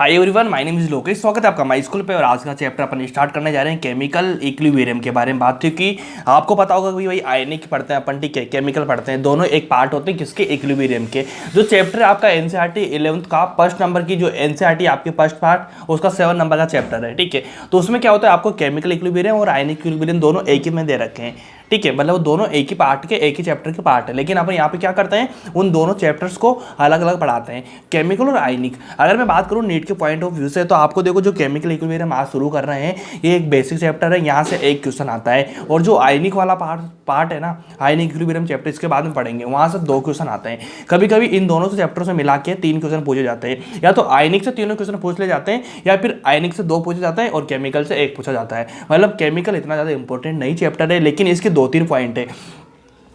Hi everyone, my name is Lokesh. स्वागत है आपका माई स्कूल पे। और आज का चैप्टर अपन स्टार्ट करने जा रहे हैं केमिकल इक्विलिब्रियम के बारे में बात, क्योंकि आपको पता होगा कि भाई आयनिक पढ़ते हैं अपन, ठीक है, केमिकल पढ़ते हैं, दोनों एक पार्ट होते हैं किसके, इक्विलिब्रियम के। जो चैप्टर आपका एनसीईआरटी 11th का फर्स्ट नंबर की जो एनसीईआरटी आपके फर्स्ट पार्ट उसका 7 नंबर का चैप्टर है, ठीक है। तो उसमें क्या होता है, आपको केमिकल इक्विलिब्रियम और आयनिक इक्विलिब्रियम दोनों एक ही में दे रखे हैं, ठीक है। मतलब दोनों एक ही पार्ट के, एक ही चैप्टर के पार्ट है, लेकिन अपन यहाँ पे क्या करते हैं, उन दोनों चैप्टर्स को अलग अलग पढ़ाते हैं, केमिकल और आयनिक। अगर मैं बात करूँ नीट के पॉइंट ऑफ व्यू से, तो आपको देखो जो केमिकल इक्विलिब्रियम आज शुरू कर रहे हैं, ये एक बेसिक चैप्टर है, यहाँ से एक क्वेश्चन आता है। और जो आयनिक वाला पार्ट है ना, आयनिक इक्विलिब्रियम चैप्टर, इसके बाद में पढ़ेंगे, वहाँ से 2 क्वेश्चन आते हैं। कभी कभी इन दोनों से चैप्टर से मिला के 3 क्वेश्चन पूछे जाते हैं, या तो आयनिक से 3 क्वेश्चन पूछ ले जाते हैं, या फिर आयनिक से 2 पूछे जाते हैं और केमिकल से 1 पूछा जाता है। मतलब केमिकल इतना ज़्यादा इंपॉर्टेंट नहीं चैप्टर है, लेकिन इसके 2-3 पॉइंट है।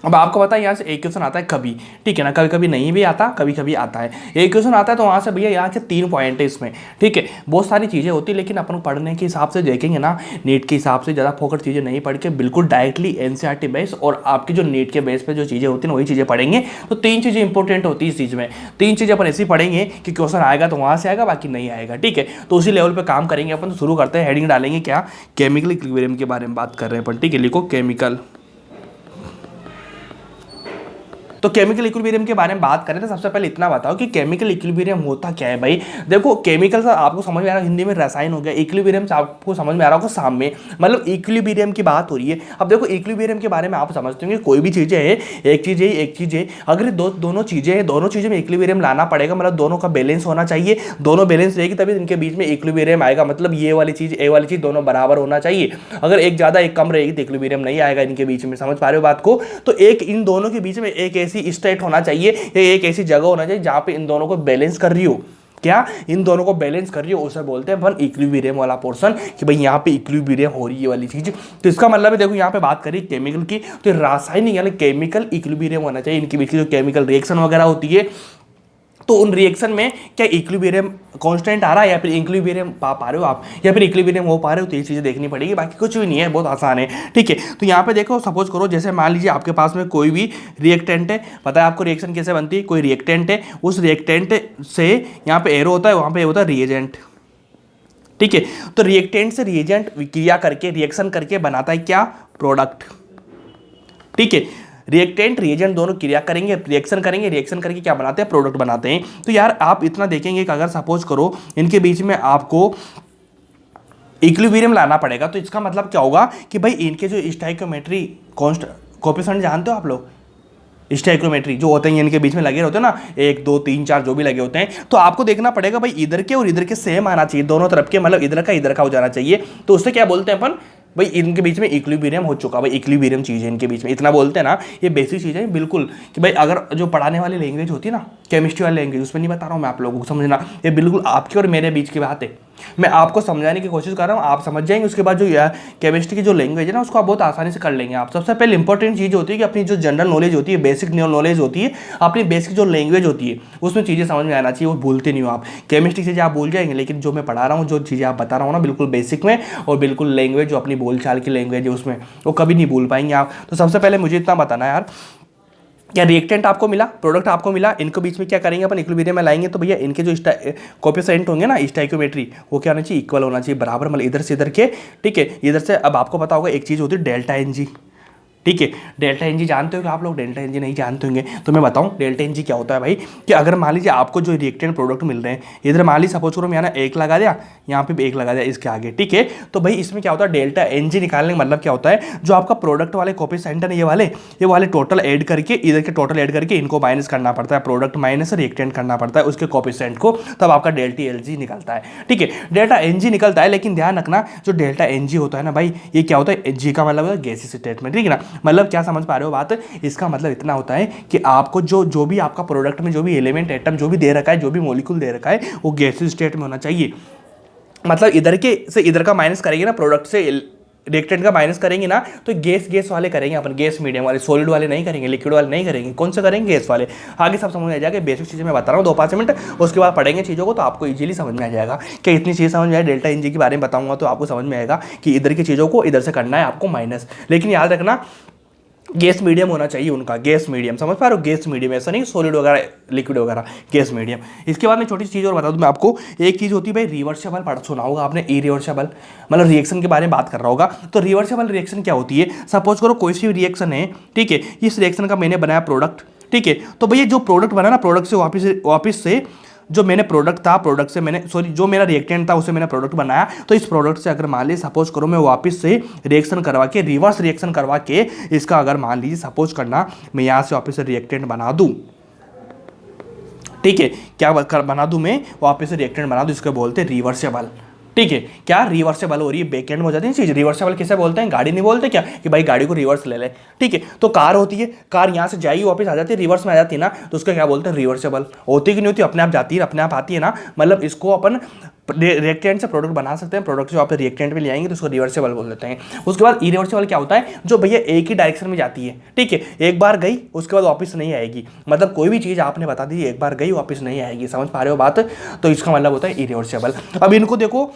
अब आपको पता है यहाँ से एक क्वेश्चन आता है कभी, ठीक है ना, कभी कभी नहीं भी आता, कभी कभी आता है। एक क्वेश्चन आता है तो वहाँ से भैया यहाँ के 3 पॉइंट है इसमें, ठीक है। बहुत सारी चीज़ें होती है, लेकिन अपन पढ़ने के हिसाब से देखेंगे ना, नीट के हिसाब से ज़्यादा फोकट चीज़ें नहीं पढ़ के बिल्कुल डायरेक्टली एनसीईआरटी बेस और आपकी जो नीट के बेस पर जो चीज़ें होती हैं वही चीज़ें पढ़ेंगे। तो 3 चीज़ें इंपॉर्टेंट होती है इस चीज़ में। 3 चीज़ें अपन ऐसी पढ़ेंगे कि क्वेश्चन आएगा तो वहाँ से आएगा, बाकी नहीं आएगा, ठीक है। तो उसी लेवल पर काम करेंगे अपन। तो शुरू करते हैं, हेडिंग डालेंगे क्या, केमिकल इक्विलिब्रियम के बारे में बात कर रहे हैं अपन, ठीक है। लिखो केमिकल। तो केमिकल इक्विलिब्रियम के बारे में बात करें तो सबसे पहले इतना बताओ कि केमिकल इक्विलिब्रियम होता क्या है भाई। देखो केमिकल से आपको समझ में आ रहा है, हिंदी में रसायन हो गया, इक्विलिब्रियम से आपको समझ में आ रहा होगा साम्य, मतलब इक्विलिब्रियम की बात हो रही है। अब देखो इक्विलिब्रियम के बारे में आप समझते होंगे, कोई भी चीज़ें है, एक चीज़ है, अगर दोनों चीज़ें हैं, दोनों चीज़ों में इक्विलिब्रियम लाना पड़ेगा, मतलब दोनों का बैलेंस होना चाहिए। दोनों बैलेंस रहेगी तभी इनके बीच में इक्विलिब्रियम आएगा, मतलब ये वाली चीज़ दोनों बराबर होना चाहिए। अगर एक ज़्यादा एक कम रहेगी तो इक्विलिब्रियम नहीं आएगा इनके बीच में। समझ पा रहे हो बात को। तो एक इन दोनों के बीच में एक ऐसी स्टेट होना चाहिए, एक ऐसी जगह होना चाहिए जहां पे इन दोनों को बैलेंस कर रही हो। क्या इन दोनों को बैलेंस कर रही हो, उसे बोलते हैं अपन इक्विलिब्रियम वाला पोर्शन, कि भाई यहाँ पे इक्विलिब्रियम हो रही है वाली चीज। तो इसका मतलब है, देखो यहाँ पे बात करी केमिकल की, तो रासायनिक यानी केमिकल इक्विलिब्रियम होना चाहिए। इनके बीच जो केमिकल रिएक्शन वगैरह होती है, तो उन रिएक्शन में क्या इक्विलिब्रियम कांस्टेंट आ रहा है, या फिर इक्विलिब्रियम पा रहे हो आप, या फिर इक्विलिब्रियम हो पा रहे हो। तो ये चीज़ें देखनी पड़ेगी, बाकी कुछ भी नहीं है, बहुत आसान है, ठीक है। तो यहाँ पे देखो, सपोज करो जैसे मान लीजिए आपके पास में कोई भी रिएक्टेंट है, पता है आपको रिएक्शन कैसे बनती है। कोई रिएक्टेंट है, उस रिएक्टेंट से यहाँ पे एरो होता है, वहाँ पे होता है रिएजेंट, ठीक है। तो रिएक्टेंट से रिएजेंट क्रिया करके, रिएक्शन करके बनाता है क्या, प्रोडक्ट, ठीक है। रिएक्टेंट रिएजेंट दोनों क्रिया करेंगे, रिएक्शन करेंगे, रिएक्शन करके क्या बनाते हैं, प्रोडक्ट बनाते हैं। तो यार आप इतना देखेंगे कि अगर सपोज करो इनके बीच में आपको इक्विलिब्रियम लाना पड़ेगा, तो इसका मतलब क्या होगा कि भाई इनके जो स्टोइकियोमेट्री कोएफिशिएंट जानते हो आप लोग, स्टोइकियोमेट्री जो होते हैं इनके बीच में लगे होते हैं ना, 1 2 3 4 जो भी लगे होते हैं, तो आपको देखना पड़ेगा भाई इधर के और इधर के सेम आना चाहिए, दोनों तरफ के, मतलब इधर का हो जाना चाहिए। तो उससे क्या बोलते हैं अपन, भाई इनके बीच में इक्विलिब्रियम हो चुका, भाई इक्विलिब्रियम चीज़ है इनके बीच में, इतना बोलते हैं ना। ये बेसिक चीज़ है बिल्कुल, कि भाई अगर जो पढ़ाने वाली लैंग्वेज होती है ना, केमिस्ट्री वाली लैंग्वेज, उसमें नहीं बता रहा हूँ मैं आप लोगों को, समझना, ये बिल्कुल आपकी और मेरे बीच की बात है। मैं आपको समझाने की कोशिश कर रहा हूँ, आप समझ जाएंगे। उसके बाद जो केमिस्ट्री की जो लैंग्वेज है ना, उसको आप बहुत आसानी से कर लेंगे आप। सबसे पहले इंपॉर्टेंट चीज़ होती है कि अपनी जो जनरल नॉलेज होती है, बेसिक नॉलेज होती है, अपनी बेसिक जो लैंग्वेज होती है, उसमें चीज़ें समझ में आना चाहिए, वो भूलते नहीं हो आप। केमिस्ट्री चीज़ें आप भूल जाएंगे, लेकिन जो मैं पढ़ा रहा हूँ, जो चीज़ें आप बता रहा हूँ ना, बिल्कुल बेसिक में, और बिल्कुल लैंग्वेज जो अपनी बोलचाल की लैंग्वेज है उसमें, वो कभी नहीं भूल पाएंगे आप। तो सबसे पहले मुझे इतना बताना यार, क्या रिएक्टेंट आपको मिला, प्रोडक्ट आपको मिला, इनको बीच में क्या करेंगे अपन, इक्विलिब्रियम में लाएंगे। तो भैया इनके जो कोएफिशिएंट होंगे ना, स्टोइकियोमेट्री, वो क्या होना चाहिए, इक्वल होना चाहिए, बराबर, मतलब इधर से इधर के, ठीक है, इधर से। अब आपको पता होगा एक चीज़ होती है डेल्टा एनजी, ठीक है। डेल्टा एनजी जानते हो कि आप लोग, डेल्टा एनजी नहीं जानते होंगे तो मैं बताऊं डेल्टा एनजी क्या होता है भाई। कि अगर मान लीजिए आपको जो रिएक्टेंट प्रोडक्ट मिल रहे हैं, इधर मान लीजिए सपोज करो मैंने 1 लगा दिया, यहाँ पे भी 1 लगा दिया इसके आगे, ठीक है। तो भाई इसमें क्या होता है, डेल्टा एनजी निकालने का मतलब क्या होता है, जो आपका प्रोडक्ट वाले कोएफिशिएंट है, ये वाले टोटल ऐड करके, इधर के टोटल ऐड करके इनको माइनस करना पड़ता है, प्रोडक्ट माइनस रिएक्टेंट करना पड़ता है उसके कोएफिशिएंट को, तब आपका डेल्टा एलजी निकलता है, ठीक है। डेल्टा एनजी निकलता है, लेकिन ध्यान रखना जो डेल्टा एनजी होता है ना भाई, ये क्या होता है, जी का मतलब गैसीय स्टेट में, ठीक है ना। मतलब क्या समझ रहे हो बात, इसका मतलब इतना होता है कि आपको जो भी आपका प्रोडक्ट में जो भी एलिमेंट एटम जो भी दे रखा है, जो भी मॉलिक्यूल दे रखा है, वो गैसीय स्टेट में होना चाहिए। मतलब इधर के से इधर का माइनस करेंगे ना, प्रोडक्ट से रिएक्टेंट का माइनस करेंगे ना, तो गैस वाले करेंगे अपन, गैस मीडियम वाले, सॉलिड वाले नहीं करेंगे, लिक्विड वाले नहीं करेंगे। कौन से करेंगे, गैस वाले। आगे सब समझ में आ जाएगा, बेसिक चीज़ें मैं बता रहा हूँ 2-5 मिनट, उसके बाद पढ़ेंगे चीज़ों को, तो आपको इजीली समझ में आ जाएगा कि इतनी चीज़ समझ में आए। डेल्टा एनजी के बारे में बताऊंगा तो आपको समझ में आएगा कि इधर की चीज़ों को इधर से करना है आपको माइनस। लेकिन याद रखना गैस मीडियम होना चाहिए उनका, गैस मीडियम, समझ पा रहे हो, गैस मीडियम, ऐसा नहीं सॉलिड वगैरह लिक्विड वगैरह, गैस मीडियम। इसके बाद में छोटी सी चीज़ और बता दूं मैं आपको, एक चीज़ होती है भाई रिवर्सेबल, पढ़ सुना होगा आपने इरिवर्सेबल, मतलब रिएक्शन के बारे में बात कर रहा होगा। तो रिवर्सेबल रिएक्शन क्या होती है, सपोज करो कोई सी रिएक्शन है, ठीक है, इस रिएक्शन का मैंने बनाया प्रोडक्ट, ठीक है, तो भैया जो प्रोडक्ट बना ना, प्रोडक्ट से वापस से जो मैंने प्रोडक्ट था, प्रोडक्ट से मैंने जो मेरा रिएक्टेंट था उसे मैंने प्रोडक्ट बनाया, तो इस प्रोडक्ट से अगर मान लीजिए सपोज करो मैं वापस से रिएक्शन करवा के, रिवर्स रिएक्शन करवा के इसका अगर मान लीजिए सपोज करना मैं यहाँ से वापस से रिएक्टेंट बना दूँ, ठीक है, क्या बना दूँ मैं, वापस से रिएक्टेंट बना दूँ, इसको बोलते हैं रिवर्सेबल, ठीक है। क्या रिवर्सेबल हो रही है, बैक एंड में हो जाती है चीज। रिवर्सेबल किसे बोलते हैं, गाड़ी नहीं बोलते क्या कि भाई गाड़ी को रिवर्स ले ले, ठीक है। तो कार होती है, कार यहाँ से जाएगी वापस आ जाती है, रिवर्स में आ जाती है ना, तो उसको क्या बोलते हैं, रिवर्सेबल। होती कि नहीं होती, अपने आप जाती है, अपने आप आती है ना, मतलब इसको अपन रिएक्टेंट से प्रोडक्ट बना सकते हैं, प्रोडक्ट से वापस रिएक्टेंट में ले आएंगे तो उसको रिवर्सेबल बोल देते हैं। उसके बाद इरिवर्सेबल क्या होता है, जो भैया एक ही डायरेक्शन में जाती है, ठीक है, एक बार गई उसके बाद वापस नहीं आएगी, मतलब कोई भी चीज़ आपने बता दी एक बार गई वापस नहीं आएगी, समझ पा रहे हो बात, तो इसका मतलब होता है इरिवर्सेबल। अब इनको देखो,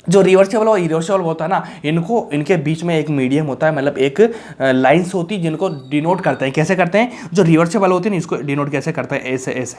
जो रिवर्सेबल और इरिवर्सेबल होता है ना, इनके बीच में एक मीडियम होता है, मतलब एक लाइन्स होती है जिनको डिनोट करते हैं, कैसे करते हैं, जो रिवर्सेबल होती है ना इसको डिनोट कैसे करते हैं, ऐसे ऐसे,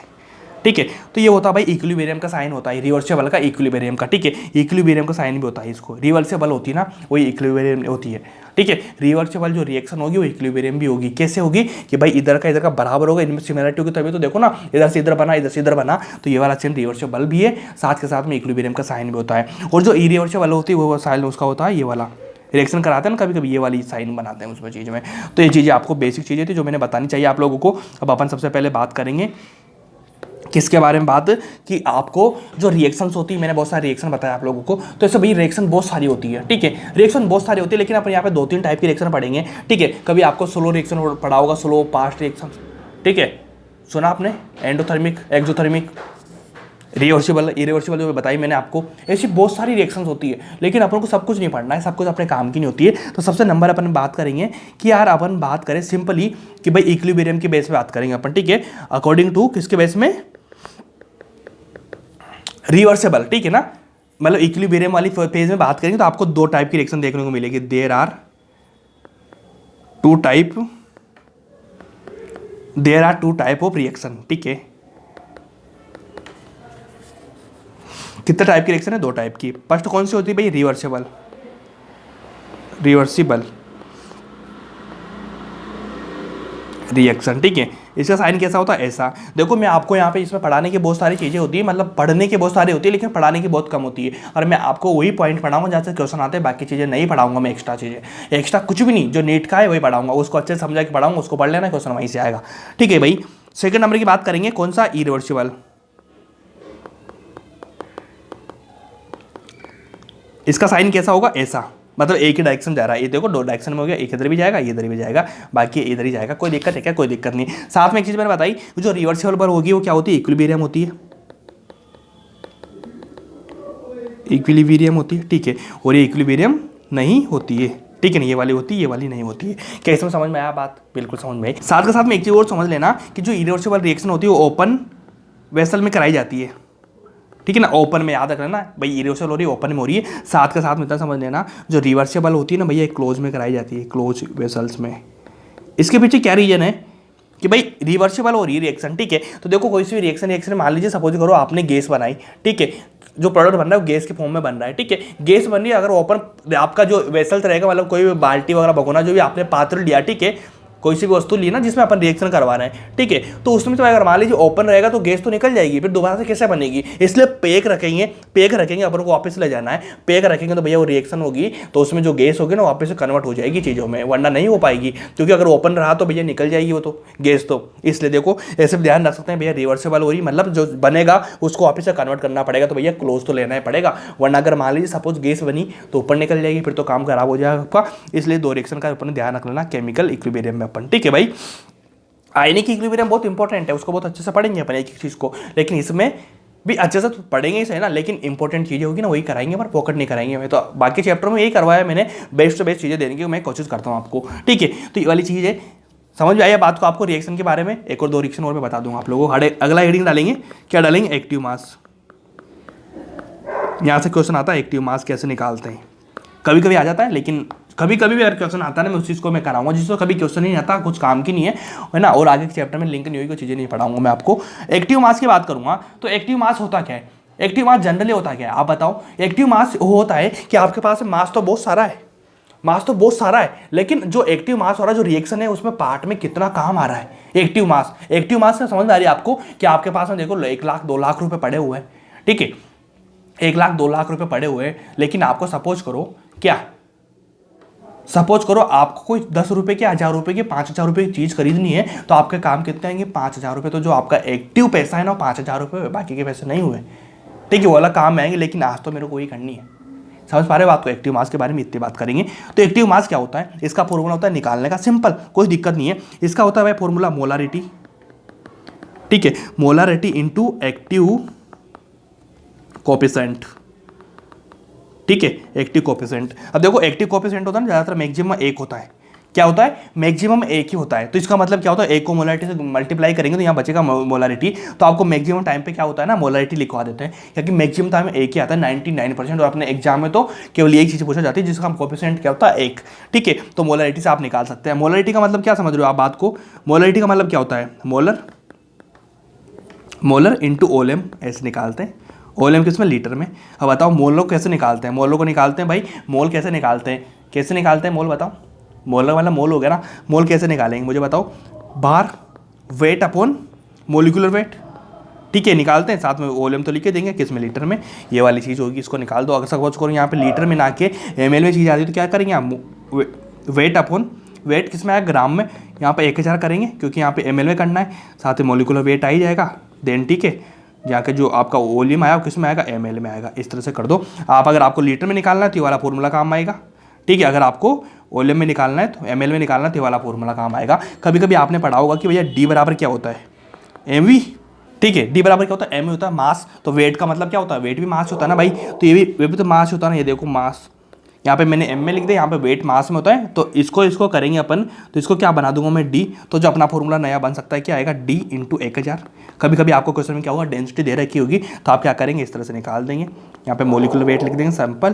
ठीक है। तो ये होता है भाई इक्विलिब्रियम का साइन होता है, रिवर्सेबल का इक्विलिब्रियम का, ठीक है, इक्विलिब्रियम का साइन भी होता है इसको, रिवर्सेबल होती है ना वही इक्विलिब्रियम होती है, ठीक है। रिवर्सेबल जो रिएक्शन होगी वो इक्विलिब्रियम भी होगी, कैसे होगी कि भाई इधर का बराबर होगा, इनमें सिमिलरिटी होगी, तभी तो देखो ना, इधर से इधर बना, इधर से इधर बना, तो ये वाला चेन रिवर्सेबल भी है, साथ के साथ में इक्विलिब्रियम का साइन भी होता है। और जो इरिवर्सेबल होती है वो साइन उसका होता है ये वाला, रिएक्शन कराते हैं ना कभी कभी ये वाली साइन बनाते हैं उसमें चीज़ में। तो ये चीज़ें आपको बेसिक चीज़ें थी जो मैंने बतानी चाहिए आप लोगों को। अब अपन सबसे पहले बात करेंगे किसके बारे में, बात कि आपको जो रिएक्शंस होती है, मैंने बहुत सारे रिएक्शन बताया आप लोगों को, तो ऐसे भाई रिएक्शन बहुत सारी होती है, ठीक है, रिएक्शन बहुत सारी होती है, लेकिन अपन यहाँ पे 2-3 टाइप की रिएक्शन पढ़ेंगे, ठीक है। कभी आपको स्लो रिएक्शन पढ़ा होगा, स्लो फास्ट रिएक्शन, ठीक है, सुना आपने, एंडोथर्मिक, एक्सोथर्मिक, रिवर्सिबल, इरिवर्सिबल जो बताई मैंने आपको, ऐसी बहुत सारी रिएक्शंस होती है, लेकिन अपन को सब कुछ नहीं पढ़ना है, सब कुछ अपने काम की नहीं होती है। तो सबसे नंबर अपन बात करेंगे कि यार अपन बात करें सिंपली कि भाई इक्विलिब्रियम की बेस पे बात करेंगे अपन, ठीक है, अकॉर्डिंग टू किसके बेस में, रिवर्सेबल, ठीक है ना, मतलब इक्विलिब्रियम वाली पेज में बात करेंगे तो आपको 2 टाइप की रिएक्शन देखने को मिलेगी, there are 2 type of reaction, ठीक है। कितने टाइप की रिएक्शन है, 2 टाइप की। फर्स्ट कौन सी होती है भाई, रिवर्सिबल रिएक्शन, ठीक है। इसका साइन कैसा होता है, ऐसा। देखो मैं आपको यहाँ पे इसमें पढ़ाने की बहुत सारी चीज़ें होती है, मतलब पढ़ने की बहुत सारी होती है लेकिन पढ़ाने की बहुत कम होती है, और मैं आपको वही पॉइंट पढ़ाऊंगा जहाँ से क्वेश्चन आते हैं, बाकी चीज़ें नहीं पढ़ाऊंगा मैं, एक्स्ट्रा चीज़ें, एक्स्ट्रा कुछ भी नहीं, जो नीट का है वही पढ़ाऊंगा, उसको अच्छे से समझा के पढ़ाऊंगा, उसको पढ़ लेना, क्वेश्चन वहीं से आएगा, ठीक है भाई। सेकंड नंबर की बात करेंगे, कौन सा, इरिवर्सिबल। इसका साइन कैसा होगा, ऐसा, मतलब एक ही डायरेक्शन जा रहा है, ये देखो 2 डायरेक्शन में हो गया, एक इधर भी जाएगा, ये इधर भी जाएगा, बाकी इधर ही जाएगा, कोई दिक्कत है क्या, कोई दिक्कत नहीं। साथ में एक चीज़ मैंने बताई, जो रिवर्सिबल पर होगी वो क्या होती है, इक्विलिब्रियम होती है, इक्विलिब्रियम होती है, ठीक है, और ये इक्विलिब्रियम नहीं होती है, ठीक है ना, ये वाली होती है, ये वाली नहीं होती है। क्या इसमें समझ में आया बात, बिल्कुल समझ में आई। साथ के साथ में एक चीज़ और समझ लेना कि जो इरिवर्सिबल रिएक्शन होती है वो ओपन वेसल में कराई जाती है, ठीक है ना, ओपन में, याद रखना भाई, इरिवर्सिबल हो रही है ओपन में हो रही है। साथ के साथ में इतना समझ लेना, जो रिवर्सिबल होती है ना भैया, क्लोज में कराई जाती है, क्लोज वेसल्स में। इसके पीछे क्या रीजन है कि भाई रिवर्सिबल हो रही है रिएक्शन, ठीक है। तो देखो कोई सी रिएक्शन मान लीजिए सपोज करो आपने गैस बनाई, ठीक है, जो प्रोडक्ट बन रहा है वो गैस के फॉर्म में बन रहा है, ठीक है, गैस बन रही है, अगर ओपन आपका जो वेसल रहेगा, मतलब कोई भी बाल्टी वगैरह भगोना जो भी आपने पात्र लिया, ठीक है, कोई सी भी वस्तु ली ना जिसमें अपन रिएक्शन करवा रहे हैं, ठीक है, तो उसमें तो अगर मान लीजिए ओपन रहेगा तो गैस तो निकल जाएगी, फिर दोबारा से कैसे बनेगी, इसलिए पैक रखेंगे अपन को वापस ले जाना है, पैक रखेंगे तो भैया वो रिएक्शन होगी, तो उसमें जो गैस होगी ना वापस से कन्वर्ट हो जाएगी चीज़ों में, वरना नहीं हो पाएगी, क्योंकि अगर ओपन रहा तो भैया निकल जाएगी वो तो गैस, तो इसलिए देखो ऐसे ध्यान रख सकते हैं भैया, रिवर्सिबल हो रही मतलब जो बनेगा उसको वापस से कन्वर्ट करना पड़ेगा, तो भैया क्लोज तो लेना ही पड़ेगा, वरना अगर मान लीजिए सपोज गैस बनी तो ऊपर निकल जाएगी, फिर तो काम खराब हो जाएगा आपका। इसलिए 2 रिएक्शन का अपन ध्यान रख लेना केमिकल इक्विलिब्रियम में अपन, ठीक है भाई। आयनिक इक्विलिब्रियम बहुत इंपॉर्टेंट है, उसको बहुत अच्छे से पढ़ेंगे अपन एक एक चीज़ को, लेकिन इसमें भी अच्छे से पढ़ेंगे ही सही ना, लेकिन इंपॉर्टेंट चीज़ें होगी ना वही कराएंगे, पर पॉकेट नहीं कराएंगे। मैं तो बाकी चैप्टर में यही करवाया मैंने, बेस्ट टू बेस्ट चीज़ें देने की मैं कोशिश करता हूँ आपको, ठीक है। तो ये वाली चीज़ है, समझ में आई बात को आपको रिएक्शन के बारे में। एक और 2 रिएक्शन और मैं बता दूंगा आप लोगों को। अगला हेडिंग डालेंगे, क्या डालेंगे, एक्टिव मास। यहाँ से क्वेश्चन आता है एक्टिव मास कैसे निकालते हैं, कभी कभी आ जाता है, लेकिन कभी कभी भी अगर क्वेश्चन आता है ना मैं उस चीज़ को मैं कराऊंगा, जिसको कभी क्वेश्चन नहीं आता कुछ काम की नहीं है ना, और आगे के चैप्टर में लिंक नहीं होगी, कोई चीज़ें नहीं पढ़ाऊंगा मैं आपको। एक्टिव मास की बात करूंगा तो एक्टिव मास होता क्या है, एक्टिव मास जनरली होता क्या है आप बताओ। एक्टिव मास होता है कि आपके पास मास तो बहुत सारा है, मास तो बहुत सारा है, लेकिन जो एक्टिव मास हो रहा है, जो रिएक्शन है उसमें पार्ट में कितना काम आ रहा है। एक्टिव मास, एक्टिव मास से समझ में आ रही है आपको कि आपके पास में देखो 1 लाख 2 लाख रुपए पड़े हुए हैं, ठीक है, 1 लाख 2 लाख रुपए पड़े हुए हैं, लेकिन आपको सपोज करो क्या, सपोज करो आपको कोई 10 रुपए की 1000 रुपए की 5000 रुपए की चीज खरीदनी है, तो आपके काम कितने आएंगे 5000 रुपए। तो जो आपका एक्टिव पैसा है ना 5000 रुपए, बाकी के पैसे नहीं हुए, ठीक है, वो वाला काम आएंगे, लेकिन आज तो मेरे को वही करनी है। समझ पा रहे हो बात को। एक्टिव मास के बारे में इतनी बात करेंगे। तो एक्टिव मास क्या होता है, इसका फॉर्मूला होता है निकालने का, सिंपल, कोई दिक्कत नहीं है। इसका होता है भाई फॉर्मूला मोलारिटी, ठीक है, मोलारिटी इनटू एक्टिव कोएफिशिएंट, ठीक है, एक्टिव कोएफिशिएंट। अब देखो एक्टिव कोएफिशिएंट होता है ना ज्यादातर मैक्सिमम 1 होता है, क्या होता है, मैक्सिमम 1 ही होता है। तो इसका मतलब क्या होता है, 1 को मोलारिटी से मल्टीप्लाई करेंगे तो यहाँ बचेगा मोलारिटी। तो आपको मैक्सिमम टाइम पे क्या होता है ना मोलारिटी लिखवा देते हैं, क्योंकि मैक्सिमम टाइम में 1 ही आता है 99%, और अपने एग्जाम में तो केवल एक चीज़ पूछा जाती है जिसका कोएफिशिएंट क्या होता है 1, ठीक है। तो मोलारिटी से आप निकाल सकते हैं। मोलारिटी का मतलब क्या समझ रहे हो आप बात को, मोलारिटी का मतलब क्या होता है, मोलर इंटू ओलेम ऐसे निकालते हैं। ओलेम किस में, लीटर में। अब बताओ मोल कैसे निकालते हैं, मोलों को निकालते हैं भाई, मोल कैसे निकालते हैं, कैसे निकालते हैं मोल बताओ, मोलर वाला मोल हो गया ना, मोल कैसे निकालेंगे मुझे बताओ, बार वेट अपॉन मोलिकुलर वेट, ठीक है, निकालते हैं, साथ में वॉल्यूम तो लिखे देंगे किस में, लीटर में, ये वाली चीज़ होगी, इसको निकाल दो। अगर सपोज करो यहाँ पे लीटर में ना के ml में चीज़ आ रही है तो क्या करेंगे आप, वेट अपॉन वेट किस में आएगा, ग्राम में, यहाँ पे 1000 करेंगे क्योंकि यहाँ पे ml में करना है, साथ में मोलिकुलर वेट आ ही जाएगा देन, ठीक है, यहाँ के जो आपका वॉल्यूम आया किस में आएगा, ml में आएगा। इस तरह से कर दो आप। अगर आपको लीटर में निकालना है तो ये वाला फॉर्मूला काम आएगा, ठीक है, अगर आपको वॉल्यूम में निकालना है तो ml में निकालना है तो ये वाला फॉर्मूला काम आएगा। कभी कभी आपने पढ़ा होगा कि भैया डी बराबर क्या होता है, mv, ठीक है, डी बराबर क्या होता है, mv होता है मास। तो वेट का मतलब क्या होता है, वेट भी मास होता है ना भाई, तो ये भी तो मास होता है ना, ये देखो मास, यहाँ पे मैंने m में लिख दिया, यहाँ पे वेट मास में होता है। तो इसको करेंगे अपन, तो इसको क्या बना दूंगा मैं d, तो जो अपना फॉर्मूला नया बन सकता है क्या आएगा, d इंटू 1000। कभी कभी आपको क्वेश्चन में क्या होगा, डेंसिटी दे रखी होगी तो आप क्या करेंगे इस तरह से निकाल देंगे, यहाँ पे मोलिकुलर वेट लिख देंगे सिंपल,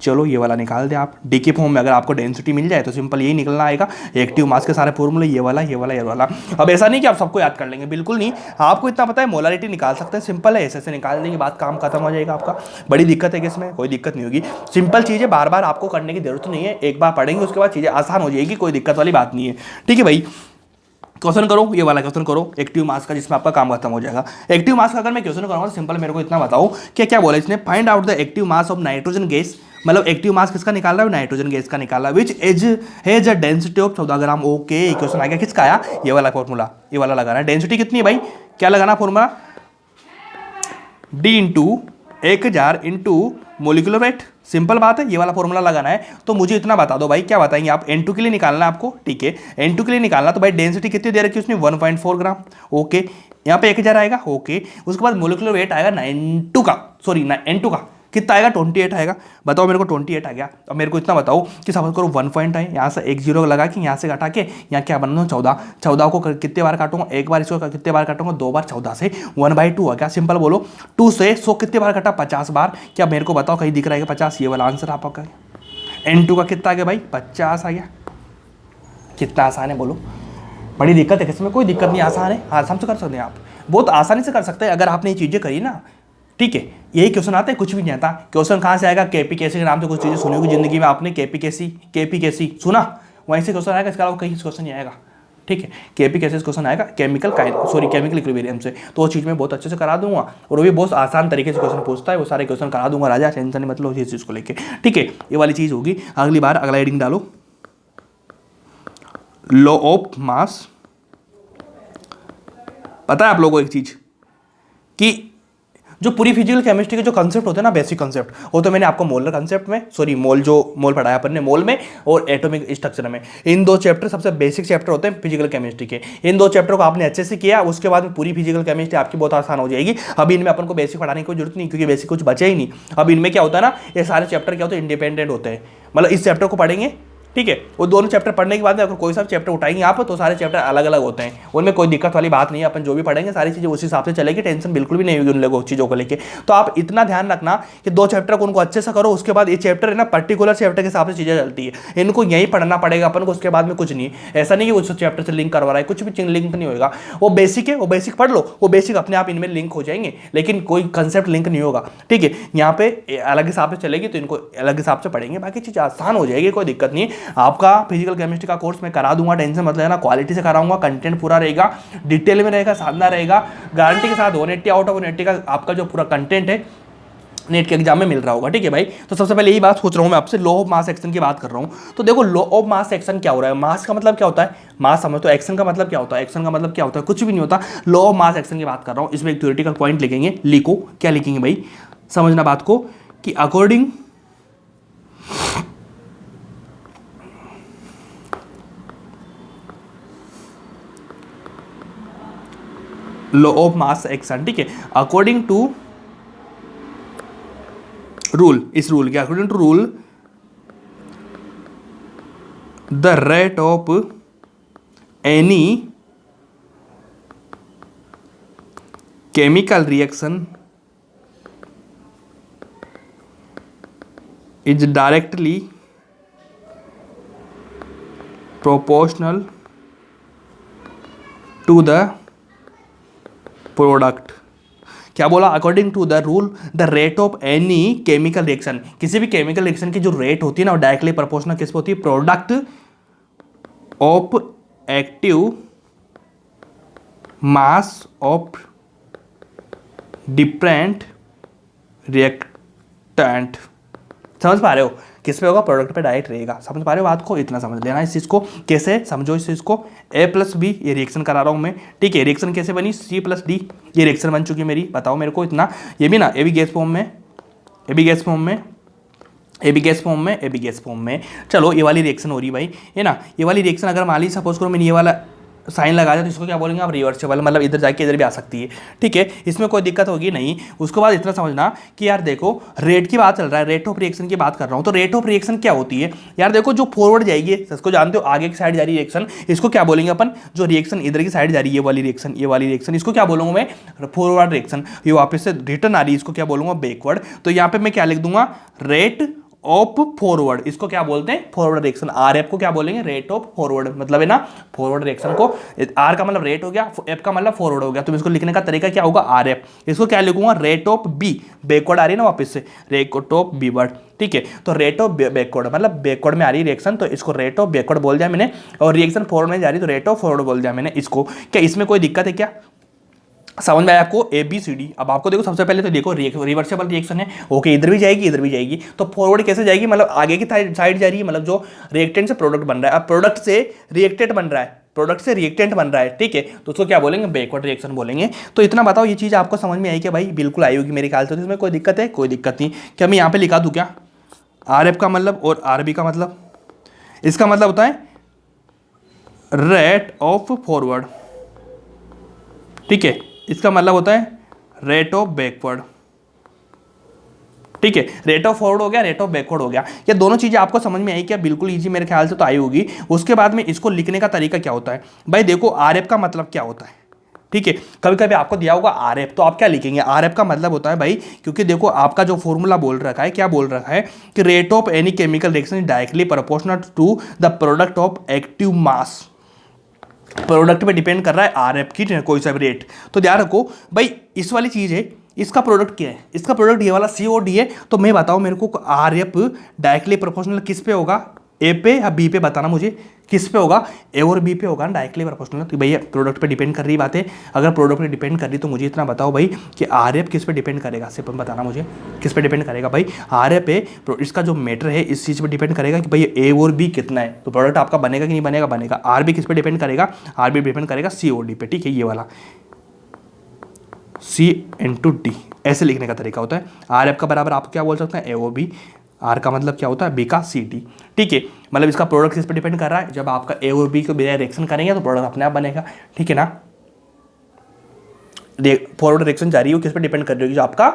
चलो ये वाला निकाल दे आप। डी के फॉर्म में अगर आपको डेंसिटी मिल जाए तो सिंपल यही निकलना आएगा, एक्टिव मास के सारे फॉर्मूले ये वाला ये वाला ये वाला। अब ऐसा नहीं कि आप सबको याद कर लेंगे, बिल्कुल नहीं, आपको इतना पता है मोलारिटी निकाल सकते हैं, सिंपल है, ऐसे निकाल देंगे, बात काम खत्म हो जाएगा आपका। बड़ी दिक्कत है कि इसमें कोई दिक्कत नहीं होगी, सिंपल चीज़ें बार बार आपको करने की जरूरत नहीं है, एक बार पढ़ेंगे उसके बाद चीज़ें आसान हो जाएगी, कोई दिक्कत वाली बात नहीं है, ठीक है भाई। क्वेश्चन करो, ये वाला क्वेश्चन करो एक्टिव मास का, जिसमें आपका काम खत्म हो जाएगा। एक्टिव मास का अगर मैं क्वेश्चन करूंगा तो सिंपल मेरे को इतना बताओ कि क्या बोला इसने, find out the active mass of nitrogen gas, मतलब एक्टिव मास किसका निकाल रहा है, नाइट्रोजन गैस का निकाला, which age has a density of 14 gram. Okay, question आ गया, किसका आया, ये वाला फॉर्मूला, ये वाला लगाना है। डेंसिटी कितनी है भाई, क्या लगाना formula, D into 1000 into molecular weight, simple बात है, ये वाला फॉर्मूला लगाना है। तो मुझे इतना बता दो भाई, क्या बताएंगे आप, N2 के लिए निकालना है आपको, ठीक है, N2 के लिए निकालना, तो भाई डेंसिटी कितनी दे रखी है उसने, 1.4 ग्राम, ओके, यहाँ पे 1000 आएगा, ओके, उसके बाद मोलिकुलर वेट आएगा N2 का कितना आएगा, 28 आएगा। बताओ मेरे को 28 आ गया। अब मेरे को इतना बताओ कि सपोज करो 1 पॉइंट है, यहाँ से एक जीरो लगा के यहाँ से घटा के यहाँ क्या बना, 14 को कितने बार काटूंगा, एक बार, इसको कितने बार काटूंगा, 2 बार, 14 से 1/2 आ गया। सिंपल बोलो, 2 से 100 कितने बार कटा, 50 बार। क्या मेरे को बताओ कहीं दिख रहा है 50, ये वाला आंसर आपका। N2 का कितना आ गया भाई, 50 आ गया। कितना आसान है बोलो, बड़ी दिक्कत है इसमें, कोई दिक्कत नहीं, आसान है, आराम से कर सकते हैं आप, बहुत आसानी से कर सकते हैं अगर आपने ये चीज़ें करी ना, ठीक है। यही क्वेश्चन आता है, कुछ भी नहीं आता। क्वेश्चन कहाँ से आएगा, केपीकेसी के नाम से कुछ चीज़ें सुनी होगी जिंदगी में आपने, केपीकेसी सुना, वहीं से क्वेश्चन आएगा, इसके अलावा कहीं क्वेश्चन नहीं आएगा, ठीक है। केपीकेसी से क्वेश्चन आएगा केमिकल इक्विलिब्रियम से, तो वो चीज़ मैं बहुत अच्छे से करा दूंगा, और वो भी बहुत आसान तरीके से क्वेश्चन पूछता है, वो सारे क्वेश्चन करा दूंगा राजा, टेंशन नहीं मतलब इस चीज़ को लेकर, ठीक है। ये वाली चीज़ होगी अगली बार। अगला हेडिंग डालो, लॉ ऑफ मास। पता है आप लोगों को एक चीज़ कि जो पूरी फिजिकल केमिस्ट्री के जो कंसेप्ट होते हैं ना, बेसिक कंसेप्ट, वो तो मैंने आपको मोलर कंसेप्ट में, मोल पढ़ाया अपन ने मोल में, और एटॉमिक स्ट्रक्चर में, इन 2 चैप्टर सबसे बेसिक चैप्टर होते हैं फिजिकल केमिस्ट्री के। इन 2 चैप्टर को आपने अच्छे से किया, उसके बाद में पूरी फिजिकल केमिस्ट्री आपकी बहुत आसान हो जाएगी। अभी इनमें अपन को बेसिक पढ़ाने की कोई जरूरत नहीं, क्योंकि बेसिक कुछ बचे ही नहीं। अब इनमें क्या होता है ना, ये सारे चैप्टर क्या होते हैं, इंडिपेंडेंट होते हैं, मतलब इस चैप्टर को पढ़ेंगे ठीक है। वो दोनों चैप्टर पढ़ने के बाद में अगर कोई सा चैप्टर उठाएंगे आप तो सारे चैप्टर अलग अलग होते हैं, उनमें कोई दिक्कत वाली बात नहीं है। अपन जो भी पढ़ेंगे सारी चीज़ें उस हिसाब से चलेगी, टेंशन बिल्कुल भी नहीं होगी उन लोगों चीज़ों को लेकर। तो आप इतना ध्यान रखना कि 2 चैप्टर को उनको अच्छे से करो, उसके बाद ये चैप्टर है ना पर्टिकुलर चैप्टर के हिसाब से चीज़ें चलती है, इनको यही पढ़ना पड़ेगा अपन को, उसके बाद में कुछ नहीं। ऐसा नहीं कि उस चैप्टर से लिंक करवा रहा है, कुछ भी लिंक नहीं होगा। वो बेसिक है, वो बेसिक पढ़ लो, वो बेसिक अपने आप इनमें लिंक हो जाएंगे, लेकिन कोई कंसेप्ट लिंक नहीं होगा। ठीक है, यहाँ पे अलग हिसाब से चलेगी तो इनको अलग हिसाब से पढ़ेंगे, बाकी चीज़ आसान हो जाएगी, कोई दिक्कत नहीं। आपका फिजिकल केमिस्ट्री का कोर्स मैं करा दूंगा, टेंशन मत लेना, क्वालिटी से कराऊंगा, कंटेंट पूरा रहेगा, डिटेल में रहेगा, शानदार रहेगा, गारंटी के साथ 180 आउट ऑफ 180 का आपका जो पूरा कंटेंट है नेट के एग्जाम में मिल रहा होगा। ठीक है भाई, तो सबसे पहले यही बात सोच रहा हूँ मैं आपसे, लॉ ऑफ मास एक्शन की बात कर रहा हूँ। तो देखो लॉ ऑफ मास एक्शन क्या हो रहा है, मास का मतलब क्या होता है, मास समझ, तो एक्शन का मतलब क्या होता है, एक्शन का मतलब क्या होता है, कुछ भी नहीं होता। लॉ ऑफ मास एक्शन की बात कर रहा हूँ, इसमें एक थ्योरेटिकल पॉइंट लिखेंगे, लिखो क्या लिखेंगे भाई, समझना बात को, कि according law of mass action, ठीक है, अकॉर्डिंग टू रूल, इस रूल के according to rule the rate of any chemical reaction is directly proportional to the product. क्या बोला, according to the rule the rate of any chemical reaction, किसी भी chemical reaction की जो rate होती है ना, डायरेक्टली प्रोपोर्शनल किस पे होती है, product of active mass of different reactant. समझ पा रहे हो, किस पे होगा, प्रोडक्ट पे डायरेक्ट रहेगा। समझ पा रहे हो बात को, इतना समझ लेना इस चीज़ को। कैसे समझो इस चीज़ को, A+B ये रिएक्शन करा रहा हूँ मैं, ठीक है, रिएक्शन कैसे बनी, C+D ये रिएक्शन बन चुकी है मेरी, बताओ मेरे को इतना। ये भी ना ए बी गैस फॉर्म में, ए बी गैस फॉर्म में, ए बी गैस फॉर्म में, ए बी गैस फॉर्म में। चलो ये वाली रिएक्शन हो रही भाई, है ना, ये वाली रिएक्शन अगर मान ली सपोज करो मैंने ये वाला साइन लगा दिया तो इसको क्या बोलेंगे आप, रिवर्सेबल, मतलब इधर जाके इधर भी आ सकती है। ठीक है, इसमें कोई दिक्कत होगी नहीं। उसके बाद इतना समझना कि यार देखो रेट की बात चल रहा है, रेट ऑफ रिएक्शन की बात कर रहा हूँ, तो रेट ऑफ रिएक्शन क्या होती है यार, देखो जो फॉरवर्ड जाएगी, इसको जानते हो, आगे की साइड जा रही रिएक्शन, इसको क्या बोलेंगे अपन, जो रिएक्शन इधर की साइड जा रही है ये वाली रिएक्शन, ये वाली रिएक्शन, इसको क्या बोलूंगा मैं, फॉरवर्ड रिएक्शन। ये वापस से रिटर्न आ रही है, इसको क्या बोलूंगा, बैकवर्ड। तो यहाँ पे मैं क्या लिख दूंगा, रेट ऑफ फॉरवर्ड, इसको क्या बोलते हैं, फॉरवर्ड रिएक्शन। आरएफ को क्या बोलेंगे, रेट ऑफ फॉरवर्ड, मतलब है ना फॉरवर्ड रिएक्शन को, आर का मतलब रेट हो गया, एफ का मतलब फॉरवर्ड हो गया, तो इसको लिखने का तरीका क्या होगा, आरएफ। इसको क्या लिखूंगा, रेट ऑफ बी, बैकवर्ड आ रही है ना वापस से, रेट ऑफ बी वर्ड। ठीक है, तो रेट ऑफ बैकवर्ड मतलब बैकवर्ड में आ रही है रिएक्शन, तो इसको रेट ऑफ बैकवर्ड बोल दिया मैंने, और रिएक्शन फॉरवर्ड में जा रही है तो रेट ऑफ फॉरवर्ड बोल दिया मैंने इसको। क्या इसमें कोई दिक्कत है क्या, समझ में आया आपको, ए बी सी डी। अब आपको देखो सबसे पहले तो देखो रिवर्सेबल रिएक्शन है, ओके, इधर भी जाएगी इधर भी जाएगी, तो फॉरवर्ड कैसे जाएगी, मतलब आगे की साइड जा रही है, मतलब जो रिएक्टेंट से प्रोडक्ट बन रहा है, अब प्रोडक्ट से रिएक्टेंट बन रहा है, प्रोडक्ट से रिएक्टेंट बन रहा है, ठीक है, तो उसको क्या बोलेंगे, बैकवर्ड रिएक्शन बोलेंगे। तो इतना बताओ, ये चीज़ आपको समझ में आई क्या भाई, बिल्कुल आई होगी मेरे ख्याल से। तो इसमें कोई दिक्कत है, कोई दिक्कत नहीं। क्या मैं यहाँ पे लिखा दूँ क्या, आर एफ का मतलब और आर बी का मतलब, इसका मतलब होता है रेट ऑफ फॉरवर्ड, ठीक है, इसका मतलब होता है रेट ऑफ बैकवर्ड। ठीक है, रेट ऑफ फॉरवर्ड हो गया, रेट ऑफ बैकवर्ड हो गया। ये दोनों चीजें आपको समझ में आई क्या, बिल्कुल इजी मेरे ख्याल से तो आई होगी। उसके बाद में इसको लिखने का तरीका क्या होता है भाई, देखो आरएफ का मतलब क्या होता है, ठीक है, कभी कभी आपको दिया होगा आरएफ, तो आप क्या लिखेंगे, आरएफ का मतलब होता है भाई, क्योंकि देखो आपका जो फॉर्मूला बोल रखा है, क्या बोल रखा है कि rate of any chemical reaction is directly proportional to the product of active mass, product पे डिपेंड कर रहा है आरएफ की कोई सा भी रेट। तो ध्यान रखो भाई, इस वाली चीज़ है, इसका प्रोडक्ट क्या है, इसका प्रोडक्ट ये वाला COD है, तो मैं बताऊँ मेरे को आरएफ डायरेक्टली प्रोपोर्शनल किस पे होगा, ए पे या बी पे, बताना मुझे किस पे होगा, ए और बी पे होगा ना डायरेक्टली प्रोपोर्शनल। तो भैया प्रोडक्ट पे डिपेंड कर रही बात है, अगर प्रोडक्ट पे डिपेंड कर रही तो मुझे इतना बताओ भाई कि आरएफ किस पे डिपेंड करेगा, सिर्फ बताना मुझे किस पे डिपेंड करेगा भाई, आरएफ पे इसका जो मैटर है इस चीज़ पे डिपेंड करेगा कि भाई ए और बी कितना है, तो प्रोडक्ट आपका बनेगा कि नहीं बनेगा, बनेगा। आर बी किस पे डिपेंड करेगा, आर बी डिपेंड करेगा COD पे, ठीक है, ये वाला C/D ऐसे लिखने का तरीका होता है। आरएफ का बराबर आप क्या बोल सकते हैं, AOB, आर का मतलब क्या होता है, बी का CD, ठीक है, मतलब इसका प्रोडक्ट किस पे डिपेंड कर रहा है, जब आपका ए और बी को बिना रिएक्शन करेंगे तो प्रोडक्ट अपने आप बनेगा, ठीक है ना। फॉरवर्ड रिएक्शन जा रही है किस पे डिपेंड कर रही है, जो आपका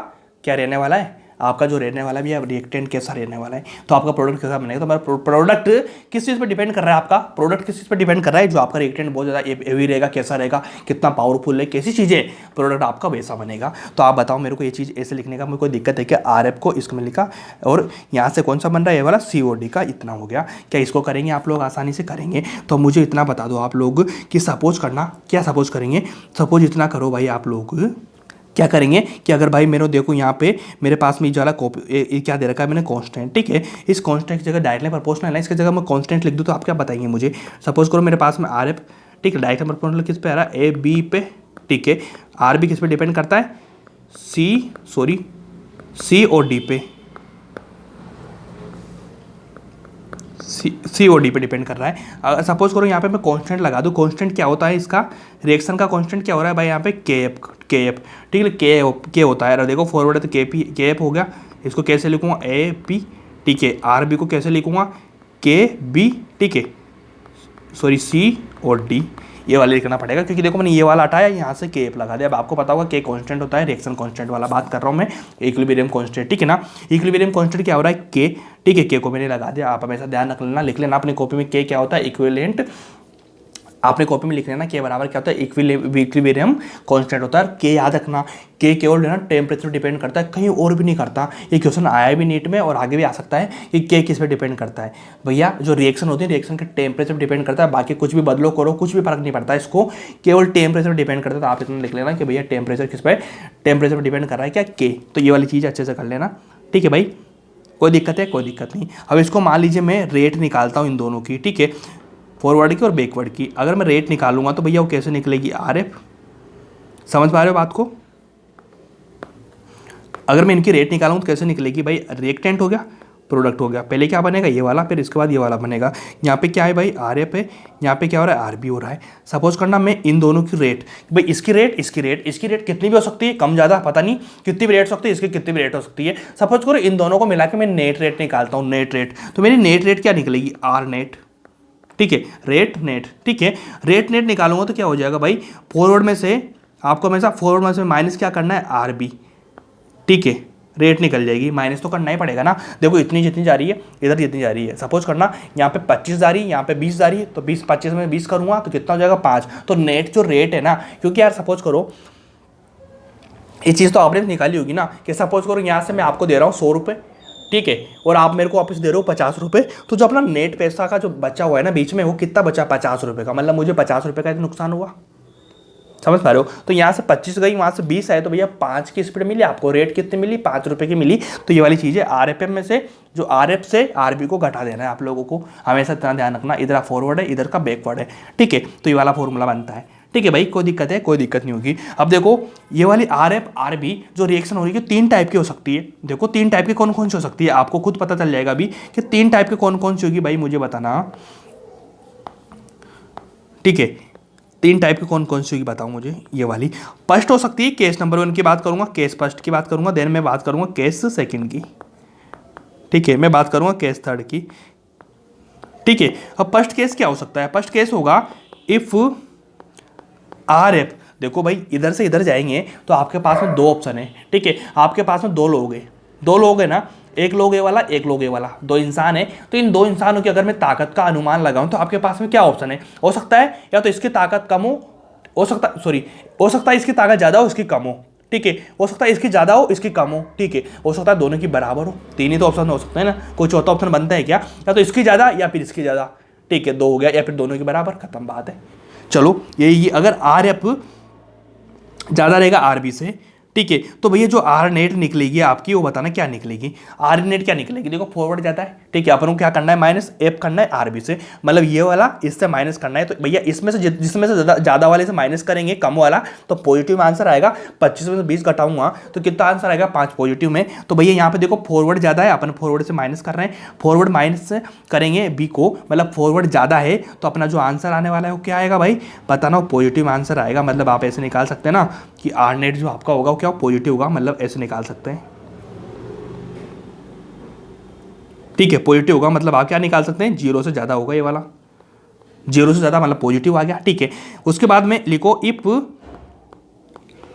क्या रहने वाला है, आपका जो रहने वाला भी है रिएक्टेंट कैसा रहने वाला है, तो आपका प्रोडक्ट कैसा बनेगा। तो हमारा प्रोडक्ट किस चीज़ पर डिपेंड कर रहा है, आपका प्रोडक्ट किस चीज़ पर डिपेंड कर रहा है, जो आपका रिएक्टेंट बहुत ज़्यादा हेवी रहेगा, कैसा रहेगा, कितना पावरफुल है, कैसी चीज़ें, प्रोडक्ट आपका वैसा बनेगा। तो आप बताओ मेरे को ये चीज़ ऐसे लिखने का मेरे कोई दिक्कत है क्या। RF को इसको में लिखा और यहाँ से कौन सा बन रहा है, ये वाला COD का इतना हो गया। क्या इसको करेंगे आप लोग आसानी से करेंगे। तो मुझे इतना बता दो आप लोग कि सपोज करना, क्या सपोज करेंगे, सपोज इतना करो भाई आप लोग क्या करेंगे कि अगर भाई मेरे देखो यहाँ पे मेरे पास में वाला क्या दे रखा है मैंने, कांस्टेंट। ठीक है, इस कांस्टेंट की जगह डायरेक्टली प्रोपोर्शनल है, इसकी जगह मैं कांस्टेंट लिख दूँ तो आप क्या बताएंगे मुझे। सपोज करो मेरे पास में RF, ठीक है, डायरेक्टली प्रोपोर्शनल किस पे आ रहा है, AB पे। ठीक है, RB किस पे डिपेंड करता है, COD पे, COD पे डिपेंड कर रहा है। अगर सपोज करो यहाँ पे मैं कांस्टेंट लगा दूँ, कांस्टेंट क्या होता है इसका, रिएक्शन का कांस्टेंट क्या हो रहा है भाई यहाँ पे, KF। ठीक है, K होता है। देखो फॉरवर्ड है तो KF हो गया, इसको कैसे लिखूँगा, AP। ठीक है, RB को कैसे लिखूँगा, KB। ठीक है, सॉरी COD, ये वाला लिखना पड़ेगा क्योंकि देखो मैंने ये वाला हटाया, यहाँ से KF लगा दिया। अब आपको पता होगा K कांस्टेंट होता है, रिएक्शन कांस्टेंट वाला बात कर रहा हूँ मैं, इक्विलिब्रियम कांस्टेंट। ठीक है ना, इक्विलिब्रियम कांस्टेंट क्या हो रहा है, K। ठीक है, K को मैंने लगा दिया। आप हमेशा ध्यान रख लेना, लिख लेना अपनी कॉपी में K क्या होता है, इक्विवेलेंट। आपने कॉपी में लिख लेना K बराबर क्या होता है, इक्विलिब्रियम कांस्टेंट होता है। K याद रखना, K केवल ना टेम्परेचर डिपेंड करता है, कहीं और भी नहीं करता। ये क्वेश्चन आया भी नीट में और आगे भी आ सकता है कि K किस पे डिपेंड करता है। भैया जो रिएक्शन होती है, रिएक्शन के टेम्परेचर डिपेंड करता है, बाकी कुछ भी बदलो करो कुछ भी फर्क नहीं पड़ता है, इसको केवल टेम्परेचर डिपेंड करता है। तो आप इतना लिख लेना कि भैया टेम्परेचर किस पे, टेम्परेचर पर डिपेंड कर रहा है क्या, K। तो ये वाली चीज़ अच्छे से कर लेना। ठीक है भाई, कोई दिक्कत है, कोई दिक्कत नहीं। अब इसको मान लीजिए मैं रेट निकालता हूँ इन दोनों की। ठीक है, फॉरवर्ड की और बैकवर्ड की। अगर मैं रेट निकालूंगा तो भैया वो कैसे निकलेगी, RF। समझ पा रहे हो बात को। अगर मैं इनकी रेट निकालूँ तो कैसे निकलेगी भाई, रिएक्टेंट हो गया, प्रोडक्ट हो गया। पहले क्या बनेगा, ये वाला, फिर इसके बाद ये वाला बनेगा। यहाँ पे क्या है भाई, RF है, यहाँ पे क्या हो रहा है, RB हो रहा है। सपोज करना मैं इन दोनों की रेट, भाई इसकी रेट, इसकी रेट, इसकी रेट कितनी भी हो सकती है, कम ज़्यादा पता नहीं, कितनी भी रेट हो सकती है, इसकी कितनी भी रेट हो सकती है। सपोज करो इन दोनों को मिला के मैं नेट रेट निकालता हूँ, नेट रेट। तो मेरी नेट रेट क्या निकलेगी, R नेट। ठीक है, रेट नेट। ठीक है, रेट नेट निकालूंगा तो क्या हो जाएगा भाई, फॉरवर्ड में से आपको हमेशा फॉरवर्ड में से माइनस क्या करना है, RB। ठीक है, रेट निकल जाएगी, माइनस तो करना ही पड़ेगा ना। देखो इतनी जितनी जा रही है, इधर जितनी जा रही है। सपोज करना यहाँ पे 25 जा रही है, यहाँ पे 20 जा रही है, तो 20 25 में 20 करूँगा तो कितना हो जाएगा, 5। तो नेट जो रेट है ना, क्योंकि यार सपोज करो ये चीज़ तो आपने निकाली होगी ना कि सपोज करो यहाँ से मैं आपको दे रहा हूँ 100 रुपये। ठीक है, और आप मेरे को वापस दे रहे हो 50 रुपये। तो जो अपना नेट पैसा का जो बचा हुआ है ना बीच में, वो कितना बचा, 50 रुपये का। मतलब मुझे 50 रुपये का नुकसान हुआ, समझ पा रहे हो। तो यहाँ से 25 गई, वहाँ से 20 आए, तो भैया 5 की स्पीड मिली आपको, रेट कितनी मिली, 5 रुपये की मिली। तो ये वाली चीज़ है, RFM में से जो RF से RB को घटा देना है आप लोगों को, हमेशा इतना ध्यान रखना। इधर फॉरवर्ड है, इधर का बैकवर्ड है। ठीक है, तो ये वाला फॉर्मूला बनता है। ठीक है भाई, कोई दिक्कत है, कोई दिक्कत नहीं होगी। अब देखो ये वाली RF RB जो रिएक्शन हो रही है 3 टाइप की हो सकती है। देखो 3 टाइप की कौन कौन सी हो सकती है, आपको खुद पता चल जाएगा अभी कि 3 टाइप की कौन कौन सी होगी, भाई मुझे बताना। ठीक है, 3 टाइप की कौन कौन सी होगी बताओ मुझे। ये वाली फर्स्ट हो सकती है, केस नंबर 1 की बात करूंगा, केस फर्स्ट की बात करूंगा, देन मैं बात करूंगा केस सेकंड की। ठीक है, मैं बात करूंगा केस थर्ड की। ठीक है, अब फर्स्ट केस क्या हो सकता है, फर्स्ट केस होगा इफ RF। देखो भाई इधर से इधर जाएंगे तो आपके पास में 2 ऑप्शन है। ठीक है, आपके पास में 2 लोग हैं, 2 लोग है ना, एक लोग ये वाला, एक लोग ये वाला, 2 इंसान है। तो इन 2 इंसानों की अगर मैं ताकत का अनुमान लगाऊं तो आपके पास में क्या ऑप्शन है, हो सकता है या तो इसकी ताकत कम हो सकता, सॉरी, हो सकता है इसकी ताकत ज़्यादा हो, इसकी कम हो। ठीक है, हो सकता है इसकी ज़्यादा हो, इसकी कम हो। ठीक है, हो सकता है दोनों की बराबर हो। 3 ही तो ऑप्शन हो सकते हैं ना, कोई चौथा ऑप्शन बनता है क्या, या तो इसकी ज़्यादा या फिर इसकी ज़्यादा। ठीक है, 2 हो गया, या फिर दोनों की बराबर, खत्म बात है। चलो ये अगर RF ज़्यादा रहेगा RB से, ठीक है, तो भैया जो R नेट निकलेगी आपकी, वो बताना क्या निकलेगी, R नेट क्या निकलेगी। देखो फॉरवर्ड जाता है, ठीक है, अपन को क्या करना है, माइनस F करना है RB से, मतलब ये वाला इससे माइनस करना है। तो भैया इसमें से जिसमें से ज़्यादा वाले से माइनस करेंगे कम वाला, तो पॉजिटिव में आंसर आएगा। 25 में से 20 घटाऊंगा तो कितना आंसर आएगा, 5 पॉजिटिव में। तो भैया यहाँ पे देखो फॉरवर्ड ज़्यादा है, अपन फॉरवर्ड से माइनस कर रहे हैं, फॉरवर्ड माइनस करेंगे B को, मतलब फॉरवर्ड ज़्यादा है, तो अपना जो आंसर आने वाला है वो क्या आएगा भाई, बताना, पॉजिटिव आंसर आएगा। मतलब आप ऐसे निकाल सकते हैं ना कि R नेट जो आपका होगा वो क्या पॉजिटिव होगा, मतलब ऐसे निकाल सकते हैं। ठीक है, पॉजिटिव होगा, मतलब आप क्या निकाल सकते हैं, 0 से ज़्यादा होगा, ये वाला 0 से ज़्यादा मतलब पॉजिटिव आ गया। ठीक है, उसके बाद में लिखो इफ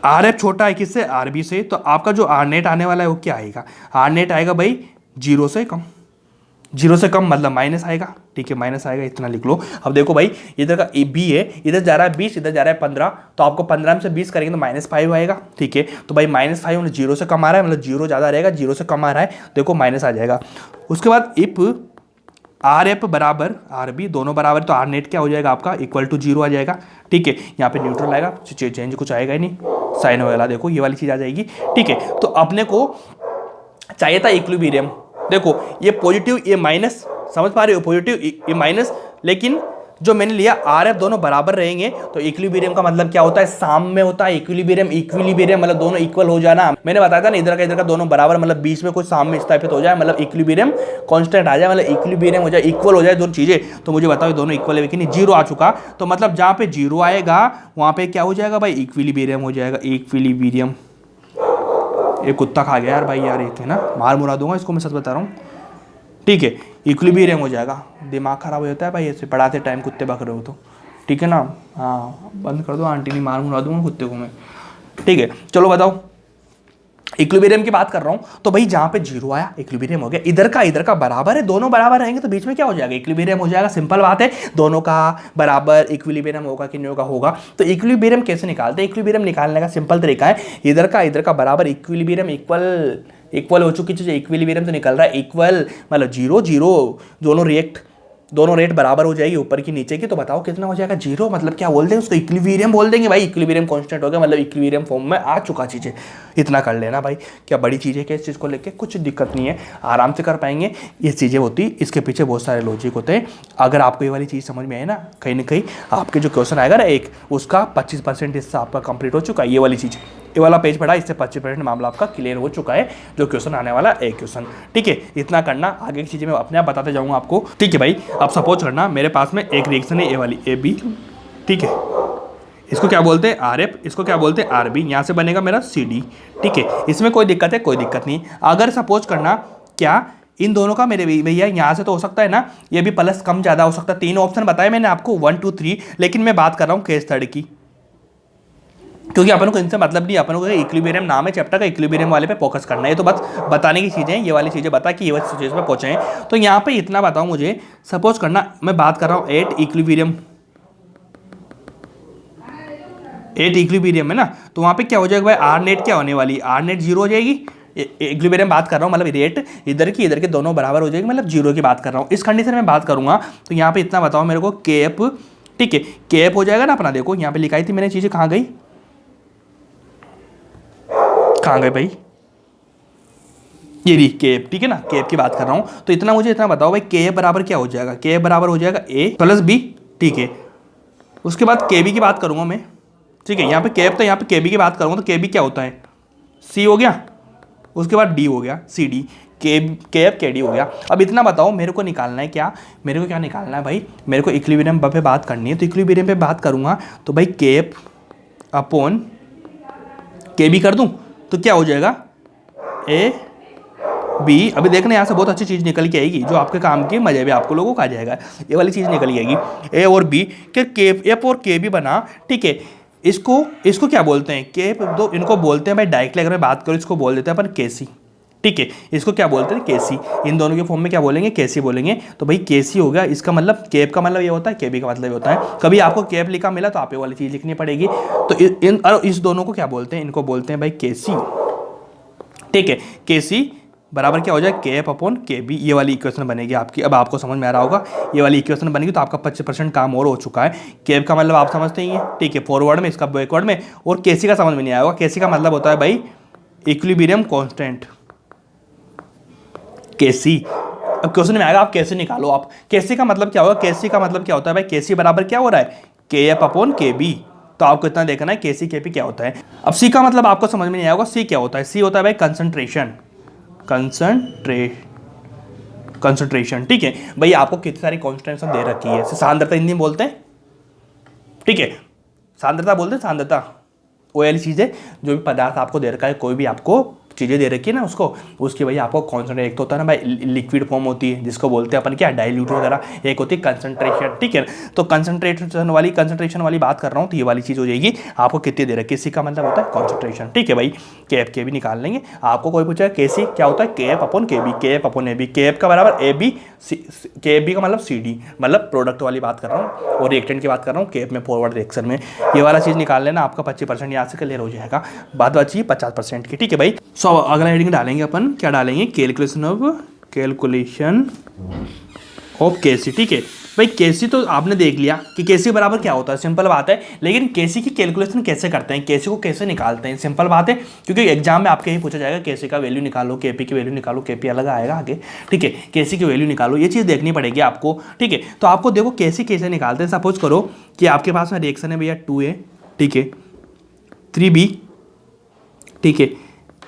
आर एफ छोटा है किससे, आर बी से, तो आपका जो आर नेट आने वाला है वो क्या आएगा, आर नेट आएगा भाई 0 से कम, 0 से कम मतलब माइनस आएगा, ठीक है माइनस आएगा, इतना लिख लो। अब देखो भाई इधर का बी है, इधर जा रहा है 20, इधर जा रहा है 15, तो आपको 15 में से 20 करेंगे तो -5 आएगा, ठीक है। तो भाई -5 मतलब 0 से कम आ रहा है, मतलब 0 ज़्यादा रहेगा, 0 से कम आ रहा है, देखो माइनस आ जाएगा। उसके बाद इफ आर एफ बराबर आर बी, दोनों बराबर, तो आर नेट क्या हो जाएगा आपका इक्वल टू 0 आ जाएगा, ठीक है। यहाँ पे न्यूट्रल आएगा, चेंज कुछ आएगा ही नहीं, साइन वगैरह देखो ये वाली चीज़ आ जाएगी, ठीक है। तो अपने को चाहिए था इक्विलिब्रियम, देखो ये पॉजिटिव ये माइनस, समझ पा रहे हो, पॉजिटिव ये माइनस, लेकिन जो मैंने लिया आर एफ दोनों बराबर रहेंगे, तो इक्विलिब्रियम का मतलब क्या होता है, साम्य होता है। इक्विलिब्रियम इक्विलिब्रियम मतलब दोनों इक्वल हो जाना, मैंने बताया था ना, इधर का दोनों बराबर मतलब बीच में कोई साम्य स्थापित हो जाए, मतलब इक्विलिब्रियम कांस्टेंट आ जाए, मतलब इक्विलिब्रियम हो जाए, इक्वल हो जाए दोनों चीजें। तो मुझे बताओ दोनों इक्वल है कि नहीं, 0 आ चुका, तो मतलब जहाँ पे 0 आएगा वहाँ पे क्या हो जाएगा भाई, इक्विलिब्रियम हो जाएगा, इक्विलिब्रियम। ये कुत्ता खा गया यार भाई, यार ये थे ना, मार मुरा दूंगा इसको, मैं सच बता रहा हूँ, ठीक है। इक्विलिब्रियम हो जाएगा, दिमाग खराब हो जाता है भाई ऐसे पढ़ाते टाइम कुत्ते बक रहे हो तो, ठीक है ना। हाँ बंद कर दो, आंटी नहीं, मार मुरा दूंगा कुत्ते को मैं, ठीक है। चलो बताओ, इक्विलिब्रियम की बात कर रहा हूं, तो भाई जहां पे 0 आया इक्विलिब्रियम हो गया, इधर का बराबर है, दोनों बराबर रहेंगे तो बीच में क्या हो जाएगा, इक्विलिब्रियम हो जाएगा, सिंपल बात है। दोनों का बराबर इक्विलिब्रियम होगा कि नहीं होगा, होगा। तो इक्विलिब्रियम कैसे निकालते हैं, इक्विलिब्रियम निकालने का सिंपल तरीका है, इधर का बराबर इक्विलिब्रियम इक्वल हो चुकी चीज़, इक्विलिब्रियम तो निकल रहा है इक्वल, मतलब 0 0 दोनों रेट बराबर हो जाएगी ऊपर की नीचे की, तो बताओ कितना हो जाएगा, 0, मतलब क्या बोल देंगे उसको, इक्विलिब्रियम बोल देंगे भाई, इक्विलिब्रियम कांस्टेंट हो गया, मतलब इक्विलिब्रियम फॉर्म में आ चुका चीज़ें। इतना कर लेना भाई, क्या बड़ी चीज़ है क्या, इस चीज़ को लेके कुछ दिक्कत नहीं है, आराम से कर पाएंगे। ये चीज़ें होती, इसके पीछे बहुत सारे लॉजिक होते हैं। अगर आपको ये वाली चीज़ समझ में आए ना कहीं आपके जो क्वेश्चन आएगा ना एक, उसका 25% हिस्सा आपका कंप्लीट हो चुका है। ये वाली चीज़, ये वाला पेज पढ़ा, इससे 25% मामला आपका क्लियर हो चुका है, जो क्वेश्चन आने वाला एक क्वेश्चन, ठीक है। इतना करना, आगे की चीज़ें मैं अपने आप बताते जाऊँगा आपको, ठीक है भाई। अब सपोज करना मेरे पास में एक रिएक्शन है, ए वाली ए बी, ठीक है, इसको क्या बोलते हैं आर एफ, इसको क्या बोलते हैं आर बी, यहाँ से बनेगा मेरा सी डी, ठीक है। इसमें कोई दिक्कत है, कोई दिक्कत नहीं। अगर सपोज करना क्या इन दोनों का मेरे भैया यहाँ से तो हो सकता है ना, ये भी प्लस कम ज़्यादा हो सकता है, 3 ऑप्शन बताए मैंने आपको 1 2 3, लेकिन मैं बात कर रहा हूँ केस थर्ड की, क्योंकि अपन को इनसे मतलब नहीं, अपन को इक्विलिब्रियम नाम है चैप्टर का, इक्विलिब्रियम वाले पे फोकस करना है, तो बस बताने की चीज़ें हैं, ये वाली चीज़ें बता कि ये वाली चीज़ पे पहुँचे हैं। तो यहाँ पे इतना बताओ मुझे, सपोज करना मैं बात कर रहा हूँ 8 इक्विलिब्रियम है ना, तो वहाँ पे क्या हो जाएगा भाई, आर नेट क्या होने वाली, आर नेट 0 हो जाएगी। इक्विलिब्रियम बात कर रहा हूँ, मतलब रेट इधर के दोनों बराबर हो जाएगी, मतलब 0 की बात कर रहा हूँ। इस कंडीशन में बात करूँगा तो यहाँ पे इतना बताओ मेरे को, के एफ, ठीक है, के एफ हो जाएगा ना अपना, देखो यहाँ पे लिखाई थी मैंने चीज़ें, कहाँ गई भाई, ये रही के एफ, ठीक है ना, के एफ की बात कर रहा हूँ। तो इतना मुझे इतना बताओ भाई, के एफ बराबर क्या हो जाएगा, के एफ बराबर हो जाएगा ए प्लस बी, ठीक है। उसके बाद के बी की बात करूँगा मैं, ठीक है, यहाँ पे के एफ, तो यहाँ पे के बी की बात करूँगा तो के बी क्या होता है, सी हो गया, उसके बाद डी हो गया, सी डी, के एफ के डी हो गया। अब इतना बताओ मेरे को निकालना है क्या, मेरे को क्या निकालना है भाई, मेरे को इक्विलिब्रियम पे बात करनी है, तो इक्विलिब्रियम पे बात करूँगा तो भाई के एफ अपॉन के बी कर दूँ तो क्या हो जाएगा, ए बी। अभी देखना यहाँ से बहुत अच्छी चीज़ निकल के आएगी, जो आपके काम की मजे भी आपको लोगों को आ जाएगा, ये वाली चीज़ निकल के आएगी, ए और बी के एफ और के बी बना, ठीक है। इसको क्या बोलते हैं, के दो, इनको बोलते हैं भाई डायरेक्टली अगर मैं बात करूँ इसको बोल देते हैं अपन केसी, ठीक है। इसको क्या बोलते हैं, केसी, इन दोनों के फॉर्म में क्या बोलेंगे, केसी बोलेंगे। तो भाई केसी हो गया, इसका मतलब केप का मतलब ये होता है, केबी का मतलब ये होता है। कभी आपको केप लिखा मिला तो आप ये वाली चीज़ लिखनी पड़ेगी। तो इस दोनों को क्या बोलते हैं, इनको बोलते हैं भाई केसी, ठीक है। केसी बराबर क्या हो जाए, के एफ अपॉन के बी, ये वाली इक्वेशन बनेगी आपकी। अब आपको समझ में आ रहा होगा, ये वाली इक्वेशन बनेगी तो आपका 25% काम और हो चुका है। के एफ का मतलब आप समझते ही हैं, ठीक है, फॉरवर्ड में, इसका बैकवर्ड में। और केसी का समझ में नहीं आया होगा, केसी का मतलब होता है भाई इक्विलिब्रियम कांस्टेंट, केसी। अब क्वेश्चन में आएगा आप कैसे निकालो, आप केसी का मतलब क्या होगा, केसी का मतलब क्या होता है भाई, केसी बराबर क्या हो रहा है, के एफ अपॉन के बी। तो आपको इतना देखना है केसी के पी क्या होता है। अब सी का मतलब आपको समझ में नहीं आएगा, सी क्या होता है, सी होता है भाई कंसंट्रेशन, कंसंट्रेशन, ठीक है। भाई आपको कितनी सारी कॉन्स्टेंट्स दे रखी है, सांद्रता हिंदी में बोलते हैं, ठीक है, सांद्रता बोलते हैं, सांद्रता वो वाली चीज़ है, जो भी पदार्थ आपको दे रखा है, कोई भी आपको चीज़ें दे रखी है ना उसको, उसकी भाई आपको कॉन्सेंट्रेट, एक तो होता है ना भाई लिक्विड फॉर्म होती है जिसको बोलते हैं अपन क्या डाइल्यूट वगैरह, एक होती है कंसंट्रेशन, ठीक है। तो कंसंट्रेशन वाली बात कर रहा हूँ, तो ये वाली चीज़ हो जाएगी आपको कितनी दे रखी है, इसी का मतलब होता है कॉन्सेंट्रेशन, ठीक है भाई। केएफ के भी निकाल लेंगे, आपको कोई पूछा केसी क्या होता है, केएफ अपॉन केबी, केएफ अपॉन एबी, केएफ का बराबर एबी, केबी का मतलब सीडी, मतलब प्रोडक्ट वाली बात कर रहा हूँ और रिएक्टेंट की बात कर रहा हूँ, केएफ में फॉरवर्ड रिएक्शन में, ये वाला चीज़ निकाल लेना, आपका 25% यहाँ से क्लियर हो जाएगा, बात बची 50% की, ठीक है भाई। सो अगला हेडिंग डालेंगे अपन, क्या डालेंगे, कैलकुलेशन ऑफ केसी, ठीक है भाई। केसी तो आपने देख लिया कि केसी बराबर क्या होता है, सिंपल बात है, लेकिन केसी की कैलकुलेशन कैसे करते हैं, केसी को कैसे निकालते हैं, सिंपल बात है, क्योंकि एग्जाम में आपके ही पूछा जाएगा केसी का वैल्यू निकालो, केपी की वैल्यू निकालो, केपी अलग आएगा आगे, ठीक है, केसी की वैल्यू निकालो, ये चीज़ देखनी पड़ेगी आपको, ठीक है। तो आपको देखो केसी कैसे निकालते हैं, सपोज करो कि आपके पास में रिएक्शन है भैया 2A, ठीक है, 3B, ठीक है,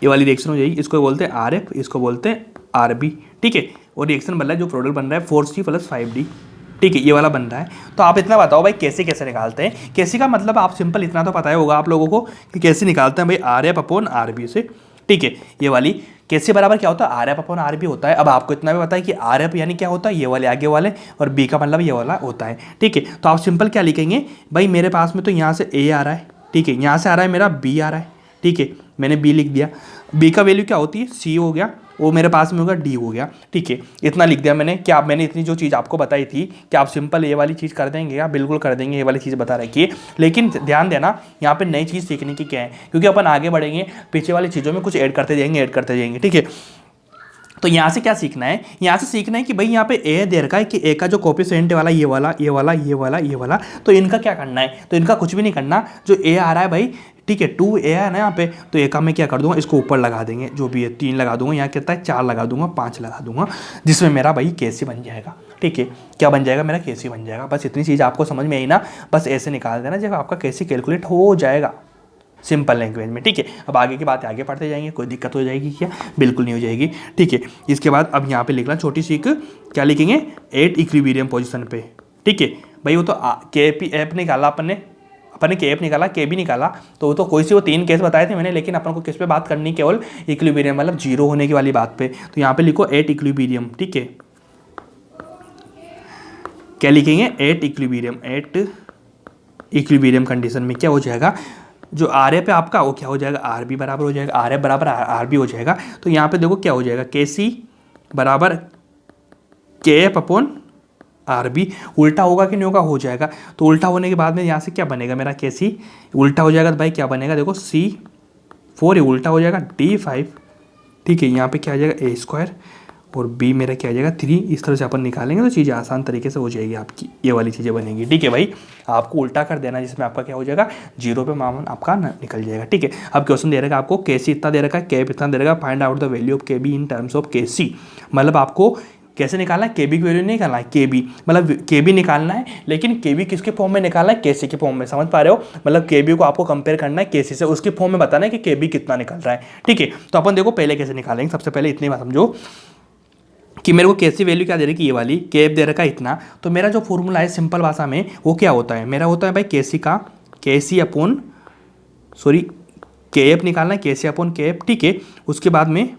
ये वाली रिएक्शन हो जाएगी, इसको बोलते हैं RF, इसको बोलते हैं RB, ठीक है, और रिएक्शन बन रहा है, जो प्रोडक्ट बन रहा है 4C + 5D, ठीक है, ये वाला बन रहा है। तो आप इतना बताओ भाई कैसे कैसे निकालते हैं, कैसे का मतलब आप सिंपल इतना तो पता ही होगा आप लोगों को कि कैसे निकालते हैं भाई, RF अपॉन RB से, ठीक है। ये वाली कैसे बराबर क्या होता है, RF अपॉन RB होता है। अब आपको इतना भी पता है कि RF यानी क्या होता है, ये वाले आगे वाले, और B का मतलब ये वाला होता है, ठीक है। तो आप सिंपल क्या लिखेंगे भाई, मेरे पास में तो यहाँ से A आ रहा है, ठीक है, यहाँ से आ रहा है मेरा B आ रहा है, ठीक है, मैंने B लिख दिया, B का वैल्यू क्या होती है, C हो गया, वो मेरे पास में होगा D हो गया, ठीक है, इतना लिख दिया मैंने। क्या मैंने इतनी जो चीज़ आपको बताई थी कि आप सिंपल ये वाली चीज़ कर देंगे, या बिल्कुल कर देंगे, ये वाली चीज़ बता रखी है, लेकिन ध्यान देना यहाँ पे नई चीज़ सीखने की क्या है, क्योंकि अपन आगे बढ़ेंगे पीछे वाली चीज़ों में कुछ ऐड करते जाएंगे, ठीक है। तो यहाँ से क्या सीखना है, यहाँ से सीखना है कि भाई यहाँ पे ए दे रखा है कि ए का जो कोफिशिएंट वाला ये वाला, तो इनका क्या करना है, तो इनका कुछ भी नहीं करना, जो ए आ रहा है भाई, ठीक है, 2A है ना यहाँ पे, तो ए का मैं क्या कर दूंगा, इसको ऊपर लगा देंगे, जो भी है 3 लगा दूंगा, यहाँ कितना है 4 लगा दूंगा, 5 लगा दूंगा, जिसमें मेरा भाई केसी बन जाएगा, ठीक है, क्या बन जाएगा, मेरा केसी बन जाएगा। बस इतनी चीज़ आपको समझ में आई ना, बस ऐसे निकाल देना जब आपका केसी कैलकुलेट हो जाएगा सिंपल लैंग्वेज में, ठीक है। अब आगे की बात आगे पढ़ते जाएंगे, कोई दिक्कत हो जाएगी क्या, बिल्कुल नहीं हो जाएगी, ठीक है। इसके बाद अब यहाँ पे लिखना छोटी सी क्या लिखेंगे, एट इक्विलिब्रियम पोजीशन पे, ठीक है भाई। वो तो KP निकाला अपन ने KF निकाला, KB निकाला, तो वो तो कोई सी वो 3 केस बताए थे मैंने, लेकिन अपन को किस पे बात करनी, केवल इक्विलिब्रियम मतलब जीरो होने की वाली बात पे। तो यहाँ पे लिखो एट इक्विलिब्रियम, ठीक है, क्या लिखेंगे, एट इक्विलिब्रियम कंडीशन में क्या हो जाएगा, जो RF पे आपका वो क्या हो जाएगा, RB बराबर हो जाएगा, RF बराबर RB हो जाएगा। तो यहाँ पे देखो क्या हो जाएगा, KC बराबर KF अपॉन RB, उल्टा होगा कि नहीं होगा, हो जाएगा। तो उल्टा होने के बाद में यहाँ से क्या बनेगा, मेरा KC उल्टा हो जाएगा, तो भाई क्या बनेगा, देखो C4 उल्टा हो जाएगा D5, ठीक है, यहाँ पे क्या आ जाएगा A² और B मेरा क्या आ जाएगा 3। इस तरह से अपन निकालेंगे तो चीज़ें आसान तरीके से हो जाएगी आपकी, ये वाली चीज़ें बनेंगी, ठीक है भाई। आपको उल्टा कर देना, जिसमें आपका क्या हो जाएगा, 0 पे मामून आपका निकल जाएगा, ठीक है। अब क्वेश्चन दे रखा है आपको, KC इतना दे रखा है, KF इतना दे रखा है, find out the value of KB in terms of KC, मतलब आपको कैसे निकालना है, KB की वैल्यू नहीं निकालना है, KB मतलब KB निकालना है, लेकिन KB किसके फॉर्म में निकालना है, KC के फॉर्म में, समझ पा रहे हो, मतलब KB को आपको कंपेयर करना है KC से, उसके फॉर्म में बताना है कि KB कितना निकल रहा है, ठीक है। तो अपन देखो पहले कैसे निकालेंगे, सबसे पहले इतनी बात समझो कि मेरे को KC वैल्यू क्या दे रही है, ये वाली KF दे रखा है इतना, तो मेरा जो फॉर्मूला है सिंपल भाषा में वो क्या होता है, मेरा होता है भाई KC अपॉन KF निकालना है, KC अपॉन KF, ठीक है। उसके बाद में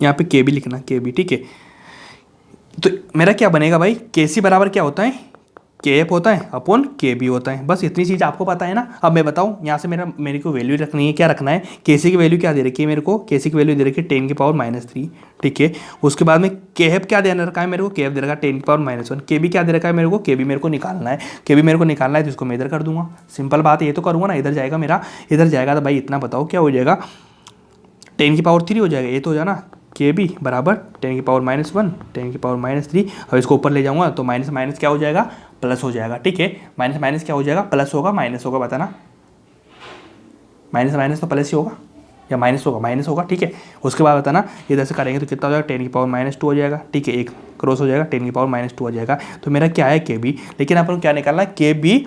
यहाँ पे KB लिखना, KB, ठीक है। तो मेरा क्या बनेगा भाई, KC बराबर क्या होता है, KF होता है अपॉन KB होता है, बस इतनी चीज़ आपको पता है ना। अब मैं बताऊँ यहाँ से मेरे को वैल्यू रखनी है, क्या रखना है, KC की वैल्यू क्या दे रखी है मेरे को, KC की वैल्यू दे रखी है 10⁻³ ठीक है। उसके बाद में KF क्या दे रखा है मेरे को, KF दे रखा है 10⁻⁻1। KB क्या दे रखा है मेरे को, KB मेरे को निकालना है, KB मेरे को निकालना है, तो इसको मैं इधर कर दूंगा, सिंपल बात है, ये तो करूँगा ना, इधर जाएगा मेरा, इधर जाएगा, तो भाई इतना बताओ क्या हो जाएगा, 10⁻³ हो जाएगा, ये तो हो जाना KB बराबर 10⁻⁻1 10⁻³ अब इसको ऊपर ले जाऊंगा तो माइनस माइनस क्या हो जाएगा, प्लस हो जाएगा, ठीक है। माइनस माइनस क्या हो जाएगा, प्लस होगा, माइनस होगा, बताना, माइनस माइनस तो प्लस ही होगा या माइनस होगा, ठीक है। उसके बाद बताना इधर से करेंगे तो कितना हो जाएगा, 10⁻⁻2 हो जाएगा, ठीक है, एक क्रॉस हो जाएगा, 10⁻⁻2 हो जाएगा। तो मेरा क्या है KB, लेकिन अपन क्या निकालना है, KB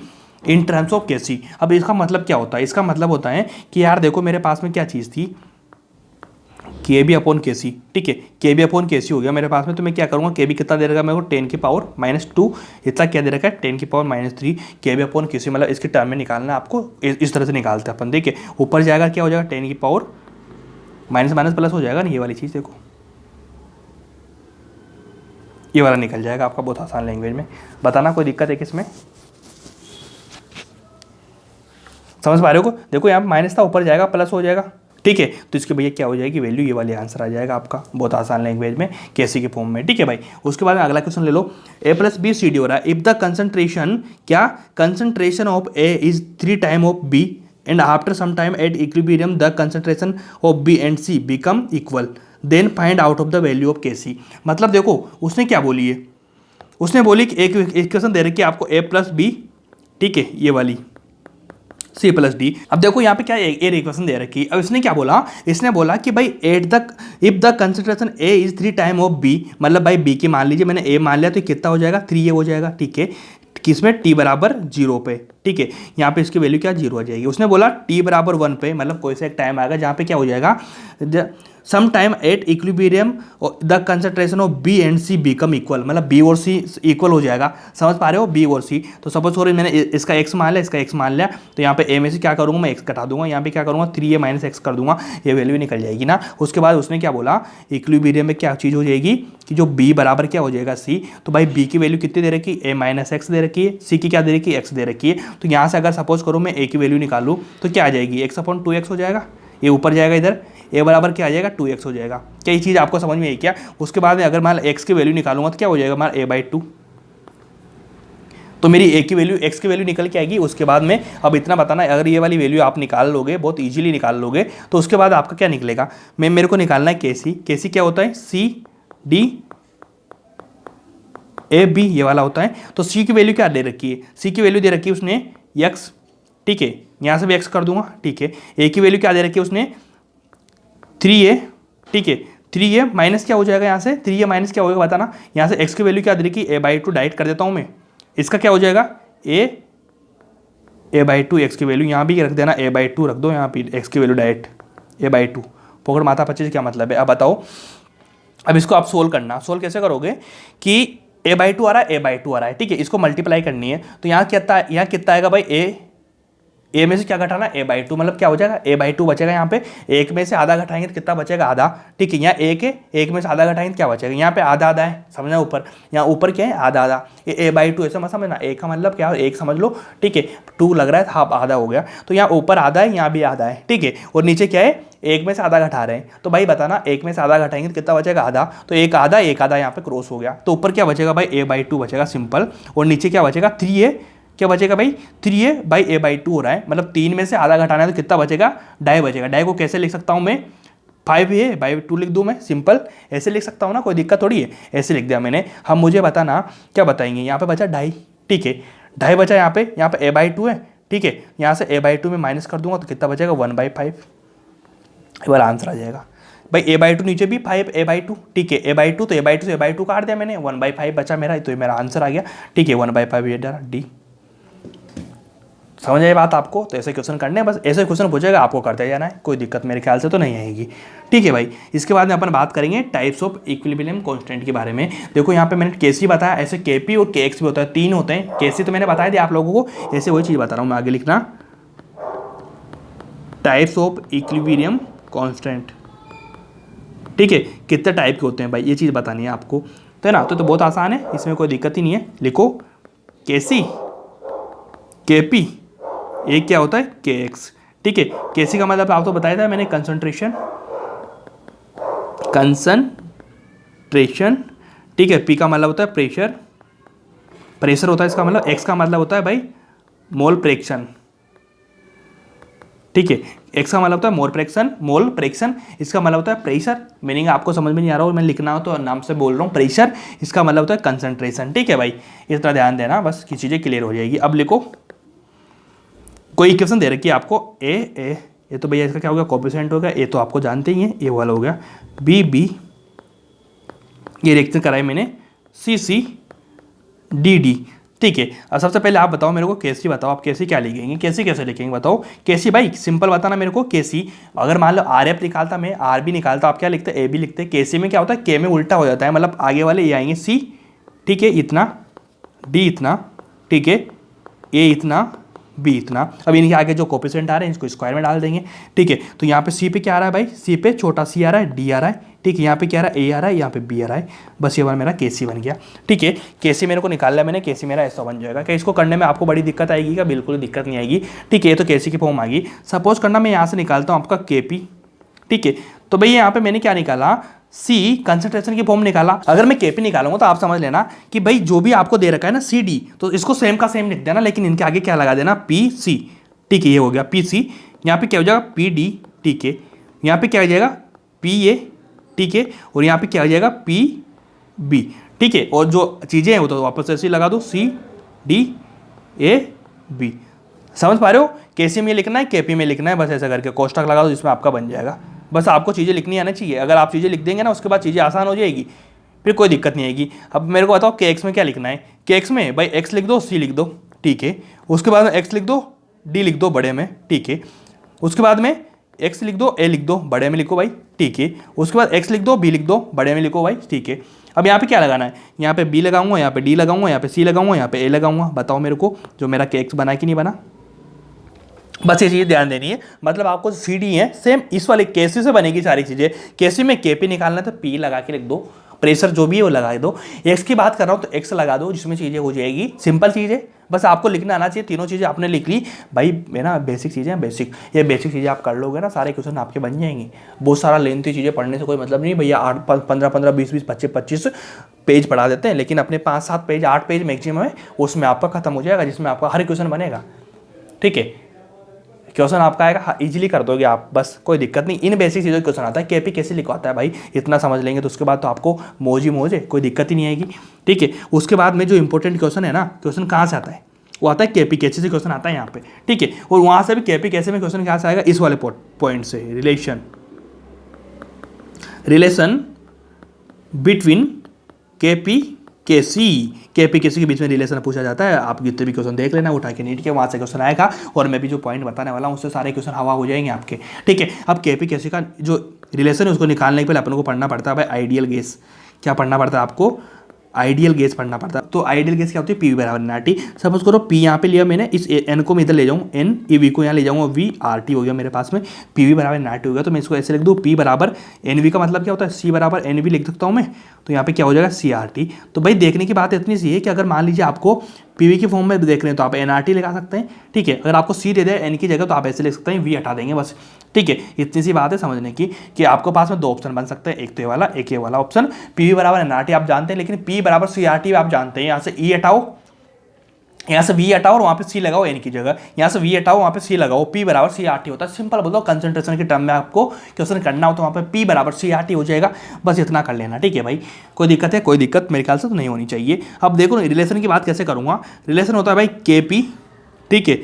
in terms of KC। अब इसका मतलब क्या होता है, इसका मतलब होता है कि यार देखो मेरे पास में क्या चीज़ थी, के बी अपॉन के सी, ठीक है, के बी अपॉन के सी हो गया मेरे पास में। तो मैं क्या करूँगा, के बी कितना दे रखा है मेरे को 10⁻², इतना क्या दे रखा है 10⁻³ के बी अपॉन के सी, मतलब इसके टर्म में निकालना है आपको, इस तरह से निकालते हैं अपन। देखिए ऊपर जाएगा क्या हो जाएगा 10⁻, माइनस माइनस प्लस हो जाएगा ना, ये वाली चीज़ देखो, ये वाला निकल जाएगा आपका, बहुत आसान लैंग्वेज में। बताना कोई दिक्कत है कि इसमें, समझ पा रहे हो को? देखो यहाँ माइनस था, ऊपर जाएगा प्लस हो जाएगा, ठीक है। तो इसके भैया क्या हो जाएगी वैल्यू, ये वाली आंसर आ जाएगा आपका, बहुत आसान लैंग्वेज में, कैसी के फॉर्म में, ठीक है भाई। उसके बाद अगला क्वेश्चन ले लो, A+B CD हो रहा है, इफ द कंसंट्रेशन, क्या concentration of A is 3 time of B and after some time at equilibrium the concentration of B and C become equal, then find out of the value of KC। मतलब देखो उसने क्या बोली है, उसने बोली कि एक इक्वेशन दे रखी है आपको A+B, ठीक है, ये वाली C+D। अब देखो यहाँ पे क्या एक इक्वेशन दे रखी है। अब इसने क्या बोला, इसने बोला कि भाई if the concentration A is 3 time of B, मतलब भाई B की मान लीजिए, मैंने A मान लिया तो कितना हो जाएगा 3A हो जाएगा, ठीक है, किसमें t बराबर 0 पे, ठीक है। यहाँ पे इसकी वैल्यू क्या 0 आ जाएगी। उसने बोला t बराबर 1 पे, मतलब कोई सा एक टाइम आएगा जहाँ पे क्या हो जाएगा, some time at equilibrium the concentration of B and C become equal, मतलब B और C इक्वल हो जाएगा। समझ पा रहे हो, B और C। तो सपोज सॉरी मैंने इसका x मान लिया, इसका x मान लिया, तो यहाँ पे A में से क्या करूँगा मैं x कटा दूंगा, यहाँ पे क्या करूँगा 3A - x कर दूंगा, ये वैल्यू निकल जाएगी ना। उसके बाद उसने क्या बोला, इक्विलिब्रियम में क्या चीज़ हो जाएगी कि जो B बराबर क्या हो जाएगा C। तो भाई B की वैल्यू कितनी दे रखी है, A - x दे रखी है, C की क्या दे रखी है, x दे रखी है। तो यहाँ से अगर सपोज करो मैं A की वैल्यू निकालूँ तो क्या आ जाएगी, x/2x हो जाएगा, ये ऊपर जाएगा, इधर A बराबर क्या आ जाएगा 2x हो जाएगा। क्या ये चीज़ आपको समझ में आई क्या? उसके बाद में अगर मान x की वैल्यू निकालूंगा तो क्या हो जाएगा मान A/2, तो मेरी A की वैल्यू x की वैल्यू निकल के आएगी। उसके बाद में अब इतना बताना, अगर ये वाली वैल्यू आप निकाल लोगे, बहुत ईजिली निकाल लोगे, तो उसके बाद आपका क्या निकलेगा, मेरे को निकालना है KC क्या होता है CD AB, ये वाला होता है। तो C की वैल्यू क्या दे रखी है, C की वैल्यू दे रखी है उसने x, ठीक है, यहाँ से भी x कर दूंगा, ठीक है। A की वैल्यू क्या दे रखी है उसने 3A, ठीक है, 3A माइनस क्या हो जाएगा, यहाँ से 3A माइनस क्या होगा बताना। यहाँ से x की वैल्यू क्या दे रखी है A/2, डाइट कर देता हूँ मैं, इसका क्या हो जाएगा A/2, x की वैल्यू यहाँ भी रख देना, A/2 रख दो यहाँ पे, x की वैल्यू डाइट A/2, पकड़ माथा 25 क्या मतलब है। अब बताओ, अब इसको आप सोल्व करना, सोल्व कैसे करोगे कि A/2 आ रहा है, A/2 आ रहा है, ठीक है, इसको मल्टीप्लाई करनी है। तो यहाँ कितना आएगा भाई, A में से क्या घटाना, A/2, मतलब क्या हो जाएगा A/2 बचेगा। यहाँ पे एक में से आधा घटाएंगे तो कितना बचेगा, आधा, ठीक है। यहाँ एक में से आधा घटाएंगे तो क्या बचेगा, यहाँ पे आधा आधा है, समझना ऊपर, यहाँ ऊपर क्या है आधा आधा, ये A/2 ऐसा मत समझना, एक का मतलब क्या है एक समझ लो, ठीक है, 2 लग रहा है हाफ आधा हो गया, तो यहाँ ऊपर आधा है, यहाँ भी आधा है, ठीक है, और नीचे क्या है एक में से आधा घटा रहे हैं। तो भाई बताना एक में से आधा घटाएंगे तो कितना बचेगा, आधा, तो एक आधा यहाँ पे क्रॉस हो गया, तो ऊपर क्या बचेगा भाई A/2 बचेगा सिंपल, और नीचे क्या बचेगा 3A, क्या बचेगा भाई 3A/A/2 हो रहा है, मतलब 3 में से आधा घटाना है तो कितना बचेगा, डाई बचेगा। डाई को कैसे लिख सकता हूँ मैं, 5A/2 लिख दूँ मैं, सिंपल ऐसे लिख सकता हूँ ना, कोई दिक्कत थोड़ी है, ऐसे लिख दिया मैंने। हम मुझे बताना क्या बताएंगे, यहाँ पे बचा डाई, ठीक है, डाई बचा यहाँ पे A/2 है, ठीक है, यहाँ से A/2 में माइनस कर दूंगा तो कितना बचेगा 1/5, ये वाला आंसर आ जाएगा भाई। A/2 नीचे भी 5A/2, ठीक है, A/2 तो A/2 से A/2 काट दिया मैंने, 1/5 बचा मेरा, तो ये मेरा आंसर आ गया, ठीक है, 1/5 ये डाला D। समझ आई बात आपको? तो ऐसे क्वेश्चन करने हैं, बस ऐसे क्वेश्चन पूछेगा आपको करते जाना है, कोई दिक्कत मेरे ख्याल से तो नहीं आएगी, ठीक है भाई। इसके बाद में अपन बात करेंगे टाइप्स ऑफ इक्विलिब्रियम कांस्टेंट के बारे में। देखो यहाँ पे मैंने KC बताया, ऐसे KP और KX भी होता है, 3 होते हैं। KC तो मैंने बताया दिया आप लोगों को, ऐसे वही चीज़ बता रहा हूँ मैं, आगे लिखना टाइप्स ऑफ इक्विलिब्रियम कांस्टेंट, ठीक है, कितने टाइप के होते हैं भाई, ये चीज़ बतानी है आपको, तो है ना। तो बहुत आसान है, इसमें कोई दिक्कत ही नहीं है। लिखो KC KP, एक क्या होता है KX, ठीक है। KC का मतलब आप तो बताया था मैंने, कंसंट्रेशन, ठीक है। P का मतलब होता है प्रेशर होता है इसका मतलब। X का मतलब होता है भाई मोल फ्रैक्शन, ठीक है, X का मतलब होता है मोल फ्रैक्शन, इसका मतलब होता है प्रेशर। मीनिंग आपको समझ में नहीं आ रहा हो, मैं लिखना हो तो नाम से बोल रहा हूँ, प्रेशर, इसका मतलब होता है कंसंट्रेशन, ठीक है भाई। इस तरह ध्यान देना, बस की चीज़ें क्लियर हो जाएगी। अब लिखो कोई इक्वेशन दे रखी है आपको A, ये तो भैया इसका क्या हो गया कोएफिशिएंट हो गया, ये तो आपको जानते ही हैं, ये वाला हो गया B, ये रिएक्शन कराई मैंने C, D, ठीक है। अब सबसे पहले आप बताओ मेरे को केसी बताओ, आप केसी क्या लिखेंगे, केसी कैसे लिखेंगे बताओ। केसी भाई सिंपल बताना मेरे को। केसी अगर मान लो आर एफ निकालता, मैं आर बी निकालता, आप क्या लिखते हैं, ए बी लिखते हैं। केसी में क्या होता है, के में उल्टा हो जाता है, मतलब आगे वाले ये आएंगे सी, ठीक है, इतना, डी इतना, ठीक है, ए इतना, बी इतना। अब इनके आगे जो कोफिशिएंट आ रहे हैं इसको स्क्वायर में डाल देंगे, ठीक है। तो यहाँ पे सी पे क्या आ रहा है भाई, सी पे छोटा सी आ रहा है, डी आ रहा है, ठीक है। यहाँ पे क्या आ रहा है, ए आ रहा है, यहाँ पे बी आ रहा है। बस ये बार मेरा केसी बन गया, ठीक है। केसी मेरे को निकाल मैंने, केसी मेरा ऐसा बन जाएगा। क्या इसको करने में आपको बड़ी दिक्कत आएगी क्या, बिल्कुल दिक्कत नहीं आएगी, ठीक है। तो केसी की फॉर्म आ गई। सपोज करना मैं यहाँ से निकालता हूँ आपका केपी, ठीक है। तो भैया यहाँ पे मैंने क्या निकाला, सी कंसंट्रेशन की फॉर्म निकाला। अगर मैं केपी निकालूंगा तो आप समझ लेना कि भाई जो भी आपको दे रखा है ना सी डी, तो इसको सेम का सेम लिख देना, लेकिन इनके आगे क्या लगा देना, पी सी, ठीक है। ये हो गया पी सी। यहाँ पे क्या हो जाएगा, पी डी, ठीक है। यहाँ पे क्या हो जाएगा, पी ए, ठीक है। और यहाँ पे क्या हो जाएगा, पी बी, ठीक है। और जो चीज़ें हैं वो तो वापस ऐसे ही लगा दो, सी डी ए बी। समझ पा रहे हो, केसी में लिखना है, केपी में लिखना है, बस ऐसा करके कोष्टक लगा दो जिसमें आपका बन जाएगा। बस आपको चीज़ें लिखनी आना चाहिए। अगर आप चीज़ें लिख देंगे ना उसके बाद चीज़ें आसान हो जाएगी, फिर कोई दिक्कत नहीं आएगी। अब मेरे को बताओ के एक्स में क्या लिखना है। के एक्स में भाई एक्स लिख दो, सी लिख दो, ठीक है। उसके बाद में एक्स लिख दो, डी लिख दो बड़े में, ठीक है। उसके बाद में एक्स लिख दो, ए लिख दो, बड़े में लिखो भाई, ठीक है। उसके बाद एक्स लिख दो, बी लिख दो, बड़े में लिखो भाई, ठीक है। अब यहाँ पे क्या लगाना है, यहाँ पे बी लगाऊंगा, यहाँ पे डी लगाऊंगा, यहाँ पे सी लगाऊंगा, यहाँ पे ए लगाऊंगा। बताओ मेरे को जो मेरा के एक्स बना कि नहीं बना। बस ये चीज़ ध्यान देनी है। मतलब आपको सी डी है सेम इस वाले केसी से बनेगी सारी चीज़ें। केसी में के पी निकालना है तो पी लगा के लिख दो, प्रेशर जो भी है वो लगा दो। एक्स की बात कर रहा हूँ तो एक्स लगा दो, जिसमें चीज़ें हो जाएगी। सिंपल चीज़ है, बस आपको लिखना आना चाहिए। तीनों चीज़ें आपने लिख ली भाई, है ना, बेसिक चीज़ें हैं, बेसिक। ये बेसिक चीज़ें आप कर लोगे ना, सारे क्वेश्चन आपके बन जाएंगे। बहुत सारा लेंथी चीज़ें पढ़ने से कोई मतलब नहीं भैया। 15 20 25 पेज पढ़ा देते हैं, लेकिन अपने 5-7 पेज 8 पेज मैक्सिमम है, उसमें आपका खत्म हो जाएगा, जिसमें आपका हर क्वेश्चन बनेगा, ठीक है। क्वेश्चन आपका आएगा, इजीली कर दोगे आप, बस कोई दिक्कत नहीं। इन बेसिक चीज़ों क्वेश्चन आता है। केपी कैसे लिखवाता है भाई, इतना समझ लेंगे तो उसके बाद तो आपको मौज ही मौज है, कोई दिक्कत ही नहीं आएगी, ठीक है। उसके बाद में जो इंपॉर्टेंट क्वेश्चन है ना, क्वेश्चन कहाँ से आता है, वो आता है केपी कैसे से क्वेश्चन आता है यहाँ पे, ठीक है। और वहाँ से भी केपी कैसे में क्वेश्चन कहाँ से आएगा, इस वाले पॉइंट से, रिलेशन बिटवीन केपी केसी। केपी केसी के बीच में रिलेशन पूछा जाता है। आप जितने भी क्वेश्चन देख लेना उठा के नीट के, वहाँ से क्वेश्चन आएगा। और मैं भी जो पॉइंट बताने वाला हूँ उससे सारे क्वेश्चन हवा हो जाएंगे आपके, ठीक है। अब केपी केसी का जो रिलेशन है उसको निकालने के पहले अपन को पढ़ना पड़ता है भाई आइडियल गैस। क्या पढ़ना पड़ता है आपको, आइडियल गैस पढ़ना पड़ता है। तो आइडियल गैस क्या होती है, पी बराबर एन आर टी। सपोज करो पी यहाँ पे लिया मैंने, इस एन को मैं इधर ले जाऊँ, एन ई वी को यहाँ ले जाऊँगा, वी आर टी हो गया मेरे पास में, पी वी बराबर एन आर टी हो गया। तो मैं इसको ऐसे लिख दूँ, पी बराबर एन वी का मतलब क्या होता है, सी बराबर एन वी लिख सकता हूँ मैं। तो यहाँ पे क्या हो जाएगा, सी आर टी। तो भाई देखने की बात इतनी सी है कि अगर मान लीजिए आपको पीवी की फॉर्म में देख रहे हैं तो आप एन आर टी लगा सकते हैं, ठीक है। अगर आपको सी दे दे एन की जगह तो आप ऐसे लिख सकते हैं, वी हटा देंगे बस, ठीक है। इतनी सी बात है समझने की कि आपको पास में दो ऑप्शन बन सकते हैं, एक तो ये वाला, एक ये वाला ऑप्शन। पीवी बराबर एन आर टी आप जानते हैं, लेकिन पी बराबर सी आर टी आप जानते हैं। यहाँ से ई हटाओ, यहाँ से वी हटाओ और वहाँ पे सी लगाओ एन की जगह, यहाँ से वी हटाओ वहाँ पे सी लगाओ, पी बराबर सी आर टी होता है। सिंपल बोलो, कंसंट्रेशन के टर्म में आपको क्वेश्चन करना हो तो वहाँ पे पी बराबर सी आर टी हो जाएगा। बस इतना कर लेना, ठीक है भाई। कोई दिक्कत है, कोई दिक्कत मेरे ख्याल से तो नहीं होनी चाहिए। अब देखो रिलेशन की बात कैसे करूँगा। रिलेशन होता है भाई के पी, ठीक है।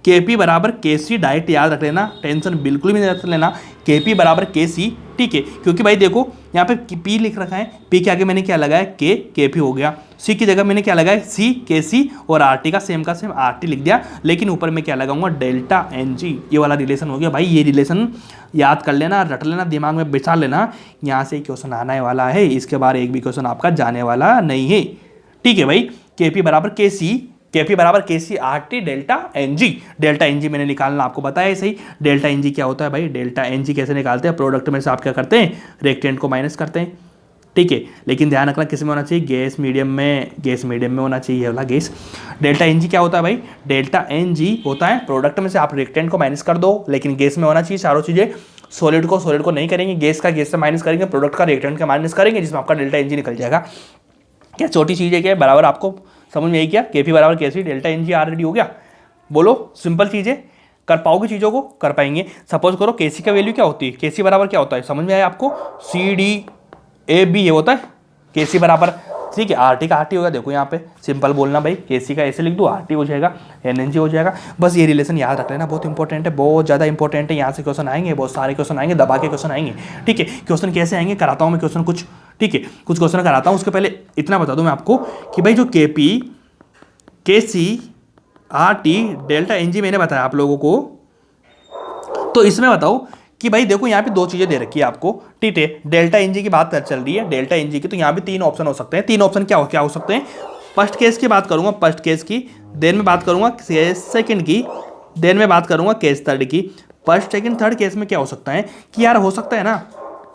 के पी बराबर के सी, डायरेक्ट याद रख लेना, टेंशन बिल्कुल भी नहीं रख लेना। के पी बराबर के सी, ठीक है। क्योंकि भाई देखो यहाँ पे पी लिख रखा है, पी के आगे मैंने क्या लगाया, के पी हो गया। सी की जगह मैंने क्या लगाया, सी के सी, और आर टी का सेम आर टी लिख दिया। लेकिन ऊपर में क्या लगाऊंगा, डेल्टा एन जी। ये वाला रिलेशन हो गया भाई। ये रिलेशन याद कर लेना, रट लेना, दिमाग में बिछा लेना। यहाँ से क्वेश्चन आने वाला है, इसके बाद एक भी क्वेश्चन आपका जाने वाला नहीं है, ठीक है भाई। के पी बराबर के सी, केपी बराबर K C R T delta N G. Delta N G मैंने निकालना आपको बताया है सही। डेल्टा एन जी क्या होता है भाई, डेल्टा एन जी कैसे निकालते हैं, प्रोडक्ट में से आप क्या करते हैं, रिएक्टेंट को माइनस करते हैं, ठीक है। लेकिन ध्यान रखना किस में होना चाहिए, गैस मीडियम में, गैस मीडियम में होना चाहिए वाला गैस। डेल्टा एन जी क्या होता है भाई, डेल्टा एन जी होता है प्रोडक्ट में से आप रिएक्टेंट को माइनस कर दो, लेकिन गैस में होना चाहिए चारों चीज़ें। सॉलिड को नहीं करेंगे, गैस का गैस से माइनस करेंगे, प्रोडक्ट का रिएक्टेंट का माइनस करेंगे, जिसमें आपका डेल्टा एन जी निकल जाएगा। क्या छोटी चीज़ है क्या, बराबर आपको समझ में आई क्या, के पी बराबर K C delta N G already हो गया। बोलो सिंपल चीज़ें, कर पाओगे चीज़ों को, कर पाएंगे। सपोज करो के सी का वैल्यू क्या होती है, के सी बराबर क्या होता है, समझ में आया आपको, सी डी ए बी ये होता है के सी बराबर, ठीक है। आर टी का आर टी होगा, देखो यहाँ पे सिंपल बोलना भाई, के सी का ऐसे लिख दो, आर टी हो जाएगा, एन एन जी हो जाएगा। बस ये रिलेशन याद रख लेना, बहुत इंपॉर्टेंट है, बहुत ज़्यादा इंपॉर्टेंट है। यहाँ से क्वेश्चन आएंगे, बहुत सारे क्वेश्चन आएंगे, दबा के क्वेश्चन आएंगे, ठीक है। क्वेश्चन कैसे आएंगे कराता हूँ मैं क्वेश्चन कुछ, ठीक है। कुछ क्वेश्चन कराता हूँ, उसके पहले इतना बता दूँ मैं आपको कि भाई जो के पी KCRT डेल्टा NG मैंने बताया आप लोगों को। तो इसमें बताओ कि भाई देखो यहाँ पे दो चीज़ें दे रखी है आपको, ठीक है। डेल्टा NG की बात चल रही है, डेल्टा NG की, तो यहाँ पे तीन ऑप्शन हो सकते हैं। तीन ऑप्शन क्या हो सकते हैं? फर्स्ट केस की बात करूँगा, फर्स्ट केस की, देन में बात करूँगा केस सेकंड की, देन में बात करूँगा केस थर्ड की। फर्स्ट सेकंड थर्ड केस में क्या हो सकता है कि यार हो सकता है ना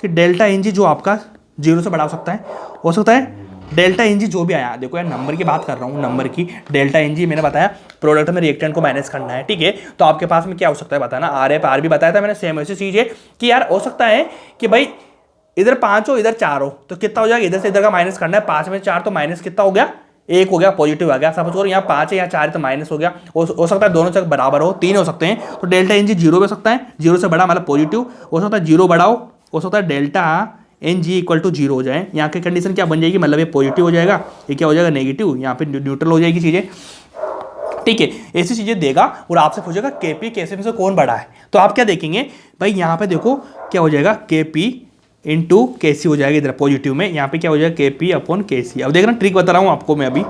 कि डेल्टा NG जो आपका 0 से बड़ा हो सकता है डेल्टा NG जो भी आया, देखो यार नंबर की बात कर रहा हूँ, नंबर की डेल्टा NG मैंने बताया प्रोडक्ट में रिएक्टेंट को मैनेज करना है, ठीक है। तो आपके पास में क्या हो सकता है बताना, RF भी बताया था मैंने, सेम ऐसी चीज़ है कि यार हो सकता है कि भाई इधर 5 हो इधर 4 हो, तो कितना हो जाएगा, इधर से इधर का माइनस करना है। 5 में 4 तो माइनस कितना हो गया, 1 हो गया, पॉजिटिव आ गया। सपोज करो यहाँ 5 है या 4 है तो माइनस हो गया। हो सकता है दोनों तक बराबर हो, 3 हो सकते हैं। तो डेल्टा NG 0 हो सकता है, 0 से बड़ा मतलब पॉजिटिव हो सकता है, 0 बड़ा हो सकता है डेल्टा NG इक्वल टू 0 हो जाए। यहाँ की कंडीशन क्या बन जाएगी, मतलब ये पॉजिटिव हो जाएगा, ये क्या हो जाएगा नेगेटिव, यहाँ पे न्यूट्रल हो जाएगी चीज़ें, ठीक है। ऐसी चीज़ें देगा और आपसे पूछेगा KP कैसे में से कौन बड़ा है। तो आप क्या देखेंगे भाई, यहाँ पे देखो क्या हो जाएगा, KP इंटू KC हो जाएगा इधर पॉजिटिव में, यहाँ पे क्या हो जाएगा KP अपॉन KC। अब देख रहे ट्रिक बता रहा हूँ आपको मैं अभी,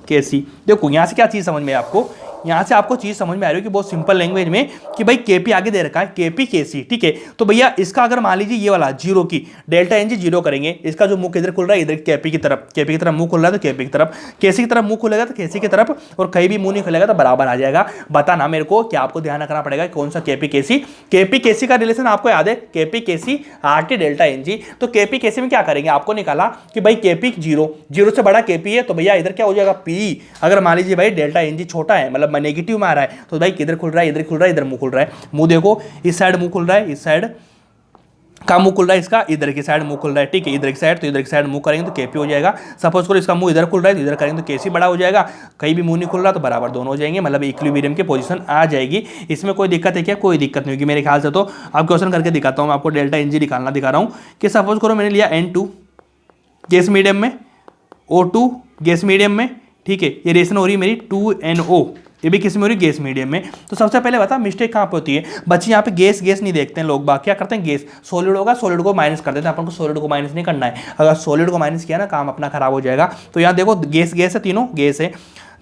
KC देखो यहाँ से क्या चीज़ समझ में आपको, यहाँ से आपको चीज़ समझ में आ रही है कि बहुत सिंपल लैंग्वेज में कि भाई KP आगे दे रखा है, KP KC, ठीक है। तो भैया इसका अगर मान लीजिए ये वाला 0 की डेल्टा NG 0 करेंगे, इसका जो मुख इधर खुल रहा है इधर KP की तरफ मुंह खुल रहा है तो KP की तरफ, KC की तरफ मुंह खुलेगा तो KC की तरफ, और कहीं भी मुंह नहीं खुलेगा तो बराबर आ जाएगा। बताना मेरे को कि आपको ध्यान रखना पड़ेगा कौन सा KP KC का रिलेशन आपको याद है, KP KC RT delta NG। तो KP KC में क्या करेंगे, आपको निकाला कि भाई KP 0 से बड़ा KP है, तो भैया इधर क्या हो जाएगा P। अगर मान लीजिए भाई डेल्टा NG छोटा है, मतलब नेगेटिव में आ रहा है, तो भाई किधर खुल रहा है, इधर खुल रहा है, इधर मुंह खुल रहा है। मुंह देखो इस साइड मुंह खुल रहा है, इस साइड का मुंह खुल रहा है, इसका इधर की साइड मुंह खुल रहा है, ठीक है। इधर की साइड, तो इधर की साइड मुंह करेंगे तो KP हो जाएगा। सपोज करो इसका मुंह इधर खुल रहा है तो इधर करेंगे तो KC बड़ा हो जाएगा। कहीं भी मुंह नहीं खुल रहा तो बराबर दोनों हो जाएंगे, मतलब इक्विलिब्रियम की पोजीशन आ जाएगी। इसमें कोई दिक्कत है क्या, कोई दिक्कत नहीं होगी मेरे ख्याल से। तो अब क्वेश्चन करके दिखाता हूँ, आपको डेल्टा NG निकालना दिखा रहा हूँ कि सपोज करो मैंने लिया N2 गैस मीडियम में, O2 गैस मीडियम में, ठीक है। ये रिएक्शन हो रही है मेरी 2NO, ये भी किस में हो रही है, गैस मीडियम में। तो सबसे पहले बता मिस्टेक कहाँ पे होती है बच्चे, यहाँ पे गैस नहीं देखते हैं लोग बाग, क्या करते हैं गैस सॉलिड होगा, सॉलिड को माइनस कर देते हैं। अपन को सॉलिड को माइनस नहीं करना है, अगर सॉलिड को माइनस किया ना काम अपना खराब हो जाएगा। तो यहाँ देखो गैस है, तीनों गैस है।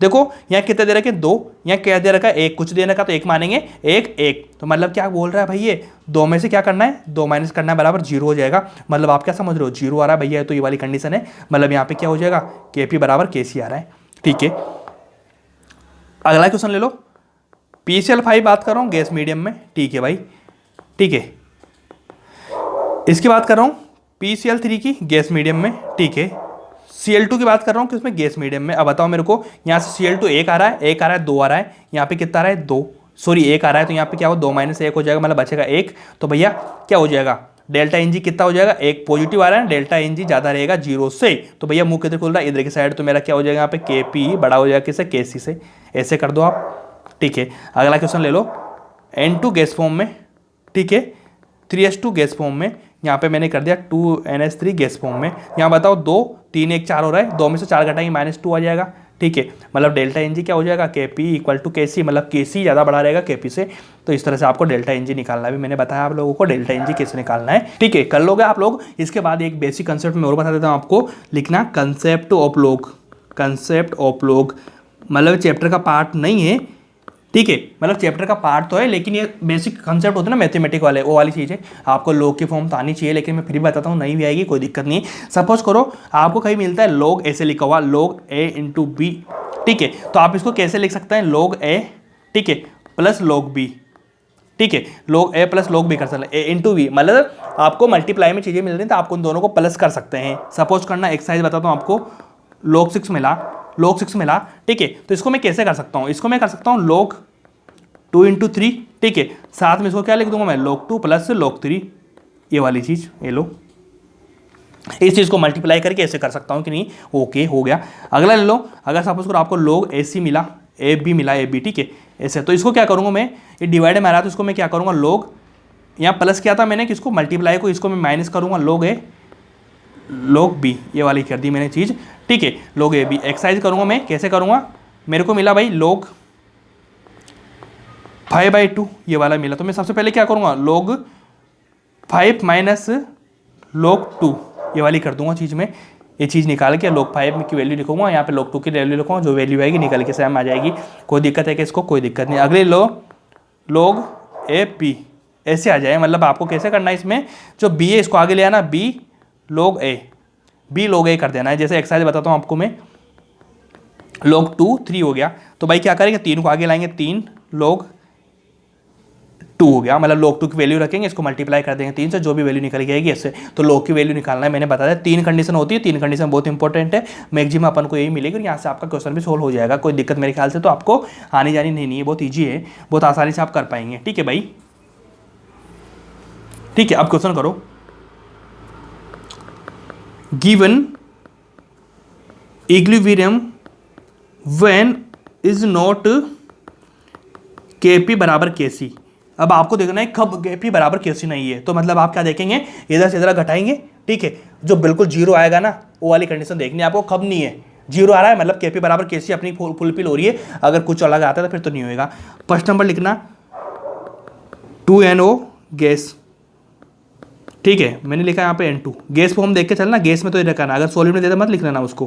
देखो यहाँ कितने दे रखे, 2, यहाँ क्या दे रखा है 1, कुछ दे रखा तो 1 मानेंगे, 1 तो मतलब क्या बोल रहा है भाई, ये 2 में से क्या करना है, 2 माइनस करना है, बराबर 0 हो जाएगा। मतलब आप क्या समझ रहे हो, 0 आ रहा है भैया, तो ये वाली कंडीशन है, मतलब यहाँ पे क्या हो जाएगा KP बराबर KC आ रहा है, ठीक है। अगला क्वेश्चन ले लो, PCl5 बात कर रहा हूँ गैस मीडियम में, ठीक है भाई, ठीक है। इसकी बात कर रहा हूँ PCl3 की गैस मीडियम में, ठीक है। Cl2 की बात कर रहा हूँ किसमें, गैस मीडियम में। अब बताओ मेरे को, यहाँ से Cl2 1 आ रहा है, 1 आ रहा है, 2 आ रहा है, यहाँ पे कितना आ रहा है 2, सॉरी 1 आ रहा है, तो यहाँ पे क्या हो 2 - 1 हो जाएगा, मतलब बचेगा 1। तो भैया क्या हो जाएगा, डेल्टा NG कितना हो जाएगा, 1 पॉजिटिव आ रहा है, डेल्टा NG ज़्यादा रहेगा 0 से, तो भैया मुंह किधर खुल रहा है, इधर की साइड, तो मेरा क्या हो जाएगा यहाँ पे KP बड़ा हो जाएगा किससे, KC से। ऐसे कर दो आप, ठीक है। अगला क्वेश्चन ले लो, N2 गैस फॉर्म में, ठीक है, 3H2 गैस फॉर्म में, यहाँ पे मैंने कर दिया 2NH3 गैस फॉर्म में। यहाँ बताओ 2 3 1 4 हो रहा है, 2 में से 4 घटाएंगे -2 आ जाएगा, ठीक है। मतलब डेल्टा NG क्या हो जाएगा, KP इक्वल टू KC, मतलब KC ज़्यादा बड़ा रहेगा KP से। तो इस तरह से आपको डेल्टा NG निकालना है, भी मैंने बताया आप लोगों को डेल्टा NG कैसे निकालना है, ठीक है, कर लोगे आप लोग। इसके बाद एक बेसिक कंसेप्ट में और बता देता हूँ आपको, लिखना कंसेप्ट ऑफ लोग, कंसेप्ट ऑफ लोग, मतलब चैप्टर का पार्ट नहीं है, ठीक है, मतलब चैप्टर का पार्ट तो है, लेकिन ये बेसिक कंसेप्ट होते हैं ना मैथमेटिक वाले, वो वाली चीज़ है। आपको लॉग की फॉर्म तो आनी चाहिए, लेकिन मैं फिर भी बताता हूँ, नहीं भी आएगी कोई दिक्कत नहीं। सपोज करो आपको कहीं मिलता है लॉग ऐसे लिखा हुआ, लॉग A × B, ठीक है। तो आप इसको कैसे लिख सकते हैं, log A, ठीक है, प्लस log B, ठीक है, log A plus log B कर सकते हैं, A × B, मतलब आपको मल्टीप्लाई में चीज़ें मिल रही हैं तो आपको उन दोनों को प्लस कर सकते हैं। सपोज करना एक्सरसाइज बताता हूँ आपको, log 6 मिला, ठीक है। तो इसको मैं कैसे कर सकता हूँ, इसको मैं कर सकता हूँ log 2 × 3, ठीक है, साथ में इसको क्या लिख दूंगा मैं, log 2 प्लस log 3, ये वाली चीज़, ये लो, इस चीज़ को मल्टीप्लाई करके ऐसे कर सकता हूँ कि नहीं, ओके हो गया। अगला ले लो, अगर सपोज करो आपको log AC मिला, AB मिला, AB, ठीक है, ऐसे, तो इसको क्या करूँगा मैं, ये डिवाइड में आ रहा तो इसको मैं क्या करूँगा, log, यहाँ प्लस किया था मैंने, किसको मल्टीप्लाई को, इसको मैं माइनस करूँगा, log A log B, ये वाली कर दी मैंने चीज़, ठीक है। log AB एक्सरसाइज करूँगा मैं, कैसे करूँगा, मेरे को मिला भाई log 5/2, ये वाला मिला, तो मैं सबसे पहले क्या करूँगा, log 5 - log 2, ये वाली कर दूंगा चीज़ में, ये चीज़ निकाल के log 5 की वैल्यू लिखूंगा, यहाँ पे log 2 की वैल्यू लिखूंगा, जो वैल्यू आएगी निकल के सेम आ जाएगी। कोई दिक्कत है कि इसको? कोई दिक्कत नहीं। अगले log ए पी ऐसे आ जाए, मतलब आपको कैसे करना है इसमें, जो बी है इसको आगे ले आना, बी log ए कर देना है। जैसे एक्सरसाइज बताता हूँ आपको मैं, log 2 3 हो गया, तो भाई क्या करेंगे, 3 को आगे लाएंगे, 3 log 2 हो गया, मतलब log 2 की वैल्यू रखेंगे, इसको मल्टीप्लाई कर देंगे 3 से, जो भी वैल्यू निकल जाएगी इससे। तो log की वैल्यू निकालना है, मैंने बताया 3 कंडीशन होती है, 3 कंडीशन बहुत इंपॉर्टेंट है, मैक्सिमम अपन को यही मिलेगी और यहाँ से आपका क्वेश्चन भी सोल्व हो जाएगा। कोई दिक्कत मेरे ख्याल से तो आपको आनी जानी नहीं है, बहुत ईजी है, बहुत आसानी से आप कर पाएंगे। ठीक है भाई, ठीक है। अब क्वेश्चन करो, given equilibrium when is not KP बराबर केसी। अब आपको देखना है कब केपी बराबर केसी नहीं है, तो मतलब आप क्या देखेंगे, इधर से इधर घटाएंगे, ठीक है, जो बिल्कुल जीरो आएगा ना वो वाली कंडीशन देखनी है आपको, कब नहीं है, जीरो आ रहा है मतलब केपी बराबर केसी अपनी फुलफिल हो रही है, अगर कुछ अलग आता है तो फिर तो नहीं होएगा। फर्स्ट नंबर लिखना 2NO गैस, ठीक है, मैंने लिखा यहाँ पे N2 गैस फॉर्म देख के चलना, गैस में तो ये रखना, अगर सॉलिड में देता मत लिख लेना उसको।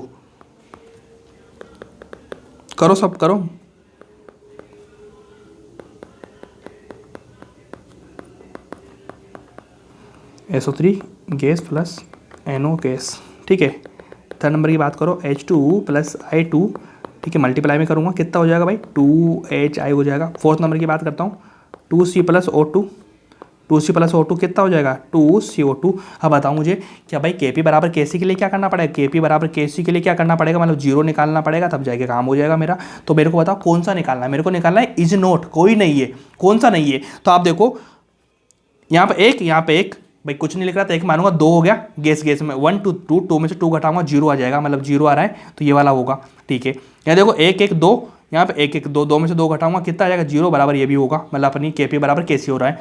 करो सब करो, SO3 gas plus NO gas, ठीक है। थर्ड नंबर की बात करो H2 प्लस I2, ठीक है, मल्टीप्लाई में करूँगा कितना हो जाएगा भाई, 2HI हो जाएगा। फोर्थ नंबर की बात करता हूँ 2C plus O2, 2C plus O2 कितना हो जाएगा, 2CO2। अब बताओ मुझे, क्या भाई KP बराबर KC के लिए क्या करना पड़ेगा, KP बराबर KC के लिए क्या करना पड़ेगा, मतलब जीरो निकालना पड़ेगा, तब जाके काम हो जाएगा मेरा। तो मेरे को बताओ कौन सा निकालना है, मेरे को निकालना है इज नॉट, कोई नहीं है, कौन सा नहीं है। तो आप देखो यहाँ पे एक, यहाँ पे एक, भाई कुछ नहीं लिख रहा था, एक मानूंगा, 2 हो गया, गैस में 1 2 2 2 में से 2 घटाऊंगा 0 आ जाएगा, मतलब 0 आ रहा है तो ये वाला होगा, ठीक है। यहाँ देखो 1 1 2, यहाँ पे 1 1 2, 2 में से 2 घटाऊंगा कितना आ जाएगा, 0 बराबर ये भी होगा, मतलब अपनी KP बराबर KC हो रहा है।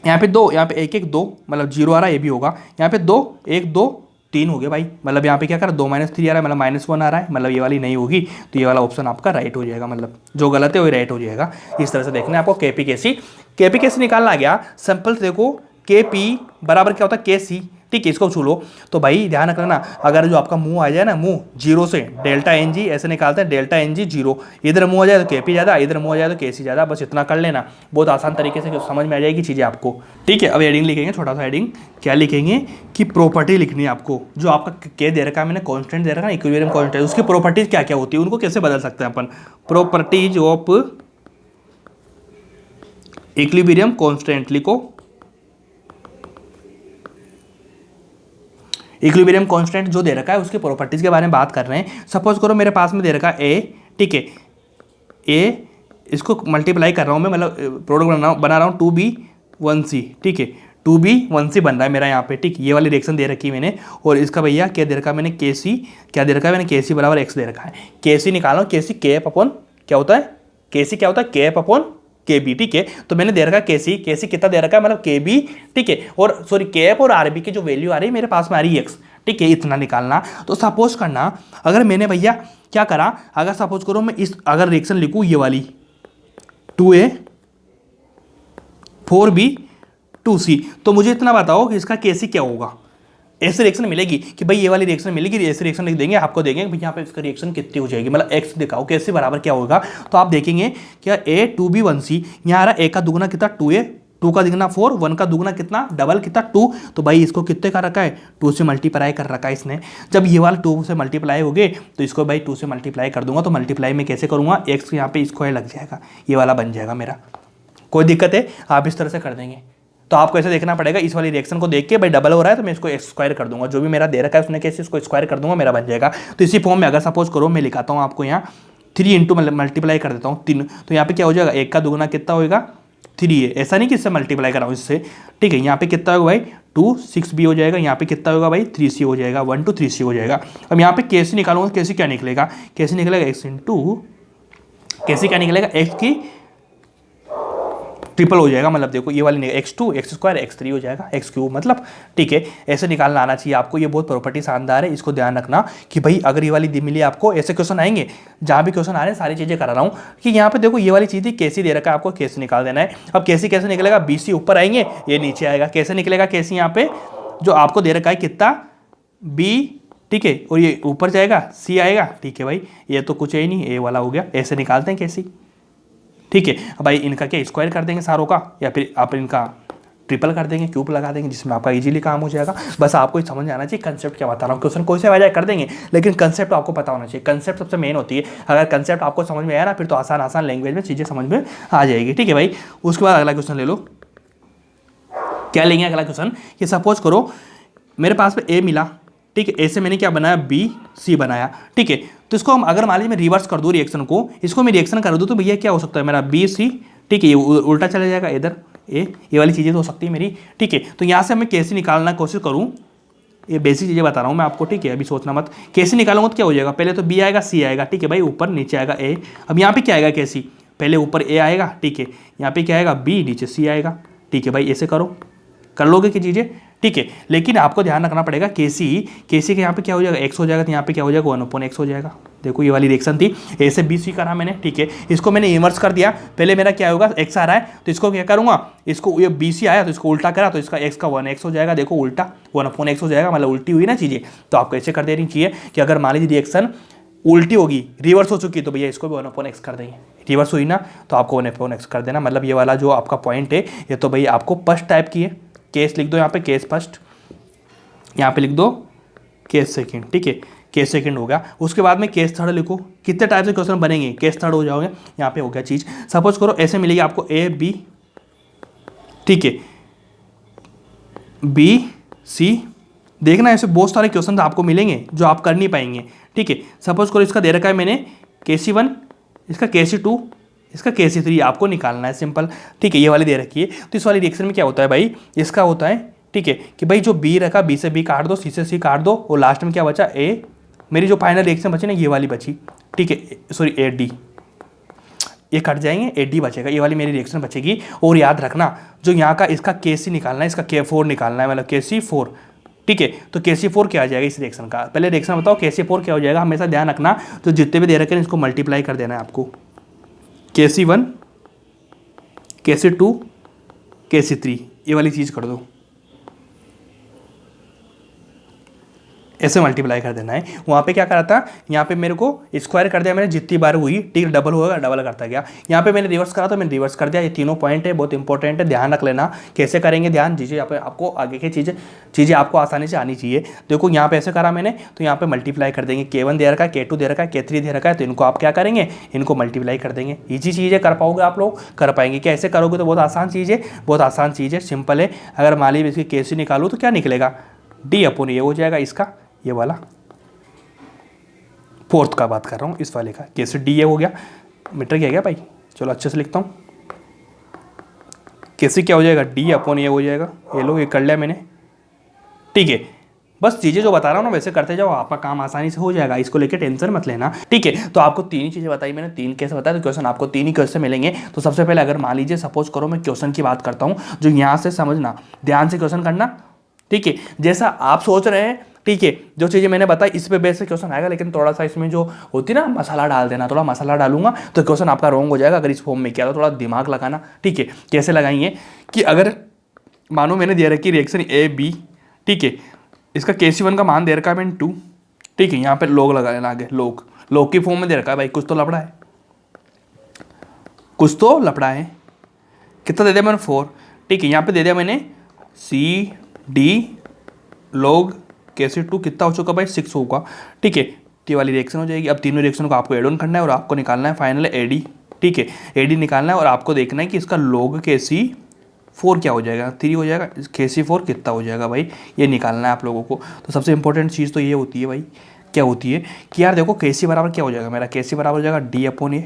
यहाँ पे 2, यहाँ पे 1 1 2, मतलब 0 आ रहा है, ये भी होगा। यहाँ पे 2 1 2 3 हो गया भाई, मतलब यहाँ पे क्या कर 2 -3 आ रहा है, मतलब -1 आ रहा है, मतलब ये वाली नहीं होगी, तो ये वाला ऑप्शन आपका राइट हो जाएगा, मतलब जो गलत है वही राइट हो जाएगा। इस तरह से देखना है आपको KP KC निकालना आ गया। सिंपल देखो KP बराबर क्या होता है KC, ठीक है, इसको छू लो। तो भाई ध्यान रखना, अगर जो आपका मुंह आ जाए ना, मुंह जीरो से डेल्टा NG ऐसे निकालते हैं, डेल्टा NG 0, इधर मुंह आ जाए तो KP ज़्यादा, इधर मुंह आ जाए तो KC ज़्यादा, बस इतना कर लेना, बहुत आसान तरीके से समझ में आ जाएगी चीज़ें आपको, ठीक है। अब हेडिंग लिखेंगे, छोटा सा हेडिंग, क्या लिखेंगे कि प्रॉपर्टी लिखनी है आपको, जो आपका K दे रखा है, मैंने कॉन्स्टेंट दे रखा है, इक्विलिब्रियम कॉन्स्टेंट, उसकी प्रॉपर्टीज क्या क्या होती है, उनको कैसे बदल सकते हैं अपन। प्रॉपर्टीज ऑफ इक्विलिब्रियम कॉन्स्टेंट लिखो, इक्विलिब्रियम कांस्टेंट जो दे रखा है उसके प्रॉपर्टीज के बारे में बात कर रहे हैं। सपोज करो मेरे पास में दे रखा है ए, ठीक है, ए इसको मल्टीप्लाई कर रहा हूँ मैं, मतलब प्रोडक्ट बना रहा हूँ 2B1C, ठीक है, 2B1C बन रहा है मेरा यहाँ पे, ठीक, ये वाली रिएक्शन दे रखी है मैंने। और इसका भैया क्या दे रखा है मैंने, KC क्या दे रखा है मैंने, KC बराबर X दे रखा है। KC निकालो, KC कैप अपॉन क्या होता है, KC क्या होता है, कैप अपॉन KB, ठीक है। तो मैंने दे रखा है KC कितना दे रखा है, मतलब KB, ठीक है, और सॉरी कैप और RB की जो वैल्यू आ रही है मेरे पास में आ रही है X, ठीक है, इतना निकालना। तो सपोज करना, अगर मैंने भैया क्या करा, अगर सपोज करो मैं इस अगर रिएक्शन लिखूँ ये वाली 2A 4B 2C, तो मुझे इतना बताओ कि इसका KC क्या होगा। ऐसे रिएक्शन मिलेगी कि भाई ये वाली रिएक्शन मिलेगी, ऐसे रिएक्शन लिख देंगे, आपको देंगे भाई यहाँ पे इसका रिएक्शन कितनी हो जाएगी, मतलब X दिखाओ KC बराबर क्या होगा। तो आप देखेंगे क्या A 2B1C, यहाँ आ रहा है A का दुगना कितना 2A, 2 का दुगना 4, 1 का दुगना कितना डबल कितना 2, तो भाई इसको कितने का रखा है 2 से मल्टीप्लाई कर रखा है इसने। जब ये वाला 2 से मल्टीप्लाई हो गए तो इसको भाई 2 से मल्टीप्लाई कर दूंगा, तो मल्टीप्लाई में कैसे करूँगा, X यहाँ पे स्क्वायर लग जाएगा, ये वाला बन जाएगा मेरा। कोई दिक्कत है, आप इस तरह से कर देंगे। तो आपको ऐसे देखना पड़ेगा, इस वाली रिएक्शन को देख के भाई डबल हो रहा है तो मैं इसको स्क्वायर कर दूंगा, जो भी मेरा दे रखा है उसने कैसे इसको स्क्वायर कर दूंगा, मेरा बन जाएगा। तो इसी फॉर्म में अगर सपोज करो मैं लिखाता हूँ आपको यहाँ 3 इंटू मल्टीप्लाई कर देता हूँ 3, तो यहाँ पे क्या हो जाएगा, 1 का दुगुना कितना होगा 3 है, ऐसा नहीं कि इससे मल्टीप्लाई कराऊँ इससे, ठीक है। यहाँ पे कितना होगा भाई 2 6B हो जाएगा, यहाँ पे कितना होगा भाई 3C हो जाएगा, 1 2 3C हो जाएगा। अब यहाँ पे KC निकालूंगा, KC क्या निकलेगा, KC निकलेगा X इंटू KC क्या निकलेगा, X की ट्रिपल हो जाएगा, मतलब देखो ये वाली X2 X स्क्वायर X3 हो जाएगा X3, मतलब ठीक है, ऐसे निकालना आना चाहिए आपको। ये बहुत प्रॉपर्टी शानदार है, इसको ध्यान रखना कि भाई अगर ये वाली मिली आपको, ऐसे क्वेश्चन आएंगे, जहाँ भी क्वेश्चन आ रहे हैं सारी चीज़ें करा रहा हूँ कि यहाँ पे देखो ये वाली चीज़ थी KC दे रखा है, आपको KC निकाल देना है। अब KC कैसे निकलेगा, BC ऊपर आएंगे, ये नीचे आएगा, कैसे निकलेगा KC यहाँ पे, जो आपको दे रखा है कितना B ठीक है, और ये ऊपर जाएगा सी आएगा, ठीक है भाई, ये तो कुछ है ही नहीं, ए वाला हो गया, ऐसे निकालते हैं कैसी, ठीक है। अब भाई इनका क्या स्क्वायर कर देंगे सारों का, या फिर आप इनका ट्रिपल कर देंगे, क्यूब लगा देंगे, जिसमें आपका इजीली काम हो जाएगा। बस आपको समझ आना चाहिए कंसेप्ट क्या बता रहा हूँ, क्वेश्चन कोई से वजह कर देंगे, लेकिन कंसेप्ट आपको पता होना चाहिए, कंसेप्ट सबसे मेन होती है। अगर कंसेप्ट आपको समझ में आया ना, फिर तो आसान आसान लैंग्वेज में चीज़ें समझ में आ जाएगी, ठीक है भाई। उसके बाद अगला क्वेश्चन ले लो, क्या लेंगे अगला क्वेश्चन, कि सपोज करो मेरे पास में ए मिला, ठीक है, ए से मैंने क्या बनाया, बी सी बनाया, ठीक है। तो इसको हम अगर मान लीजिए मैं रिवर्स कर दूँ रिएक्शन को, इसको मैं रिएक्शन कर दूँ तो भैया क्या हो सकता है मेरा बी सी, ठीक है, ये उल्टा चला जाएगा इधर, ये वाली चीज़ें तो हो सकती है मेरी, ठीक है। तो यहाँ से मैं कैसे निकालना कोशिश करूँ, ये बेसिक चीज़ें बता रहा हूँ मैं आपको, ठीक है, अभी सोचना मत, कैसे निकालूंगा तो क्या हो जाएगा, पहले तो बी आएगा सी आएगा, ठीक है भाई, ऊपर नीचे आएगा ए। अब यहाँ पे क्या आएगा कैसी, पहले ऊपर ए आएगा, ठीक है, यहाँ पे क्या आएगा बी, नीचे सी आएगा, ठीक है भाई, ऐसे करो, कर लोगे कि चीज़ें, ठीक है। लेकिन आपको ध्यान रखना पड़ेगा केसी के यहाँ पे क्या हो जाएगा, एक्स हो जाएगा, तो यहाँ पे क्या हो जाएगा 1/x हो जाएगा। देखो ये वाली रिएक्शन थी, ए से बी सी करा मैंने, ठीक है, इसको मैंने इन्वर्स कर दिया, पहले मेरा क्या होगा एक्स आ रहा है, तो इसको क्या करूँगा, इसको ये बी सी आया तो इसको उल्टा करा, तो इसका एक्स का 1x हो जाएगा, देखो उल्टा 1/x हो जाएगा, मतलब उल्टी हुई ना चीज़ें। तो आपको ऐसे कर देनी चाहिए कि अगर मान लीजिए रिएक्शन उल्टी होगी, रिवर्स हो चुकी है, तो भैया इसको भी 1/x कर देंगे, रिवर्स हुई ना तो आपको 1/x कर देना। मतलब ये वाला जो आपका पॉइंट है, ये तो भैया आपको फर्स्ट टाइप की है, केस लिख दो यहाँ पे, केस फर्स्ट, यहाँ पे लिख दो केस सेकंड, ठीक है, केस सेकंड हो गया। उसके बाद में केस थर्ड लिखो, कितने टाइप से क्वेश्चन बनेंगे, केस थर्ड हो जाओगे, यहाँ पे हो गया चीज़। सपोज करो ऐसे मिलेगी आपको ए बी, ठीक है, बी सी, देखना ऐसे बहुत सारे क्वेश्चन आपको मिलेंगे जो आप कर नहीं पाएंगे, ठीक है। सपोज करो इसका दे रखा है मैंने KC1, इसका KC2, इसका KC3, आपको निकालना है सिंपल, ठीक है, ये वाली दे रखी है। तो इस वाली रिएक्शन में क्या होता है भाई, इसका होता है, ठीक है, कि भाई जो बी रखा, बी से बी काट दो, सी से सी काट दो, और लास्ट में क्या बचा ए, मेरी जो फाइनल रिएक्शन बची ना ये वाली बची, ठीक है, सॉरी ए डी, ये कट जाएंगे, ए डी बचेगा, ये वाली मेरी रिएक्शन बचेगी। और याद रखना जो यहाँ का इसका KC निकालना है, इसका K4 निकालना है, मतलब KC4, ठीक है। तो KC4 क्या आ जाएगा इस रिएक्शन का, पहले रिएक्शन बताओ KC4 क्या हो जाएगा, हमेशा ध्यान रखना, तो जितने भी दे रखे हैं इसको मल्टीप्लाई कर देना है आपको, KC1 KC2 KC3, ये वाली चीज़ कर दो, ऐसे मल्टीप्लाई कर देना है। वहाँ पे क्या करा था, यहाँ पे मेरे को स्क्वायर कर दिया मैंने, जितनी बार हुई, ठीक, डबल होगा, डबल करता गया। यहाँ पे मैंने रिवर्स करा तो मैंने रिवर्स कर दिया। ये तीनों पॉइंट है, बहुत इंपॉर्टेंट है, ध्यान रख लेना। कैसे करेंगे ध्यान दीजिए, यहाँ पे आपको आगे की चीज़ें आपको आसानी से आनी चाहिए। देखो यहाँ पे ऐसे करा मैंने, तो यहाँ पे मल्टीप्लाई कर देंगे, K1 दे रखा है, K2 दे रखा है, K3 दे रखा है, तो इनको आप क्या करेंगे, इनको मल्टीप्लाई कर देंगे। ईजी चीज़ें कर पाओगे आप लोग, कर पाएंगे क्या, ऐसे करोगे तो बहुत आसान चीज़ है, बहुत आसान चीज़ है, सिंपल है। अगर मान लीजिए इसकी KC निकालूँ तो क्या निकलेगा, D/A हो जाएगा इसका, ये वाला फोर्थ का बात कर रहा हूँ, इस वाले का कैसे डी ए हो गया, मीटर क्या गया भाई, चलो अच्छे से लिखता हूँ, कैसे क्या हो जाएगा, D/A हो जाएगा। ये लो ये कर लिया मैंने, ठीक है। बस चीज़ें जो बता रहा हूँ ना वैसे करते जाओ, आपका काम आसानी से हो जाएगा, इसको लेके टेंशन मत लेना, ठीक है। तो आपको तीन ही चीज़ें बताई मैंने, तीन कैसे बताया, तो क्वेश्चन आपको तीन ही कैसे मिलेंगे। तो सबसे पहले अगर मान लीजिए सपोज करो मैं क्वेश्चन की बात करता हूँ, जो यहाँ से समझना, ध्यान से क्वेश्चन करना, ठीक है, जैसा आप सोच रहे हैं, ठीक है। जो चीज़ें मैंने बताई इस पे बेस से क्वेश्चन आएगा, लेकिन थोड़ा सा इसमें जो होती ना मसाला डाल देना, थोड़ा मसाला डालूंगा तो क्वेश्चन आपका रॉन्ग हो जाएगा। अगर इस फॉर्म में किया तो थोड़ा दिमाग लगाना, ठीक है। कैसे लगाएंगे कि अगर मानो मैंने दे रखी रिएक्शन ए बी, ठीक है, इसका KC1 का मान दे रखा है मैंने 2, ठीक है, यहाँ पे लोग लगा लेना आगे, लोग की फॉर्म में दे रखा है भाई, कुछ तो लपड़ा है, कुछ तो लपड़ा है। कितना दे दिया मैंने 4, ठीक है, यहाँ पे दे दिया मैंने CD log KC2, कितना हो चुका भाई 6 होगा, ठीक है। ये वाली रिएक्शन हो जाएगी। अब तीनों रिएक्शन को आपको एड ऑन करना है और आपको निकालना है फाइनल AD, ठीक है, AD निकालना है और आपको देखना है कि इसका log KC4 क्या हो जाएगा, 3 हो जाएगा, KC4 कितना हो जाएगा भाई, ये निकालना है आप लोगों को। तो सबसे इंपॉर्टेंट चीज़ तो ये होती है भाई, क्या होती है कि यार देखो KC बराबर क्या हो जाएगा मेरा, KC बराबर हो जाएगा D/A,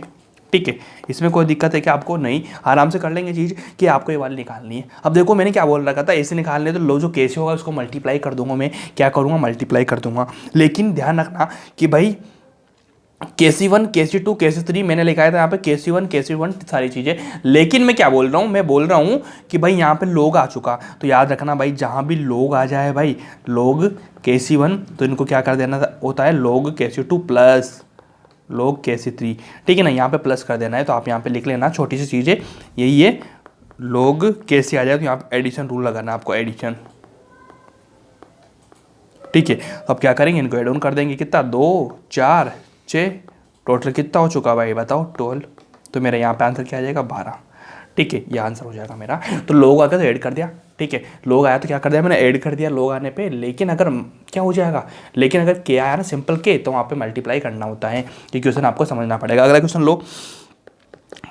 ठीक है। इसमें कोई दिक्कत है कि आपको नहीं, आराम से कर लेंगे चीज़ कि आपको ये वाली निकालनी है। अब देखो मैंने क्या बोल रखा था, ऐसे निकालने तो लो जो KC होगा उसको मल्टीप्लाई कर दूंगा, मैं क्या करूँगा मल्टीप्लाई कर दूंगा। लेकिन ध्यान रखना कि भाई KC1 KC2 KC3 मैंने लिखाया था यहाँ पे KC1 सारी चीज़ें, लेकिन मैं क्या बोल रहा हूँ, मैं बोल रहा हूँ कि भाई यहाँ पे लोग आ चुका, तो याद रखना भाई जहाँ भी लोग आ जाए भाई लोग KC1, तो इनको क्या कर देना होता है लोग KC2 प्लस लोग KC3, ठीक है ना, यहाँ पे प्लस कर देना है। तो आप यहाँ पे लिख लेना, छोटी सी चीज़ है यही है, लोग KC आ जाए तो यहाँ पे एडिशन रूल लगाना है आपको, एडिशन, ठीक है। तो अब क्या करेंगे, इनको एड ऑन कर देंगे, कितना 2 4 6, टोटल कितना हो चुका भाई बताओ 12। तो मेरा यहाँ पे आंसर क्या आ जाएगा 12। ठीक है, ये आंसर हो जाएगा मेरा। तो लोग आकर तो ऐड कर दिया, ठीक है, लोग आया तो क्या कर दिया मैंने, ऐड कर दिया लोग आने पे। लेकिन अगर क्या हो जाएगा, लेकिन अगर के आया ना सिंपल के, तो वहाँ पे मल्टीप्लाई करना होता है। ये क्वेश्चन आपको समझना पड़ेगा। अगला क्वेश्चन लो,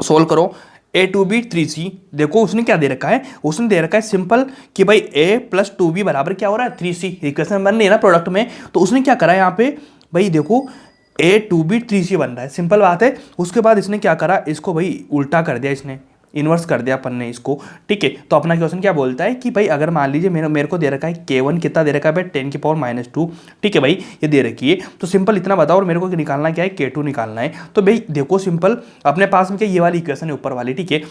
सोल्व करो। A2B 3C, देखो उसने क्या दे रखा है, उसने दे रखा है सिंपल कि भाई A + 2B बराबर क्या हो रहा है 3C। इक्वेशन बन रही है ना प्रोडक्ट में, तो उसने क्या करा है यहाँ पे भाई देखो A2B 3C बन रहा है, सिंपल बात है। उसके बाद इसने क्या करा, इसको भाई उल्टा कर दिया, इसने इन्वर्स कर दिया अपन ने इसको। ठीक है, तो अपना क्वेश्चन क्या बोलता है कि भाई अगर मान लीजिए मेरे को दे रखा है K1 कितना दे रखा है भाई 10⁻²। ठीक है भाई, ये दे रखी है, तो सिंपल इतना बताओ और मेरे को निकालना क्या है, K2 निकालना है। तो भाई देखो सिंपल अपने पास में क्या ये वाली इक्वेशन है ऊपर वाली, ठीक है।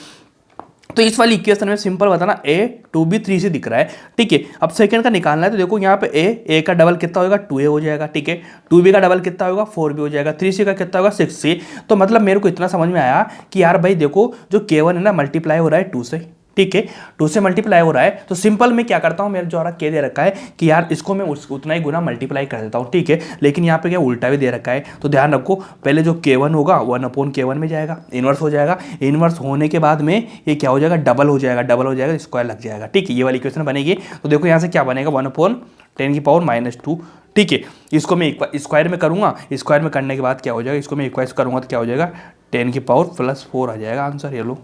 तो इस वाली इक्वेशन में सिंपल बताना A2B 3C दिख रहा है, ठीक है। अब सेकंड का निकालना है, तो देखो यहाँ पे A का डबल कितना होगा 2A हो जाएगा, ठीक है। 2B का डबल कितना होगा 4B हो जाएगा, 3C का कितना होगा 6C। तो मतलब मेरे को इतना समझ में आया कि यार भाई देखो जो K1 है ना मल्टीप्लाई हो रहा है 2 से, ठीक है, 2 से मल्टीप्लाई हो रहा है। तो सिंपल मैं क्या करता हूँ, मेरे द्वारा के दे रखा है कि यार इसको मैं उतना ही गुना मल्टीप्लाई कर देता हूँ, ठीक है। लेकिन यहाँ पे क्या उल्टा भी दे रखा है, तो ध्यान रखो पहले जो K1 होगा 1/K1 में जाएगा, इन्वर्स हो जाएगा। इन्वर्स होने के बाद में ये क्या हो जाएगा, डबल हो जाएगा, डबल हो जाएगा, स्क्वायर लग जाएगा, ठीक है। ये वाली इक्वेशन बनेगी। तो देखो यहाँ से क्या बनेगा 1/10⁻², ठीक है। इसको मैं स्क्वायर में करूँगा, स्क्वायर में करने के बाद क्या हो जाएगा, इसको मैं इक्वाइज करूँगा तो क्या हो जाएगा 10⁻+4 आ जाएगा आंसर, ये लो,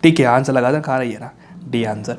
ठीक है। आंसर लगा था, कहाँ रही है ना, डी आंसर।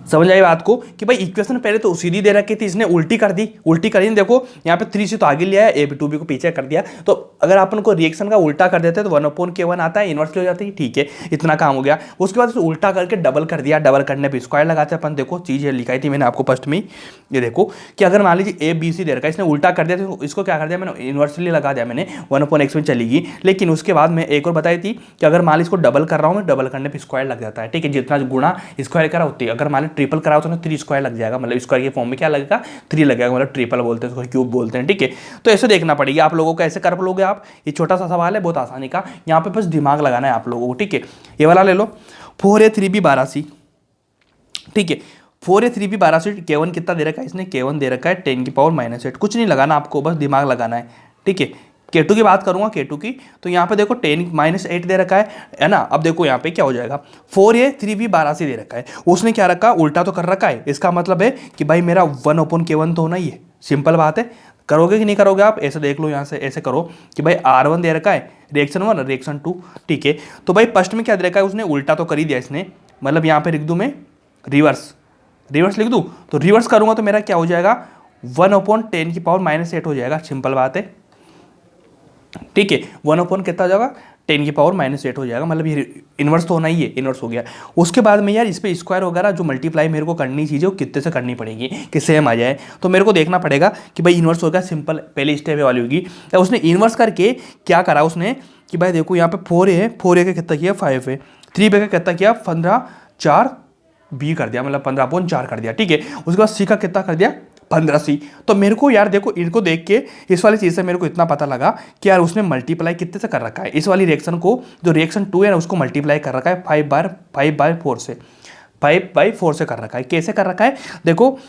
समझ आई बात को कि भाई इक्वेशन पहले तो सीधी दे रखी थी, इसने उल्टी कर दी, उल्टी करी। देखो यहाँ पे 3C तो आगे लिया है, A2B को पीछे कर दिया। तो अगर अपन को रिएक्शन का उल्टा कर देते हैं तो 1/K1 आता है, इन्वर्स हो जाती है, ठीक है, इतना काम हो गया। उसके बाद उल्टा करके डबल कर दिया, डबल करने पर स्क्वायर लगाते हैं अपन। देखो चीज़ लिखाई थी मैंने आपको फर्स्ट में, ये देखो कि अगर मान लीजिए ABC दे रखा है, इसने उल्टा कर दिया, तो इसको क्या कर दिया मैंने, इन्वर्सली लगा दिया मैंने, 1/X में चलेगी। लेकिन उसके बाद मैं एक और बताई थी कि अगर मान लीजिए इसको डबल कर रहा हूँ मैं, डबल करने पर स्क्वायर लग जाता है, ठीक है। जितना गुणा स्क्वायर करा होती है, अगर मान लीजिए ट्रिपल करा हो तो 3 स्क्वायर लग जाएगा, मतलब स्क्वायर के फॉर्म में क्या लगेगा 3 लगेगा, मतलब ट्रिपल बोलते हैं उसको, क्यूब बोलते हैं, ठीक है। तो ऐसे देखना पड़ेगा आप लोगों को, ऐसे कर लोगे आप। ये छोटा सा सवाल है बहुत आसानी का, यहाँ पे बस दिमाग लगाना है आप लोगों को, ठीक है। ये वाला ले लो 4A3B 12C, ठीक है। 4A3B 12C, K1 कितना दे रखा है इसने, K1 दे रखा है 10⁻8। कुछ नहीं लगाना आपको, बस दिमाग लगाना है, ठीक है। K2 की बात करूंगा, K2 की, तो यहाँ पे देखो 10⁻8 दे रखा है ना। अब देखो यहाँ पे क्या हो जाएगा, 4A3B 12C दे रखा है, उसने क्या रखा उल्टा तो कर रखा है। इसका मतलब है कि भाई मेरा 1/K1 तो होना ही है, सिंपल बात है। करोगे कि नहीं करोगे आप, ऐसे देख लो यहाँ से, ऐसे करो कि भाई R1 दे रखा है, रिएक्शन 1 रिएक्शन 2, ठीक है। तो भाई फर्स्ट में क्या दे रखा है, उसने उल्टा तो कर ही दिया इसने, मतलब यहाँ पे लिख दूँ मैं रिवर्स, रिवर्स लिख दूँ, तो रिवर्स करूँगा तो मेरा क्या हो जाएगा 1/10⁻8 हो जाएगा, सिंपल बात है, ठीक है। 1/, कितना हो जाएगा 10⁻8 हो जाएगा, मतलब ये इन्वर्स तो होना ही है, इन्वर्स हो गया। उसके बाद में यार इस पे स्क्वायर वगैरह जो मल्टीप्लाई मेरे को करनी चीज़ें वो कितने से करनी पड़ेगी कि सेम आ जाए। तो मेरे को देखना पड़ेगा कि भाई इन्वर्स हो गया, सिंपल पहले स्टेप वाली होगी। तो उसने इन्वर्स करके क्या करा उसने कि भाई देखो यहाँ पे 4A है, 4A का कितना किया 5 है, 3B का कितना किया 15/4B कर दिया, मतलब 15/4 कर दिया, ठीक है। उसके बाद C का कितना कर दिया 15C। तो मेरे को यार देखो इनको देख के इस वाली चीज़ से मेरे को इतना पता लगा कि यार उसने मल्टीप्लाई कितने से कर रखा है, इस वाली रिएक्शन को, जो रिएक्शन 2 है ना उसको मल्टीप्लाई कर रखा है 5/4 से, 5/4 से कर रखा है। कैसे कर रखा है देखो,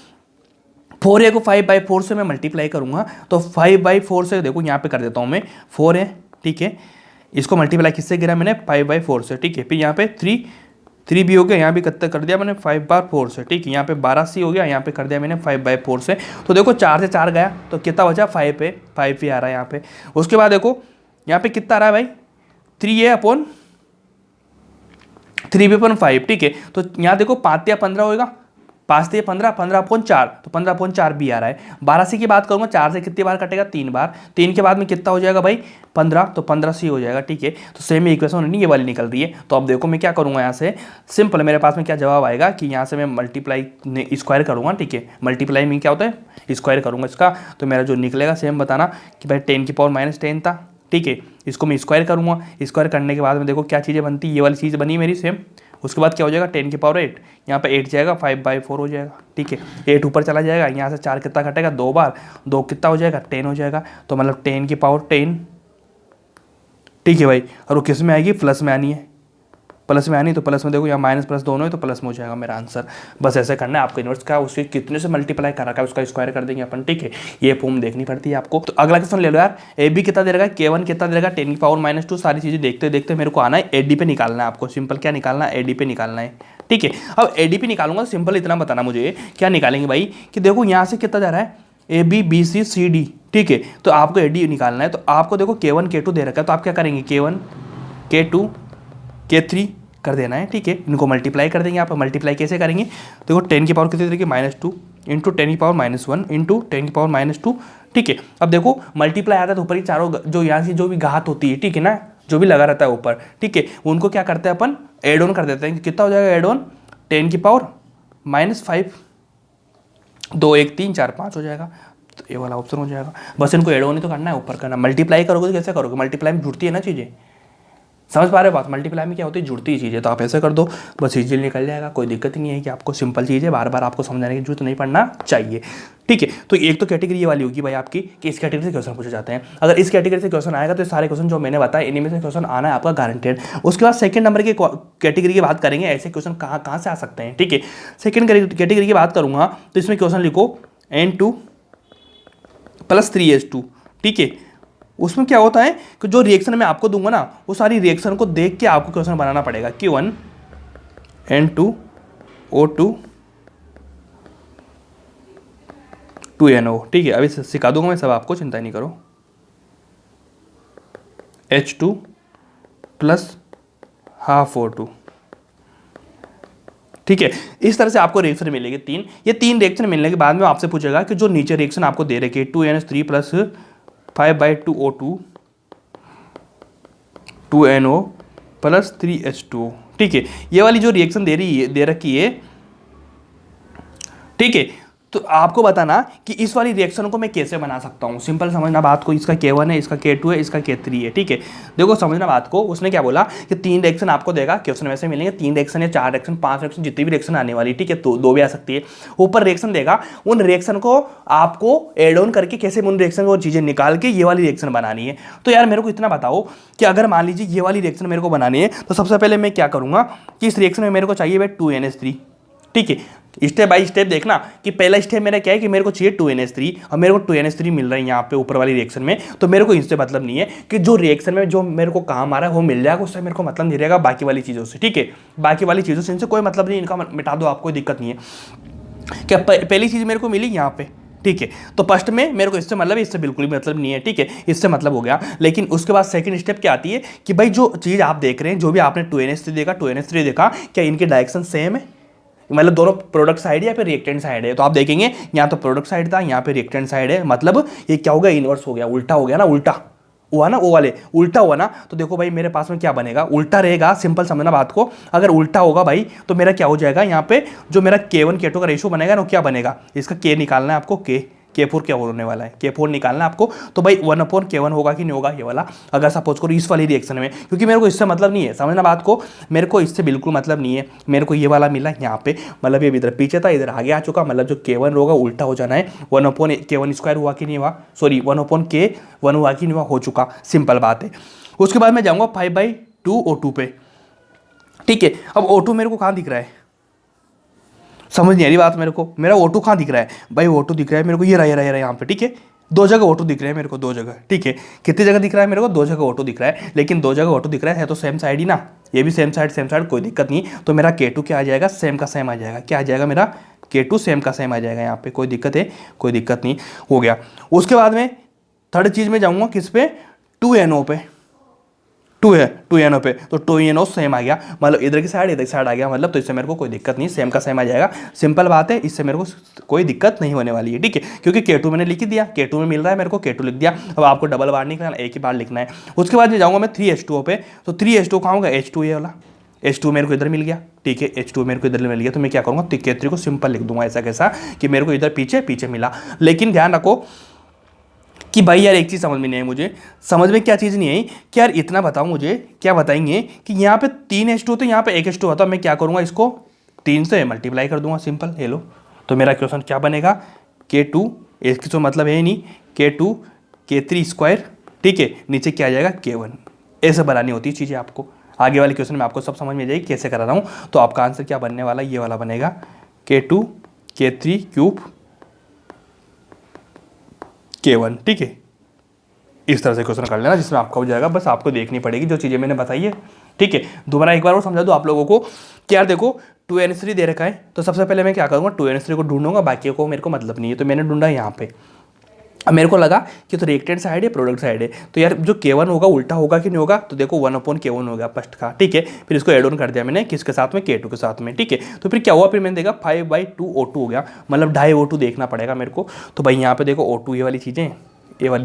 4A को 5/4 से मैं मल्टीप्लाई करूंगा, तो 5/4 से देखो यहाँ पे कर देता हूँ मैं 4A, ठीक है। इसको मल्टीप्लाई किससे गिरा मैंने 5/4 से, ठीक है। फिर यहाँ पे 3B हो गया, यहाँ भी कितना कर दिया मैंने 5/4 से, ठीक है। यहाँ पे 12C हो गया, यहाँ पे कर दिया मैंने 5/4 से। तो देखो 4 से 4 गया तो कितना बचा 5 पे, 5 ही आ रहा है यहाँ पे। उसके बाद देखो यहाँ पे कितना आ रहा है भाई 3A/3B/5, ठीक है। तो यहाँ देखो 5 या 15 होगा, 5 से 15, 15/4, तो 15/4 भी आ रहा है। 12C की बात करूंगा, 4 से कितनी बार कटेगा 3 बार, 3 के बाद में कितना हो जाएगा भाई 15, तो 15C हो जाएगा, ठीक है। तो सेम इक्वेशन नहीं ये वाली निकल रही है। तो अब देखो मैं क्या करूंगा, यहाँ से सिंपल मेरे पास में क्या जवाब आएगा कि यहाँ से मैं मल्टीप्लाई स्क्वायर करूंगा, ठीक है। मल्टीप्लाई में क्या होता है स्क्वायर करूंगा इसका, तो मेरा जो निकलेगा सेम बताना कि भाई 10⁻10 था, ठीक है। इसको मैं स्क्वायर करूँगा, स्क्वायर करने के बाद में देखो क्या चीज़ें बनती, ये वाली चीज़ बनी मेरी सेम। उसके बाद क्या हो जाएगा 10⁸, यहाँ पे 8 जाएगा 5/4 हो जाएगा, ठीक है। 8 ऊपर चला जाएगा, यहाँ से 4 कितना कटेगा 2 बार, 2 कितना हो जाएगा 10 हो जाएगा, तो मतलब 10⁻10, ठीक है भाई। और वो किस में आएगी प्लस में आनी है, प्लस में आनी तो प्लस में देखो, यहाँ माइनस प्लस दोनों है तो प्लस में हो जाएगा मेरा आंसर। बस ऐसे करना है आपको। इनवर्स का उसके कितने से मल्टीप्लाई कर रखा है उसका स्क्वायर कर देंगे अपन, ठीक है। ये फॉर्म देखनी पड़ती है आपको। तो अगला क्वेश्चन ले लो यार, ए बी कितना दे रहा है, K1 कितना दे रहा है, 10 की पावर -2। सारी चीजें देखते देखते मेरे को आना है AD पे निकालना है आपको। सिंपल क्या निकालना है, AD पे निकालना है, ठीक है। अब AD पे निकालूंगा तो सिंपल इतना बताना मुझे क्या निकालेंगे भाई, कि देखो यहाँ से कितना जा रहा है AB BC CD, ठीक है। तो आपको AD निकालना है, तो आपको देखो K1 K2 दे रखा है, तो आप क्या करेंगे, K1 K2 K3 कर देना है, ठीक है। इनको मल्टीप्लाई कर देंगे आप। मल्टीप्लाई कैसे करेंगे, देखो 10 की पावर कितनी देगी, -2 इंटू 10 की पावर -1 इंटू 10 की पावर -2, ठीक है। अब देखो मल्टीप्लाई आता है तो ऊपर की चारों जो यहाँ से जो भी घात होती है, ठीक है ना, जो भी लगा रहता है ऊपर, ठीक है, उनको क्या करते हैं अपन, एड ऑन कर देते हैं। कितना हो जाएगा एड ऑन, 10 की पावर -5, 2 1 3 4 5 हो जाएगा। तो ये वाला ऑप्शन हो जाएगा। बस इनको एड ऑन ही तो करना है, ऊपर करना। मल्टीप्लाई करोगे तो कैसे करोगे, मल्टीप्लाई में जुड़ती है ना चीज़ें, समझ पा रहे हो बात। मल्टीप्लाई में क्या होती है, जुड़ती है चीज़ें। तो आप ऐसे कर दो, बस इजीली निकल जाएगा। कोई दिक्कत ही नहीं है कि आपको सिंपल चीज़ें बार बार आपको समझाने की जरूरत नहीं पड़ना चाहिए, ठीक है। तो एक तो कैटेगरी ये वाली होगी भाई आपकी कि इस कैटेगरी से क्वेश्चन पूछे जाते हैं। अगर इस कैटेगरी से क्वेश्चन आएगा तो सारे क्वेश्चन जो मैंने बताया इन्हीं में से क्वेश्चन आना है आपका गारंटेड। उसके बाद सेकंड नंबर की कैटेगरी की बात करेंगे, ऐसे क्वेश्चन कहाँ कहाँ से आ सकते हैं, ठीक है। सेकंड कैटेगरी की बात करूँगा तो इसमें क्वेश्चन लिखो N2 + 3H2, ठीक है। उसमें क्या होता है कि जो रिएक्शन मैं आपको दूंगा ना, वो सारी रिएक्शन को देख के आपको क्वेश्चन बनाना पड़ेगा। Q1 N2O2 2NO, ठीक है। अभी सिखा दूंगा मैं सब आपको, चिंता नहीं करो। H2 + ½ O2, ठीक है। इस तरह से आपको रिएक्शन मिलेगी तीन। ये तीन रिएक्शन मिलने के बाद में आपसे पूछेगा कि जो नीचे रिएक्शन आपको दे रखी है 2NH3 + 5/2O2 2NO + 3H2O, ठीक है। ये वाली जो रिएक्शन दे रखी है, ठीक है। तो आपको बताना कि इस वाली रिएक्शन को मैं कैसे बना सकता हूँ। सिंपल समझना बात को, इसका K1 है, इसका K2 है, इसका K3 है, ठीक है। देखो समझना बात को, उसने क्या बोला कि 3 रिएक्शन आपको देगा, क्वेश्चन वैसे मिलेंगे 3 रिएक्शन या 4 रिएक्शन 5 रिएक्शन, जितनी भी रिएक्शन आने वाली, ठीक है। तो 2 भी आ सकती है। ऊपर रिएक्शन देगा, उन रिएक्शन को आपको एड ऑन करके कैसे उन रिएक्शन को चीज़ें निकाल के ये वाली रिएक्शन बनानी है। तो यार मेरे को इतना बताओ कि अगर मान लीजिए ये वाली रिएक्शन मेरे को बनानी है, तो सबसे पहले मैं क्या करूँगा कि इस रिएक्शन में मेरे को चाहिए भाई 2NH3, ठीक है। स्टेप बाय स्टेप देखना कि पहला स्टेप मेरा क्या है कि मेरे को चाहिए 2NH3 और मेरे को 2NH3 मिल रहा है यहाँ पे ऊपर वाली रिएक्शन में। तो मेरे को इससे मतलब नहीं है कि जो रिएक्शन में जो मेरे को काम आ रहा है वो मिल जाएगा, उससे मेरे को मतलब नहीं रहेगा बाकी वाली चीज़ों से, ठीक है। बाकी वाली चीज़ों से इनसे कोई मतलब नहीं, इनका मिटा दो, आपको दिक्कत नहीं है। क्या पहली चीज़ मेरे को मिली यहाँ पे, ठीक है। तो फर्स्ट में मेरे को इससे मतलब है, इससे बिल्कुल भी मतलब नहीं है, ठीक है। इससे मतलब हो गया। लेकिन उसके बाद सेकंड स्टेप क्या आती है कि भाई जो चीज़ आप देख रहे हैं, जो भी आपने 2NH3 देखा, क्या इनके डायरेक्शन सेम है, मतलब दोनों प्रोडक्ट साइड या फिर रिएक्टेंट साइड है। तो आप देखेंगे यहाँ तो प्रोडक्ट साइड था, यहाँ पे रिएक्टेंट साइड है, मतलब ये क्या हो गया, इनवर्स हो गया, उल्टा हो गया ना, उल्टा हुआ ना, वो वाले उल्टा हुआ ना। तो देखो भाई मेरे पास में क्या बनेगा, उल्टा रहेगा। सिंपल समझना बात को, अगर उल्टा होगा भाई तो मेरा क्या हो जाएगा, यहाँ पे जो मेरा K1 K2 का रेशियो बनेगा ना, क्या बनेगा, इसका K निकालना है आपको, K4 क्या होने वाला है, K4 निकालना है आपको। तो भाई 1/K1 होगा कि नहीं होगा ये वाला, अगर सपोज करो इस वाली रिएक्शन में, क्योंकि मेरे को इससे मतलब नहीं है, समझना बात को, मेरे को इससे बिल्कुल मतलब नहीं है। मेरे को ये वाला मिला यहाँ पे, मतलब ये इधर पीछे था, इधर आगे आ चुका, मतलब जो K1 होगा उल्टा हो जाना है। 1/K1² हुआ कि नहीं हुआ, सॉरी 1/K1 हुआ कि नहीं हुआ, हो चुका, सिंपल बात है। उसके बाद मैं जाऊँगा 5/2O2 पे, ठीक है। अब O2 मेरे को कहाँ दिख रहा है, समझ नहीं आ रही बात मेरे को। मेरा O2 कहाँ दिख रहा है भाई, O2 दिख रहा है मेरे को, ये रहा यहाँ पे, ठीक है। 2 जगह O2 दिख रहे हैं मेरे को, 2 जगह, ठीक है। कितनी जगह दिख रहा है मेरे को, 2 जगह O2 दिख रहा है। लेकिन 2 जगह O2 दिख रहा है तो सेम साइड ही ना, ये भी सेम साइड, कोई दिक्कत नहीं। तो मेरा K2 क्या आ जाएगा, सेम का सेम आ जाएगा। क्या आ जाएगा मेरा K2 सेम का सेम आ जाएगा यहाँ पे, कोई दिक्कत है, कोई दिक्कत नहीं, हो गया। उसके बाद में थर्ड चीज़ में जाऊँगा किस पे, 2NO पे, 2NO पे। तो 2NO सेम आ गया, मतलब इधर की साइड आ गया, मतलब तो इससे मेरे को कोई दिक्कत नहीं, सेम का सेम आ जाएगा। सिंपल बात है, इससे मेरे को कोई दिक्कत नहीं होने वाली है, ठीक है। क्योंकि K2 मैंने लिख दिया, K2 में मिल रहा है मेरे को, K2 लिख दिया। अब आपको डबल बार नहीं करना, एक ही बार लिखना है। उसके बाद में जाऊँगा मैं 3H2O पे। तो 3H2O कहाँ होगा, H2 ये वाला, H2 मेरे को इधर मिल गया, ठीक है। H2 मेरे को इधर मिल गया, तो मैं क्या करूँगा, K3 को सिंपल लिख दूंगा ऐसा कैसा कि मेरे को इधर पीछे मिला। लेकिन ध्यान रखो कि भाई यार एक चीज़ समझ में नहीं आई मुझे, समझ में क्या चीज़ नहीं आई कि यार इतना बताओ मुझे, क्या बताएंगे कि यहाँ पे 3H2 तो यहाँ पे 1H2 होता, मैं क्या करूँगा, इसको 3 से मल्टीप्लाई कर दूंगा, सिंपल, ये लो। तो मेरा क्वेश्चन क्या बनेगा, K2, इसकी तो मतलब है ही नहीं, K2 K3², ठीक है। नीचे क्या आ जाएगा, K1। ऐसे बनानी होती है चीज़ें आपको। आगे वाले क्वेश्चन में आपको सब समझ में जाएगी कैसे करा रहा हूँ। तो आपका आंसर क्या बनने वाला है, ये वाला बनेगा K2 K3 क्यूब K1, ठीक है। इस तरह से क्वेश्चन कर लेना जिसमें आपका हो जाएगा, बस आपको देखनी पड़ेगी जो चीज़ें मैंने बताई है, ठीक है। दोबारा एक बार और समझा दूँ आप लोगों को कि यार देखो 2n3 दे रखा है, तो सबसे पहले मैं क्या करूँगा 2n3 को ढूंढूंगा, बाकी को मेरे को मतलब नहीं है, तो मैंने ढूंढा यहाँ पे। अब मेरे को लगा कि तो रिएक्टेंट साइड है प्रोडक्ट साइड है, तो यार जो K1 होगा उल्टा होगा कि नहीं होगा, तो देखो 1/K1 हो गया फर्स्ट का, ठीक है। फिर इसको एड ऑन कर दिया मैंने किसके साथ में, K2 के साथ में, ठीक है। तो फिर क्या हुआ, फिर मैंने देखा 5/2 O2 हो गया, मतलब 2.5 O2 देखना पड़ेगा मेरे को। तो भाई यहाँ पे देखो O2 ये वाली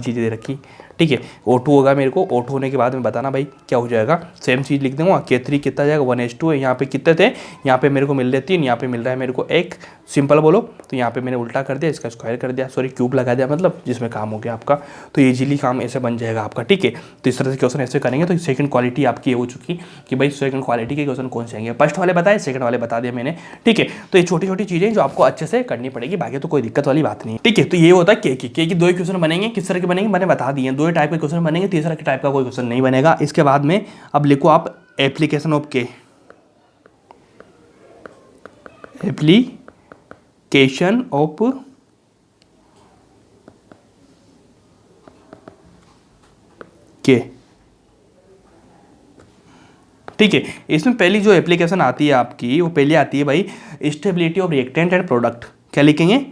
चीज़ें दे रखी, ठीक है। O2 होगा मेरे को, O2 होने के बाद में बताना भाई क्या हो जाएगा, सेम चीज़ लिख दूंगा। K3 कितना जाएगा 1h2 है, यहाँ पे कितने थे, यहाँ पे मेरे को मिल रहे 3, यहाँ पे मिल रहा है मेरे को 1, सिंपल बोलो तो यहाँ पे मैंने उल्टा कर दिया, इसका स्क्वायर कर दिया, सॉरी क्यूब लगा दिया, मतलब जिसमें काम हो गया आपका। तो इजीली काम ऐसे बन जाएगा आपका, ठीक है। तो इस तरह से क्वेश्चन ऐसे करेंगे तो सेकंड क्वालिटी आपकी ये हो चुकी कि भाई सेकंड क्वालिटी के क्वेश्चन कौन से आएंगे, फर्स्ट वाले बताए, सेकंड वाले बता दिए मैंने, ठीक है। तो ये छोटी छोटी चीज़ें जो आपको अच्छे से करनी पड़ेगी, बाकी तो कोई दिक्कत वाली बात नहीं, ठीक है। तो ये होता है के की 2 क्वेश्चन बनेंगे, किस तरह के बनेंगे मैंने बता दिए, 2 टाइप के क्वेश्चन बनेंगे, तीसरा टाइप का कोई क्वेश्चन नहीं बनेगा। इसके बाद में अब लिखो आप एप्लीकेशन ऑफ के, एप्लीकेशन ऑफ के, ठीक है। इसमें पहली जो एप्लीकेशन आती है आपकी, वो पहले आती है भाई stability of reactant and product. क्या लिखेंगे,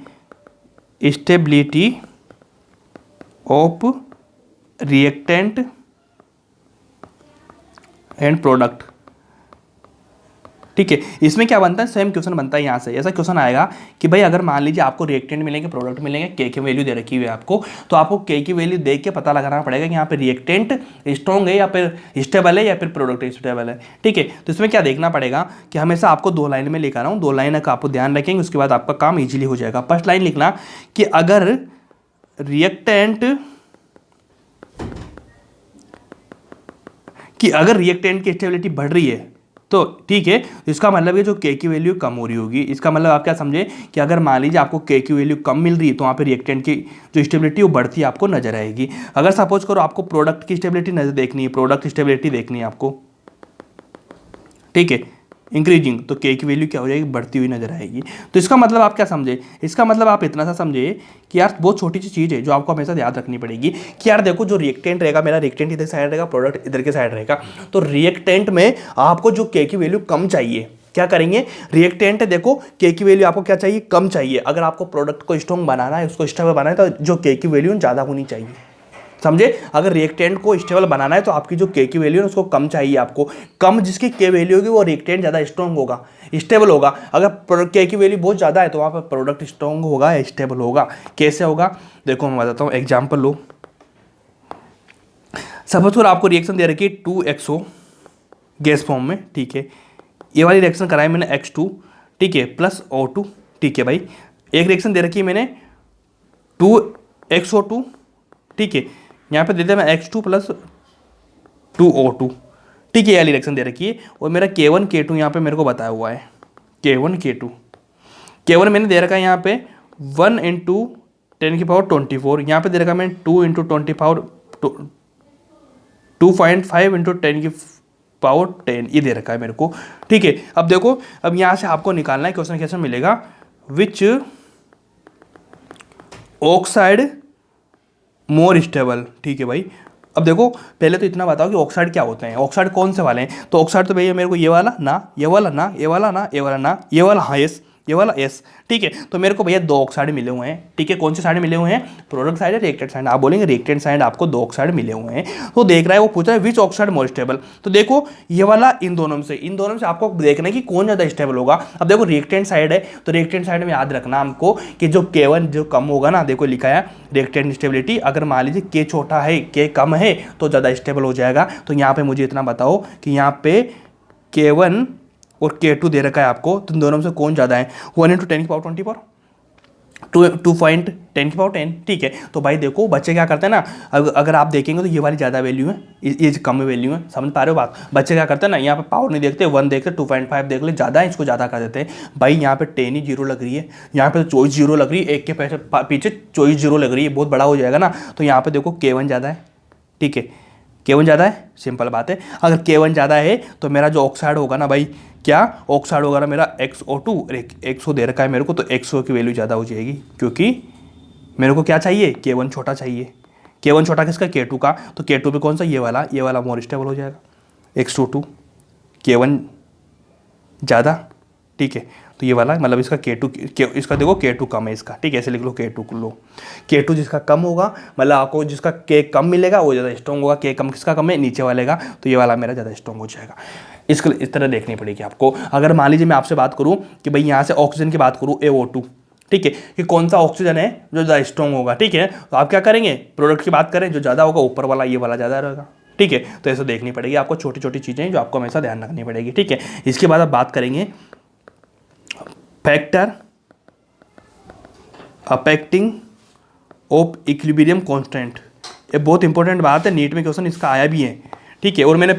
stability of reactant and product, ठीक है। इसमें क्या बनता है, सेम क्वेश्चन बनता है यहाँ से। ऐसा क्वेश्चन आएगा कि भाई अगर मान लीजिए आपको रिएक्टेंट मिलेंगे, प्रोडक्ट मिलेंगे, के की वैल्यू दे रखी हुई है आपको, तो आपको के की वैल्यू देख के पता लगाना पड़ेगा कि यहाँ पे रिएक्टेंट स्ट्रॉन्ग है या फिर स्टेबल है या फिर प्रोडक्ट स्टेबल है, ठीक है। तो इसमें क्या देखना पड़ेगा कि हमेशा आपको 2 लाइन में लेकर आ रहा हूँ, 2 लाइन का आपको ध्यान रखेंगे, उसके बाद आपका काम ईजिली हो जाएगा। फर्स्ट लाइन लिखना कि अगर रिएक्टेंट की स्टेबिलिटी बढ़ रही है तो ठीक है, इसका मतलब है जो के की वैल्यू कम हो रही होगी। इसका मतलब आप क्या समझे कि अगर मान लीजिए आपको के की वैल्यू कम मिल रही है तो वहाँ पे रिएक्टेंट की जो स्टेबिलिटी वो बढ़ती आपको नजर आएगी। अगर सपोज करो आपको प्रोडक्ट की स्टेबिलिटी नजर देखनी है, प्रोडक्ट स्टेबिलिटी देखनी है आपको, ठीक है, इंक्रीजिंग, तो के की वैल्यू क्या हो जाएगी, बढ़ती हुई नजर आएगी। तो इसका मतलब आप क्या समझे, इसका मतलब आप इतना सा समझे कि यार बहुत छोटी सी चीज़ है जो आपको हमेशा याद रखनी पड़ेगी कि यार देखो जो रिएक्टेंट रहेगा, मेरा रिएक्टेंट इधर साइड रहेगा, प्रोडक्ट इधर के साइड रहेगा, तो रिएक्टेंट में आपको जो के की वैल्यू कम चाहिए, क्या करेंगे, रिएक्टेंट देखो के की वैल्यू आपको क्या चाहिए, कम चाहिए। अगर आपको प्रोडक्ट को स्ट्रॉन्ग बनाना है, उसको स्टेबल बनाना है, तो जो के की वैल्यू ज़्यादा होनी चाहिए, समझे। अगर रिएक्टेंट को स्टेबल बनाना है तो आपकी जो के की वैल्यू है उसको कम चाहिए आपको, कम जिसकी के वैल्यू होगी वो रिएक्टेंट ज़्यादा स्ट्रॉन्ग होगा, स्टेबल होगा। अगर के की वैल्यू बहुत ज़्यादा है तो वहाँ पर प्रोडक्ट स्ट्रॉन्ग होगा या स्टेबल होगा। कैसे होगा देखो मैं बताता हूँ, एग्जाम्पल लो। सपोज करो आपको रिएक्शन दे रखी है 2XO गैस फॉर्म में, ठीक है। ये वाली रिएक्शन कराई मैंने X2, ठीक है, प्लस O2, ठीक है भाई। एक रिएक्शन दे रखी है मैंने 2XO2, ठीक है, यहाँ पे दे दिया मैं X2 प्लस 2O2, ठीक है, ये वाली रिएक्शन दे रखी है। और मेरा K1 K2 यहाँ पे मेरे को बताया हुआ है, K1 K2, K1 मैंने दे रखा है यहाँ पे 1 × 10⁻²4, यहाँ पे दे रखा मैंने 2 × 2.5 × 10⁻10 ये दे रखा है मेरे को, ठीक है। अब देखो, अब यहाँ से आपको निकालना है क्वेश्चन कैसे मिलेगा, विच ऑक्साइड मोर स्टेबल, ठीक है भाई। अब देखो पहले तो इतना बताओ कि ऑक्साइड क्या होते हैं, ऑक्साइड कौन से वाले हैं। तो ऑक्साइड तो भैया मेरे को ये वाला ना, ये वाला ना, ये वाला ना, ये वाला ना, ये वाला, हाँ यस, ये वाला यस, ठीक है। तो मेरे को भैया 2 ऑक्साइड मिले हुए हैं, ठीक है। कौन से साइड मिले हुए हैं, प्रोडक्ट साइड है रिएक्टेंट साइड। आप बोलेंगे रिएक्टेंट साइड आपको 2 ऑक्साइड मिले हुए हैं, तो देख रहा है वो पूछ रहा है विच ऑक्साइड मोर स्टेबल। तो देखो ये वाला इन दोनों में से आपको देखना है कि कौन ज़्यादा स्टेबल होगा। अब देखो रिएक्टेंट साइड है, तो रिएक्टेंट साइड में याद रखना हमको कि जो K1 जो कम होगा ना, देखो लिखा है रिएक्टेंट स्टेबिलिटी, अगर मान लीजिए K छोटा है, K कम है तो ज़्यादा स्टेबल हो जाएगा। तो यहाँ पे मुझे इतना बताओ कि यहाँ पे K1 और K2 दे रखा है आपको, तो इन दोनों में से कौन ज़्यादा है, 1 × 10⁻24, 2.10⁻10, ठीक है। तो भाई देखो बच्चे क्या करते हैं ना, अगर आप देखेंगे तो ये वाली ज़्यादा वैल्यू है, ये कम वैल्यू है, समझ पा रहे हो बात। बच्चे क्या करते हैं ना, यहाँ पे पावर नहीं देखते, 1 देखते, 2.5 देख ले, ज़्यादा है इसको ज़्यादा कर देते हैं। भाई यहाँ पे 10 ही 0 लग रही है, यहाँ पे तो चॉइस 0 लग रही है, एक के पीछे चॉइस 0 लग रही है, बहुत बड़ा हो जाएगा ना। तो यहाँ पे देखो K1 ज़्यादा है, ठीक है, K1 ज़्यादा है, सिंपल बात है। अगर K1 ज़्यादा है तो मेरा जो ऑक्साइड होगा ना भाई, क्या ऑक्साइड होगा ना मेरा XO2, XO दे रखा है मेरे को, तो XO की वैल्यू ज़्यादा हो जाएगी, क्योंकि मेरे को क्या चाहिए, K1 छोटा चाहिए। K1 छोटा किसका, K2 का, तो K2 पे कौन सा, ये वाला मोर स्टेबल हो जाएगा। XO2 K1 ज़्यादा, ठीक है, तो ये वाला मतलब इसका इसका देखो K2 कम है इसका, ठीक है, ऐसे लिख लो K2 को लो। K2 जिसका कम होगा, मतलब आपको जिसका K कम मिलेगा वो ज़्यादा स्ट्रॉन्ग होगा। K कम किसका कम है, नीचे वाले का, तो ये वाला मेरा ज़्यादा स्ट्रॉन्ग हो जाएगा। इसको इस तरह देखनी पड़ेगी आपको। अगर मान लीजिए मैं आपसे बात करूँ कि भाई यहाँ से ऑक्सीजन की बात करूँ, AO2, ठीक है, कि कौन सा ऑक्सीजन है जो ज़्यादा स्ट्रॉन्ग होगा, ठीक है, तो आप क्या करेंगे, प्रोडक्ट की बात करें, जो ज़्यादा होगा ऊपर वाला, ये वाला ज़्यादा रहेगा, ठीक है। तो ऐसे देखनी पड़ेगी आपको, छोटी छोटी चीज़ें जो आपको हमेशा ध्यान रखनी पड़ेगी, ठीक है। इसके बाद आप बात करेंगे factor affecting of equilibrium constant. ये बहुत इंपॉर्टेंट बात है, नीट में क्वेश्चन इसका आया भी है, ठीक है, और मैंने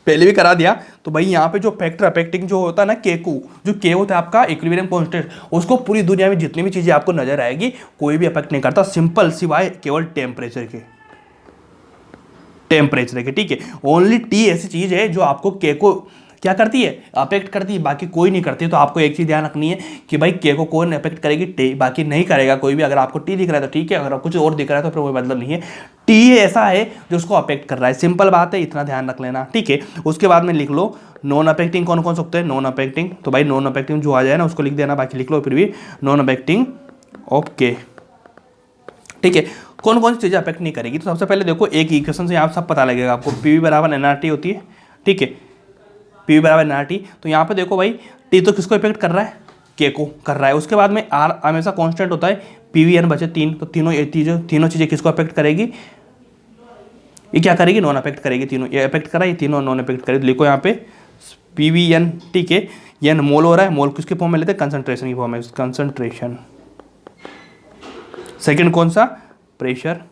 पहले भी करा दिया। तो भाई यहाँ पे जो फैक्टर अफेक्टिंग जो होता है ना, जो K होता है आपका इक्विलिब्रियम कांस्टेंट, उसको पूरी दुनिया में जितनी भी चीज़ें आपको नजर आएगी कोई भी अफेक्ट नहीं करता, सिंपल, सिवाय केवल टेम्परेचर के, ठीक है। ओनली T ऐसी चीज़ है जो आपको K को क्या करती है, अफेक्ट करती है, बाकी कोई नहीं करती है। तो आपको एक चीज़ ध्यान रखनी है कि भाई K को कौन अफेक्ट करेगी, T, बाकी नहीं करेगा कोई भी। अगर आपको T दिख रहा है तो ठीक है, अगर कुछ और दिख रहा है तो फिर कोई मतलब नहीं है। T ऐसा है जो उसको अफेक्ट कर रहा है, सिंपल बात है, इतना ध्यान रख लेना, ठीक है। उसके बाद में लिख लो नॉन अफेक्टिंग कौन कौन सकते हैं, नॉन अफेक्टिंग, तो भाई नॉन अफेक्टिंग जो आ जाए ना उसको लिख देना, बाकी लिख लो फिर भी नॉन अफेक्टिंग ऑफ K, ठीक है। कौन कौन सी चीज़ें अफेक्ट नहीं करेगी, तो सबसे पहले देखो एक इक्वेशन से यहाँ सब पता लगेगा आपको, PV बराबर nRT होती है, ठीक है, PV बराबर nRT। तो यहाँ पे देखो भाई T तो किसको इफेक्ट कर रहा है, K को कर रहा है। उसके बाद में R हमेशा कांस्टेंट होता है, PVN बचे 3, तो तीनों चीज़ें किसको अफेक्ट करेगी, ये क्या करेगी, नॉन अफेक्ट करेगी। तीनों ये अफेक्ट करा, ये तीनों नॉन अफेक्ट करेगी। लिखो यहाँ पे PVN, ठीक है, ये मोल हो रहा है, मोल किसके फॉर्म में लेते हैं, कंसंट्रेशन की फॉर्म में, कंसंट्रेशन। सेकंड कौन सा, प्रेशर।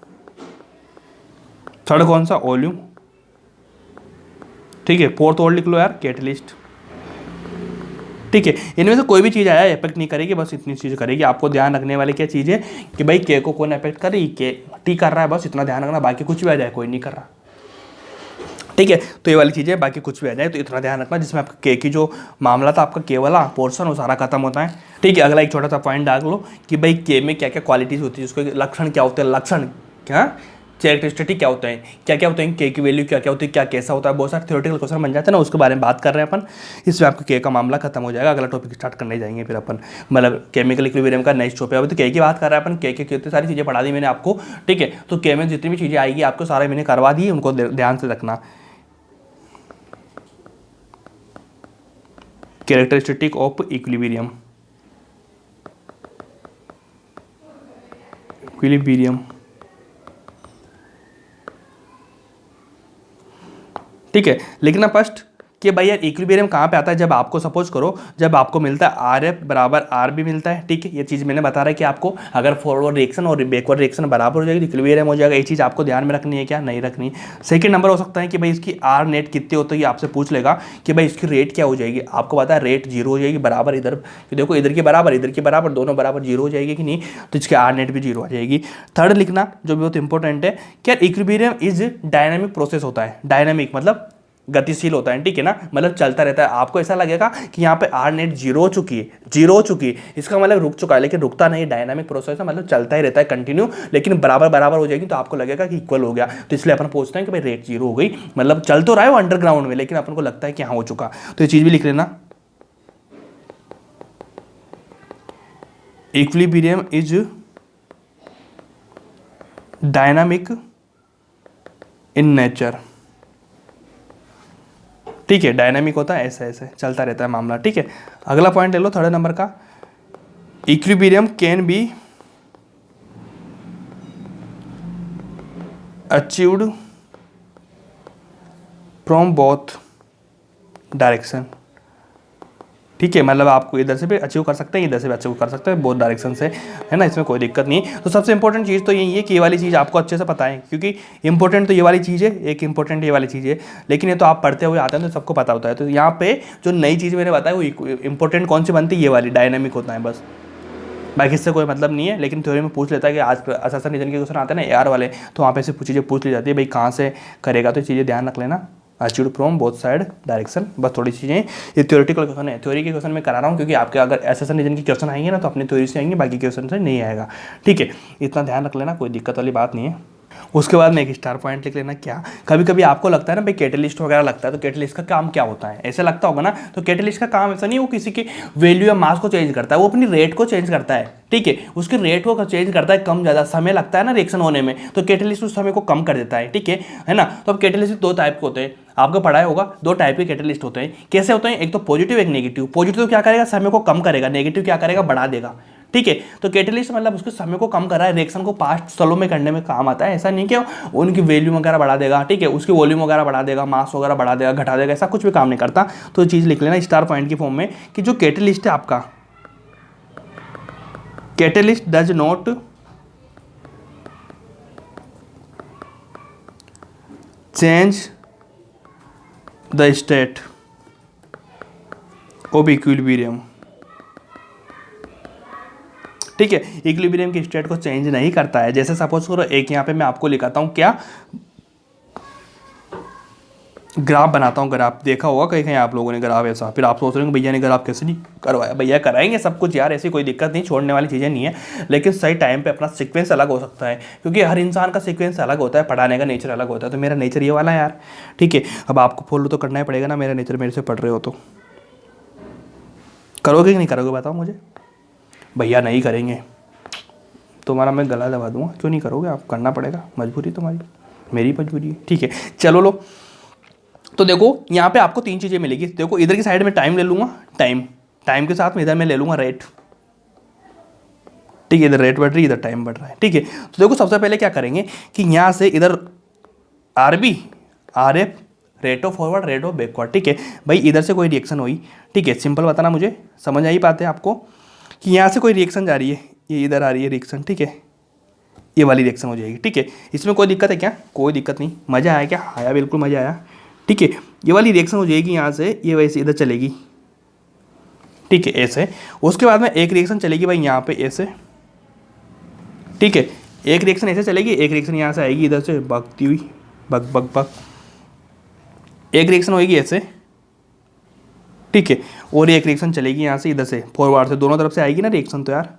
थर्ड कौन सा, वॉल्यूम, ठीक है। फोर्थ और लिख लो यार, कैटलिस्ट, ठीक है। इनमें से कोई भी चीज़ आया अफेक्ट नहीं करेगी, बस इतनी चीज़ करेगी। आपको ध्यान रखने वाली क्या चीज़ है कि भाई K को कौन अफेक्ट कर रही, T कर रहा है, बस इतना ध्यान रखना, बाकी कुछ भी आ जाए कोई नहीं कर रहा, ठीक है। तो ये वाली चीज़ें, बाकी कुछ भी आ जाए तो इतना ध्यान रखना, जिसमें आपका K की जो मामला था, आपका K वाला पोर्शन वो सारा खत्म होता है, ठीक है। अगला एक छोटा सा पॉइंट डाल लो कि भाई K में क्या क्या क्वालिटीज़ होती है, उसके लक्षण क्या होते हैं, लक्षण क्या, कैरेक्टरिस्टिक क्या होते हैं, क्या क्या होते हैं, K की वैल्यू क्या क्या होती है, क्या कैसा होता है, बहुत सारे थ्योरेटिकल क्वेश्चन बन जाते हैं ना, उसके बारे में बात कर रहे हैं अपन। इसमें आपको K का मामला खत्म हो जाएगा। अगला टॉपिक स्टार्ट करने जाएंगे फिर अपन, मतलब केमिकल इक्विलिब्रियम का नेक्स्ट टॉपिक। अभी तो K की बात कर रहे हैं अपन, K की कितनी सारी चीज़ें पढ़ा दी मैंने आपको, ठीक है। तो K में जितनी भी चीज़ें आएगी आपको सारे मैंने करवा दी, उनको ध्यान से रखना। कैरेक्टरिस्टिक ऑफ इक्विलिब्रियम, ठीक है। लिखना फर्स्ट कि भाई यार इक्विलिब्रियम कहाँ पे आता है, जब आपको सपोज करो, जब आपको मिलता है RF बराबर R भी मिलता है, ठीक है। ये चीज़ मैंने बता रहा है कि आपको अगर फॉरवर्ड रिएक्शन और बैकवर्ड रिएक्शन बराबर हो जाएगी तो इक्विलिब्रियम हो जाएगा। ये चीज़ आपको ध्यान में रखनी है, क्या नहीं रखनी। सेकंड नंबर हो सकता है कि भाई इसकी R नेट कितनी होती है, आपसे पूछ लेगा कि भाई इसकी रेट क्या हो जाएगी। आपको पता है रेट 0 हो जाएगी, बराबर इधर देखो, इधर की बराबर दोनों बराबर 0 हो जाएगी कि नहीं, तो इसकी R नेट भी 0 आ जाएगी। थर्ड लिखना जो बहुत इंपॉर्टेंट है, क्या इक्विलिब्रियम इज डायनामिक प्रोसेस होता है, डायनामिक मतलब गतिशील होता है, ठीक है ना, मतलब चलता रहता है। आपको ऐसा लगेगा कि यहाँ पे R नेट 0 हो चुकी है, इसका मतलब रुक चुका है, लेकिन रुकता नहीं, डायनामिक प्रोसेस है, मतलब चलता ही रहता है कंटिन्यू, लेकिन बराबर हो जाएगी तो आपको लगेगा कि इक्वल हो गया। तो इसलिए अपन पूछते हैं कि भाई रेट 0 हो गई, मतलब चल तो रहा है वो अंडरग्राउंड में, लेकिन अपन को लगता है कि हाँ हो चुका। तो ये चीज भी लिख लेना, equilibrium is dynamic in nature, ठीक है। डायनामिक होता है, ऐसे ऐसे चलता रहता है मामला, ठीक है। अगला पॉइंट ले लो थर्ड नंबर का, equilibrium can be achieved from both direction, ठीक है। मतलब आपको इधर से भी अचीव कर सकते हैं, इधर से भी अचीव कर सकते हैं, बहुत डायरेक्शन से, है ना, इसमें कोई दिक्कत नहीं है। तो सबसे इंपॉर्टेंट चीज़ तो यही है कि ये वाली चीज़ आपको अच्छे से पता है, क्योंकि इंपॉर्टेंट तो ये वाली चीज़ है, एक इंपॉर्टेंट ये वाली चीज़ है, लेकिन ये तो आप पढ़ते हुए आते हैं तो सबको पता होता है। तो यहाँ पे जो नई चीज़ मैंने बताया वो इंपॉर्टेंट कौन सी बनती है, ये वाली डायनामिक होता है बस, बाकी इससे कोई मतलब नहीं है, लेकिन थ्योरी में पूछ लेता है कि आज आसान रीजन के क्वेश्चन आते हैं ना AR वाले, तो वहाँ पे ऐसी चीज़ें पूछ ली जाती है भाई कहाँ से करेगा, तो ये चीज़ें ध्यान रख लेना। Achieve from both side direction, बस थोड़ी चीज़ें। ये थ्योरेटिकल क्वेश्चन है, थ्योरी के क्वेश्चन मैं करा रहा हूँ क्योंकि आपके अगर आसान रीजन के क्वेश्चन आएंगे ना तो अपनी थ्योरी से आएंगे, बाकी क्वेश्चन से नहीं आएगा, ठीक है। इतना ध्यान रख लेना, कोई दिक्कत वाली बात नहीं है। उसके बाद में एक स्टार पॉइंट लिख लेना। क्या कभी कभी आपको लगता है ना भाई कैटेलिस्ट वगैरह लगता है, तो कैटेलिस्ट का काम क्या होता है, ऐसे लगता होगा ना, तो कैटेलिस्ट का काम ऐसा नहीं वो किसी की वैल्यू या मास को चेंज करता है, वो अपनी रेट को चेंज करता है, ठीक है। उसकी रेट को चेंज करता है, कम ज़्यादा समय लगता है ना रिएक्शन होने में, तो कैटेलिस्ट उस समय को कम कर देता है, ठीक है ना। तो अब कैटेलिस्ट दो टाइप के होते हैं, आपको पढ़ाया होगा, दो टाइप के कैटेलिस्ट होते हैं। कैसे होते हैं, एक तो पॉजिटिव एक नेगेटिव। पॉजिटिव क्या करेगा, समय को कम करेगा, नेगेटिव क्या करेगा, बढ़ा देगा, ठीक है। तो कैटेलिस्ट मतलब उसके समय को कम कर रहा है, रिएक्शन को फास्ट स्लो में करने में काम आता है। ऐसा नहीं कि उनकी वैल्यू वगैरह बढ़ा देगा, ठीक है, उसकी वॉल्यूम वगैरह बढ़ा देगा, मास वगैरह बढ़ा देगा, घटा देगा, ऐसा कुछ भी काम नहीं करता। तो चीज़ लिख लेना स्टार पॉइंट की फॉर्म में कि जो कैटेलिस्ट है आपका, catalyst does not change the state of equilibrium, ठीक है। इक्विलिब्रियम की स्टेट को चेंज नहीं करता है। जैसे सपोज करो एक यहाँ पे मैं आपको लिखाता हूँ, क्या ग्राफ बनाता हूँ, ग्राफ देखा होगा कहीं कहीं आप लोगों ने ग्राफ ऐसा, फिर आप सोच रहे हो भैया ने ग्राफ कैसे नहीं करवाया, भैया कराएंगे सब कुछ यार, ऐसी कोई दिक्कत नहीं, छोड़ने वाली चीज़ें नहीं है, लेकिन सही टाइम पे अपना सीक्वेंस अलग हो सकता है, क्योंकि हर इंसान का सीक्वेंस अलग होता है, पढ़ाने का नेचर अलग होता है। तो मेरा नेचर ये वाला है यार, ठीक है। अब आपको फॉलो तो करना ही पड़ेगा ना, मेरा नेचर मेरे से पढ़ रहे हो तो करोगे कि नहीं करोगे बताओ मुझे। भैया नहीं करेंगे तुम्हारा मैं गला दबा दूंगा, क्यों नहीं करोगे आप, करना पड़ेगा, मजबूरी तुम्हारी, मेरी मजबूरी, ठीक है। चलो लो, तो देखो यहाँ पे आपको तीन चीज़ें मिलेगी। देखो इधर की साइड में टाइम ले लूँगा, टाइम के साथ में इधर मैं ले लूँगा रेट, ठीक है। इधर रेट बढ़ रही है, इधर टाइम बढ़ रहा है, ठीक है। तो देखो सबसे पहले क्या करेंगे कि यहाँ से इधर RB RF rate of forward rate of backward, ठीक है भाई। इधर से कोई रिएक्शन हुई, ठीक है, सिंपल बताना मुझे, समझ आई बात है आपको कि यहाँ से कोई रिएक्शन जा रही है, ये इधर आ रही है रिएक्शन, ठीक है, ये वाली रिएक्शन हो जाएगी, ठीक है। इसमें कोई दिक्कत है क्या, कोई दिक्कत नहीं, मज़ा आया क्या, आया, बिल्कुल मज़ा आया, ठीक है। ये वाली रिएक्शन हो जाएगी यहाँ से, ये वैसे इधर चलेगी, ठीक है, ऐसे। उसके बाद में एक रिएक्शन चलेगी भाई यहाँ पे ऐसे, ठीक है, एक रिएक्शन ऐसे चलेगी, एक रिएक्शन यहाँ से आएगी इधर से भागती हुई, बग बग बग, एक रिएक्शन होगी ऐसे, ठीक है, और एक रिएक्शन चलेगी यहाँ से इधर से फॉरवर्ड से, दोनों तरफ से आएगी ना रिएक्शन, तो यार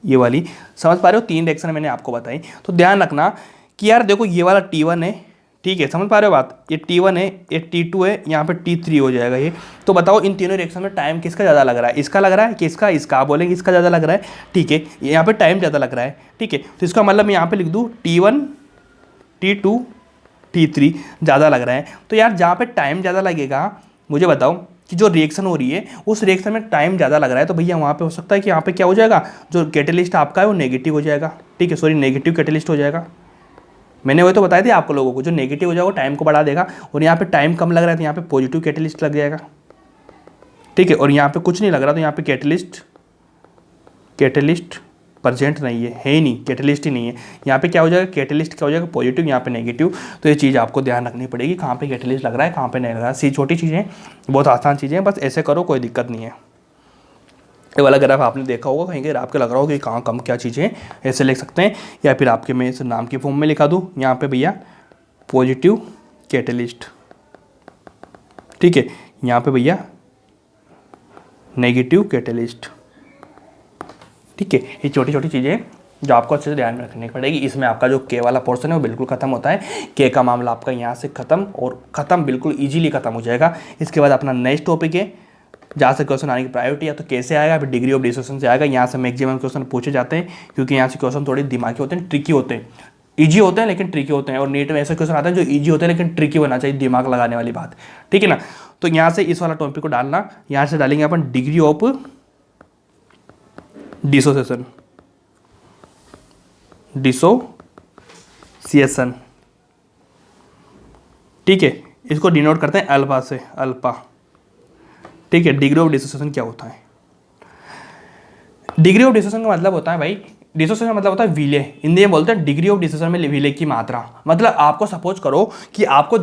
ये वाली समझ पा रहे हो, तीन रिएक्शन मैंने आपको बताई। तो ध्यान रखना कि यार देखो ये वाला T1 है, ठीक है, समझ पा रहे हो बात, ये T1 है, ये T2 है, यहाँ पे T3 हो जाएगा ये। तो बताओ इन तीनों रिएक्शन में टाइम किसका ज़्यादा लग रहा है, इसका लग रहा है कि इसका, इसका आप बोलेंगे इसका ज़्यादा लग रहा है, ठीक है, यहाँ पे टाइम ज़्यादा लग रहा है, ठीक है। तो इसका मतलब मैं यहाँ पे लिख दूँ T1 T2 T3 ज़्यादा लग रहा है। तो यार जहाँ पे टाइम ज़्यादा लगेगा, मुझे बताओ कि जो रिएक्शन हो रही है उस रिएक्शन में टाइम ज़्यादा लग रहा है, तो भैया वहाँ पे हो सकता है कि यहाँ पे क्या हो जाएगा, जो कैटेलिस्ट आपका है वो नेगेटिव हो जाएगा, ठीक है, सॉरी नेगेटिव कैटेलिस्ट हो जाएगा। मैंने वही तो बताया था आपको लोगों को, जो नेगेटिव हो जाएगा वो टाइम को बढ़ा देगा, और यहाँ पे टाइम कम लग रहा है तो यहाँ पे पॉजिटिव कैटेलिस्ट लग जाएगा, ठीक है। और यहाँ पे कुछ नहीं लग रहा तो यहाँ पे कैटेलिस्ट प्रेजेंट नहीं है ही नहीं, कैटेलिस्ट ही नहीं है। यहाँ पे क्या हो जाएगा, कैटेलिस्ट क्या हो जाएगा, पॉजिटिव, यहाँ पे नेगेटिव। तो ये चीज़ आपको ध्यान रखनी पड़ेगी, कहाँ पे कैटेलिस्ट लग रहा है, कहाँ पे नहीं लग रहा है। छोटी चीज़ें, बहुत आसान चीज़ें, बस ऐसे करो, कोई दिक्कत नहीं है। ये वाला ग्राफ आपने देखा होगा कहीं कहीं, आपके लग रहा होगा कि कहाँ कम क्या चीज़ें, ऐसे लिख सकते हैं, या फिर आपके मैं इस नाम की फॉर्म में लिखा दूँ, यहाँ पे भैया पॉजिटिव कैटेलिस्ट, ठीक है, यहाँ पे भैया नेगेटिव कैटेलिस्ट, ठीक है। ये छोटी छोटी चीज़ें जो आपको अच्छे से ध्यान में रखनी पड़ेगी। इसमें आपका जो के वाला पोर्शन है वो बिल्कुल खत्म होता है, के का मामला आपका यहाँ से खत्म, और ख़त्म बिल्कुल ईजिली खत्म हो जाएगा। इसके बाद अपना नेक्स्ट टॉपिक है, जहाँ से क्वेश्चन आने की प्रायोरिटी, या तो कैसे आएगा, फिर डिग्री ऑफ डिसोसिएशन से आएगा। यहाँ से मैक्सिमम क्वेश्चन पूछे जाते हैं, क्योंकि यहाँ से क्वेश्चन थोड़े दिमागी होते हैं, ट्रिकी होते हैं, ईजी होते हैं लेकिन ट्रिकी होते हैं। और नीट में ऐसे क्वेश्चन आते हैं जो ईजी होते हैं लेकिन ट्रिकी होना चाहिए, दिमाग लगाने वाली बात, ठीक है ना। तो यहाँ से इस वाला टॉपिक को डालना, यहाँ से डालेंगे अपन डिग्री ऑफ डिसोसिएशन, ठीक है, इसको डिनोट करते हैं अल्फा से, अल्फा, ठीक है। डिग्री ऑफ डिसोसिएशन क्या होता है, डिग्री ऑफ डिसोसिएशन का मतलब होता है भाई, डिसोसिएशन मतलब होता है विलेय, हिंदी में बोलते हैं डिग्री ऑफ डिसोसिएशन में विलेय की मात्रा। मतलब आपको सपोज करो कि आपको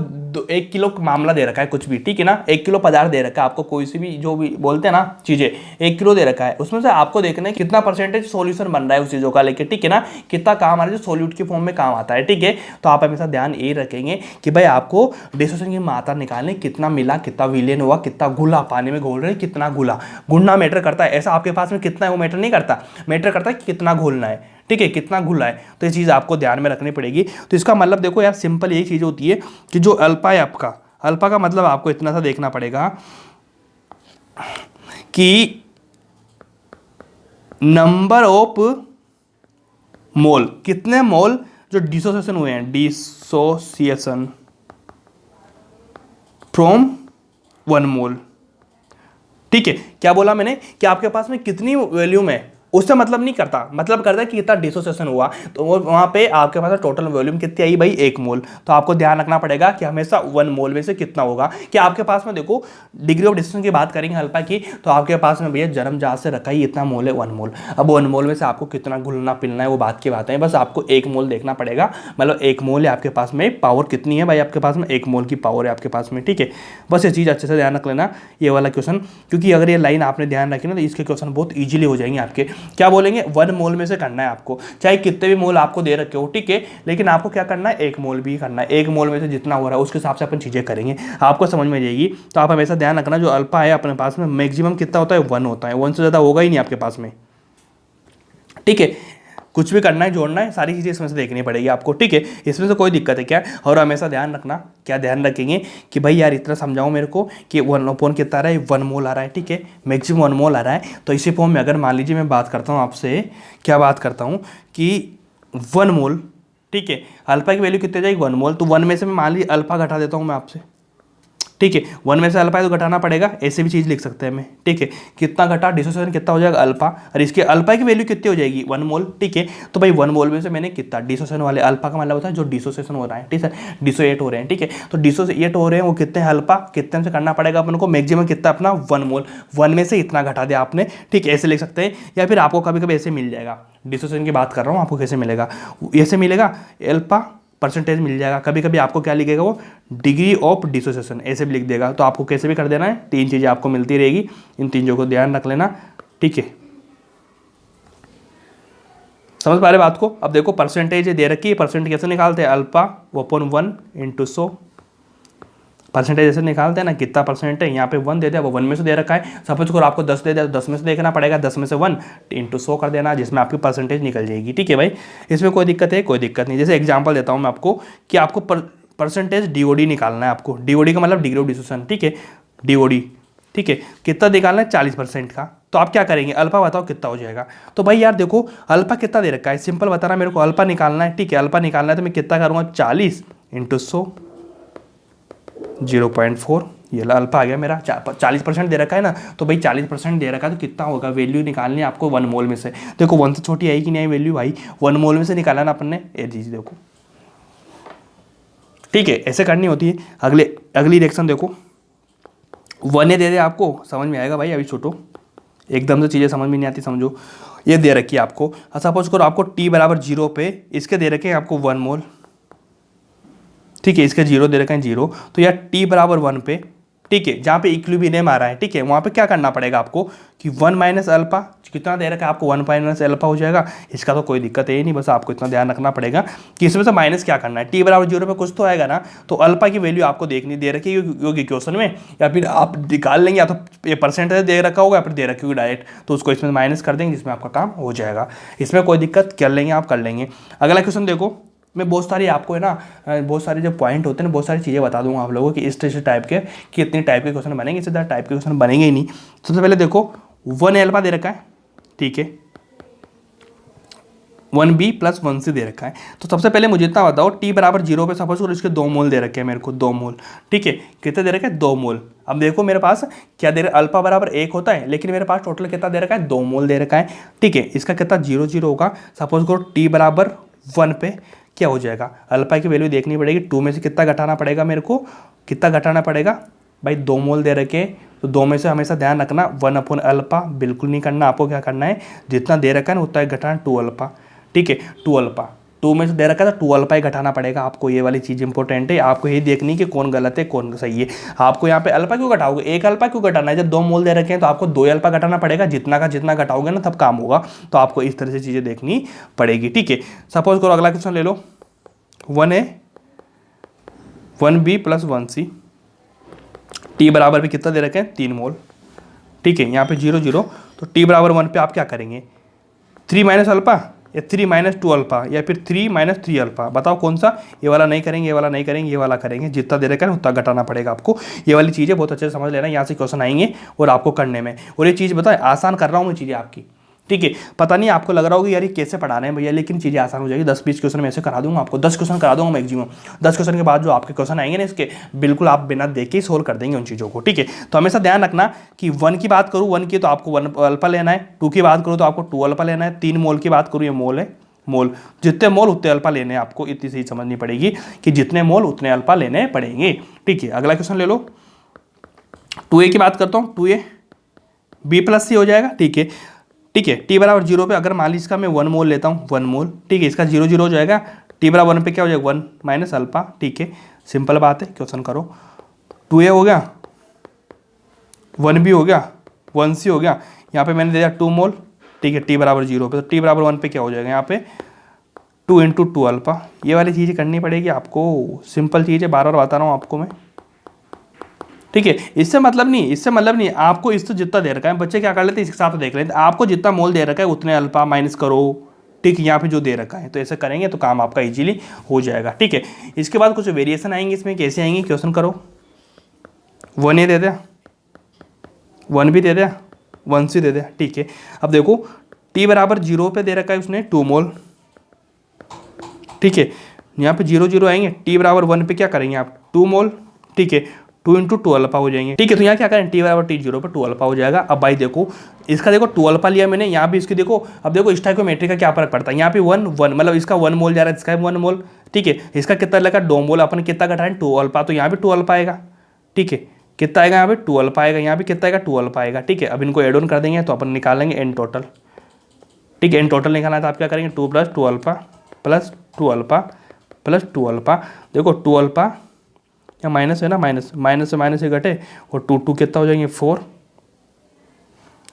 1 किलो मामला दे रखा है कुछ भी, ठीक है ना, 1 किलो पदार्थ दे रखा है आपको, कोई सी भी जो भी बोलते हैं ना चीज़ें, 1 किलो दे रखा है, उसमें से आपको देखना है कितना परसेंटेज सॉल्यूशन बन रहा है उस चीज़ों का लेके, ठीक है ना, कितना काम आ रहा है जो सॉल्यूट की फॉर्म में काम आता है, ठीक है। तो आप हमेशा ध्यान ये रखेंगे कि भाई आपको डिसोसिएशन की मात्रा निकालने, कितना मिला, कितना विलेन हुआ, कितना घुला, पानी में घोल रहे कितना घुला, घुलना मैटर करता है, ऐसा आपके पास में कितना है वो मैटर नहीं करता, मैटर करता है कि कितना घोलना है, ठीक है, कितना घुला है। तो ये चीज़ आपको ध्यान में रखनी पड़ेगी। तो इसका मतलब देखो यार, सिंपल यही चीज़ होती है कि जो अल्फा है आपका, अल्फा का मतलब आपको इतना सा देखना पड़ेगा कि नंबर ऑफ मोल, कितने मोल जो डिसोसिएशन हुए हैं, डिसोसिएशन फ्रॉम 1 मोल, ठीक है। क्या बोला मैंने कि आपके पास में कितनी वॉल्यूम है, उससे मतलब नहीं करता, मतलब करता है कि कितना डिसोसिएशन हुआ, तो वहाँ पे आपके पास टोटल वॉल्यूम कितनी आई भाई 1 मोल। तो आपको ध्यान रखना पड़ेगा कि हमेशा 1 मोल में से कितना होगा, कि आपके पास में देखो डिग्री ऑफ डिसोसिएशन की बात करेंगे अल्फा की, तो आपके पास में भैया जन्म जहाज से रखा ही इतना मोल है 1 मोल। अब 1 मोल में से आपको कितना घुलना पिलना है वो बात की बात है, बस आपको 1 मोल देखना पड़ेगा, मतलब 1 मोल है आपके पास में, पावर कितनी है भाई आपके पास में, 1 मोल की पावर है आपके पास में, ठीक है। बस ये चीज़ अच्छे से ध्यान रख लेना ये वाला क्वेश्चन, क्योंकि अगर ये लाइन आपने ध्यान रखी ना तो इसके क्वेश्चन बहुत ईजिली हो जाएंगे आपके। क्या बोलेंगे 1 मोल में से करना है आपको, चाहे कितने भी मोल आपको दे रखे हो, ठीक है, लेकिन आपको क्या करना है 1 मोल भी करना है, 1 मोल में से जितना हो रहा है उसके हिसाब से अपन चीज़ें करेंगे, आपको समझ में जाएगी। तो आप हमेशा ध्यान रखना जो अल्फा है अपने पास में मैक्सिमम कितना होता है 1 होता है, 1 से ज़्यादा होगा ही नहीं आपके पास में, ठीक है। कुछ भी करना है जोड़ना है सारी चीज़ें इसमें से देखनी पड़ेगी आपको, ठीक है, इसमें से कोई दिक्कत है क्या। और हमेशा ध्यान रखना, क्या ध्यान रखेंगे कि भाई यार इतना समझाओ मेरे को कि 1 कितना आ रहा है, 1 मोल आ रहा है, ठीक है, मैक्सिमम 1 मोल आ रहा है। तो इसी फॉर्म में अगर मान लीजिए मैं बात करता हूँ आपसे, क्या बात करता हूँ कि 1 मोल, ठीक है, अल्फा की वैल्यू कितनी जाएगी 1 मोल, तो 1 में से मैं मान लीजिए अल्फा घटा देता हूँ मैं आपसे, ठीक है, 1 में से अल्फा है तो घटाना पड़ेगा, ऐसे भी चीज़ लिख सकते हैं मैं, ठीक है, कितना घटा डिसोसिएशन कितना हो जाएगा अल्फा, और इसके अल्फा की वैल्यू कितनी हो जाएगी 1 मोल, ठीक है। तो भाई 1 मोल में से मैंने कितना डिसोसिएशन वाले, अल्फा का मतलब होता है जो डिसोसिएशन हो रहा है, ठीक है, डिसोएट हो रहे हैं, ठीक है, तो डिसोसिएट हो रहे हैं वो कितने अल्फा, कितने से करना पड़ेगा अपन को, मैक्सिमम कितना अपना 1 मोल, 1 में से इतना घटा दिया आपने, ठीक है, ऐसे लिख सकते हैं। या फिर आपको कभी कभी ऐसे मिल जाएगा, डिसोसिएशन की बात कर रहा हूँ, आपको कैसे मिलेगा, ऐसे मिलेगा अल्फा परसेंटेज मिल जाएगा, कभी कभी आपको क्या लिखेगा वो डिग्री ऑफ डिसोसिएशन ऐसे भी लिख देगा। तो आपको कैसे भी कर देना है, 3 चीज़ें आपको मिलती रहेगी, इन 3 चीज़ों को ध्यान रख लेना, ठीक है। समझ पा रहे बात को। अब देखो परसेंटेज दे रखी है, परसेंट कैसे निकालते हैं, अल्फा अपॉन 1 इंटू 100, परसेंटेज ऐसे निकालते हैं ना, कितना परसेंट है, यहाँ पे 1 दे दिया, वो 1 में से दे रखा है, सपोज करो आपको 10 दे दिया तो 10 में से देखना पड़ेगा, 10 में से 1 इंटू 100 कर देना, जिसमें आपकी परसेंटेज निकल जाएगी, ठीक है भाई। इसमें कोई दिक्कत है, कोई दिक्कत नहीं। जैसे एग्जाम्पल देता हूँ मैं आपको कि आपको परसेंटेज डीओडी निकालना है आपको, डीओडी का मतलब डिग्री ऑफ डिसोसिएशन, ठीक है, डीओडी, ठीक है, कितना निकालना है 40% का। तो आप क्या करेंगे, अल्फा बताओ कितना हो जाएगा। तो भाई यार देखो अल्फा कितना दे रखा है, सिंपल बताना मेरे को, अल्फा निकालना है, ठीक है, अल्फा निकालना है तो मैं कितना करूँगा 40 इंटू 100 0.4, ये अल्फा आ गया मेरा, 40% दे रखा है ना, तो भाई 40% दे रखा है तो कितना होगा, वैल्यू निकालनी है आपको 1 मोल में से। देखो 1 से छोटी आई कि नहीं आई वैल्यू भाई, 1 मोल में से निकाला ना अपन ने, ये चीज़ देखो, ठीक है, ऐसे करनी होती है। अगली रिएक्शन देखो, 1 दे दे आपको, समझ में आएगा भाई, अभी छोटो एकदम से चीज़ें समझ में नहीं आती, समझो। ये दे रखी है आपको, सपोज करो आपको t बराबर 0 पे इसके दे रखे हैं आपको 1 मोल, ठीक है, इसके 0 दे रखे हैं 0, तो यार t बराबर 1 पे, ठीक है, जहाँ पे इक्विलिब्रियम आ रहा है, ठीक है, वहाँ पे क्या करना पड़ेगा आपको कि 1 माइनस अल्फा, कितना दे रखा है आपको 1 माइनस अल्फा हो जाएगा। इसका तो कोई दिक्कत है ही नहीं, बस आपको इतना ध्यान रखना पड़ेगा कि इसमें से माइनस क्या करना है, t बराबर 0 पे कुछ तो आएगा ना, तो अल्फा की वैल्यू आपको देखनी दे रखी होगी क्वेश्चन में, या फिर आप निकाल लेंगे, या तो ये परसेंटेज दे रखा होगा या फिर दे रखी होगी डायरेक्ट, तो उसको इसमें माइनस कर देंगे, जिसमें आपका काम हो जाएगा। इसमें कोई दिक्कत, कर लेंगे आप, कर लेंगे। अगला क्वेश्चन देखो, मैं बहुत सारी आपको है ना, बहुत सारे जो पॉइंट होते हैं ना, बहुत सारी चीज़ें बता दूंगा आप लोगों की, इस टाइप के कि इतने टाइप के क्वेश्चन बनेंगे, इससे ज़्यादा टाइप के क्वेश्चन बनेंगे ही नहीं। सबसे पहले देखो 1 अल्फा दे रखा है, ठीक है, 1b प्लस 1c दे रखा है। तो सबसे पहले मुझे इतना बताओ, t बराबर 0 पे सपोज करो इसके 2 मोल दे रखे हैं मेरे को, 2 मोल, ठीक है, कितने दे रखे हैं 2 मोल। अब देखो मेरे पास क्या दे रहा है, अल्फा बराबर 1 होता है, लेकिन मेरे पास टोटल कितना दे रखा है 2 मोल दे रखा है, ठीक है, इसका कितना 0 0 होगा। सपोज करो t बराबर 1 पे क्या हो जाएगा, अल्फा की वैल्यू देखनी पड़ेगी, 2 में से कितना घटाना पड़ेगा मेरे को, कितना घटाना पड़ेगा भाई 2 मोल दे रखे, तो 2 में से हमेशा ध्यान रखना 1/अल्फा बिल्कुल नहीं करना, आपको क्या करना है, जितना दे रखा है ना उतना ही घटाना 2 अल्फा, ठीक है। 2 अल्फा, 2 में से दे रखा है तो 2 अल्फा ही घटाना पड़ेगा आपको, ये वाली चीज़ इंपॉर्टेंट है, आपको ये देखनी कि कौन गलत है कौन सही है। आपको यहाँ पे अल्फा क्यों घटाओगे, 1 अल्फा क्यों घटाना है, जब 2 मोल दे रखे हैं तो आपको 2 अल्फा घटाना पड़ेगा, जितना का जितना घटाओगे ना तब काम होगा, तो आपको इस तरह से चीज़ें देखनी पड़ेगी, ठीक है। सपोज करो अगला क्वेश्चन ले लो, 1A 1B + 1C, टी बराबर भी कितना दे रखे हैं, 3 मोल, ठीक है। यहाँ पे 0 0, तो टी बराबर 1 पे आप क्या करेंगे, 3 - अल्फा या 3 - 2 अल्फा या फिर 3 - 3 अल्फा, बताओ कौन सा, ये वाला नहीं करेंगे, ये वाला नहीं करेंगे, ये वाला करेंगे, जितना दे रखा है उतना घटाना पड़ेगा आपको। ये वाली चीज़ें बहुत अच्छे से समझ लेना, यहाँ से क्वेश्चन आएंगे और आपको करने में, और ये चीज़ बताएं आसान कर रहा हूँ मैं चीज़ें आपकी, ठीक है। पता नहीं आपको लग रहा होगा यार ये कैसे पढ़ा रहे हैं भैया, लेकिन चीज़ें आसान हो जाएगी, 10-20 क्वेश्चन मैं ऐसे करा दूंगा आपको, 10 क्वेश्चन करा दूंगा मैक्सिमम, 10 क्वेश्चन के बाद जो आपके क्वेश्चन आएंगे ना इसके, बिल्कुल आप बिना देखे ही सोल्व कर देंगे उन चीज़ों को, ठीक है। तो हमेशा ध्यान रखना कि 1 की बात करूँ 1 की तो आपको 1 अल्फा लेना है, 2 की बात करूँ तो आपको 2 अल्फा लेना है, 3 मोल की बात करूँ ये मोल है, मोल, जितने मोल उतने अल्फा लेने हैं आपको, इतनी सही समझनी पड़ेगी कि जितने मोल उतने अल्फा लेने पड़ेंगे, ठीक है। अगला क्वेश्चन ले लो, 2A की बात करता हूँ, 2A B + C हो जाएगा, ठीक है, ठीक है। टी बराबर 0 पे अगर मान लीजिए इसका मैं 1 मोल लेता हूँ, 1 मोल, ठीक है, इसका 0 0 हो जाएगा, टी बराबर 1 पे क्या हो जाएगा, 1 - अल्फा, ठीक है, सिंपल बात है, क्वेश्चन करो। 2A हो गया, 1B हो गया, 1C हो गया, यहाँ पे मैंने दे दिया 2 मोल, ठीक है, टी बराबर 0 पे, तो टी बराबर 1 पे क्या हो जाएगा, यहाँ पे 2 × 2 अल्फा, ये वाली चीज़ें करनी पड़ेगी आपको, सिंपल चीज़ है, बार बार बता रहा हूँ आपको मैं, ठीक है। इससे मतलब नहीं, आपको इससे जितना दे रखा है, बच्चे क्या कर लेते हैं इसके साथ देख लेते हैं, आपको जितना मोल दे रखा है उतने अल्फा माइनस करो, ठीक है, यहाँ पे जो दे रखा है, तो ऐसे करेंगे तो काम आपका इजीली हो जाएगा, ठीक है। इसके बाद कुछ वेरिएशन आएंगे इसमें, कैसे आएंगे, क्वेश्चन करो, 1A दे दिया, 1B दे दिया, 1C दे दिया, ठीक है। अब देखो टी बराबर 0 पे दे रखा है उसने 2 मोल, ठीक है, यहाँ पे 0 0 आएंगे, टी बराबर 1 पे क्या करेंगे आप, 2 मोल, ठीक है, 2 × 2 अल्फा हो जाएंगे, ठीक है। तो यहाँ क्या करें, टी बराबर टी 0 पर 2 अल्फा हो जाएगा। अब भाई देखो इसका देखो 2 अल्फा लिया मैंने, यहाँ भी इसकी देखो, अब देखो स्टोइकोमेट्री का क्या फर्क पड़ता है, यहाँ पे 1 1 मतलब इसका 1 मोल जा रहा है, इसका 1 मोल, ठीक है, इसका कितना लगा 2 मोल, अपन कितना घटाएं 2 अल्फा, तो यहाँ भी 2 अल्फा आएगा, ठीक है, कितना आएगा यहाँ पे 2 अल्फा आएगा, यहाँ भी कितना आएगा 2 अल्फा आएगा, ठीक है। अब इनको एड ऑन कर देंगे तो अपन निकालेंगे एन टोटल, ठीक है, एन टोटल निकालना है तो आप क्या करेंगे 2 + 2 अल्फा + 2 अल्फा + 2 अल्फा, देखो 2 अल्फा या माइनस है ना, माइनस से माइनस से घटे और 2 2 कितना हो जाएंगे 4,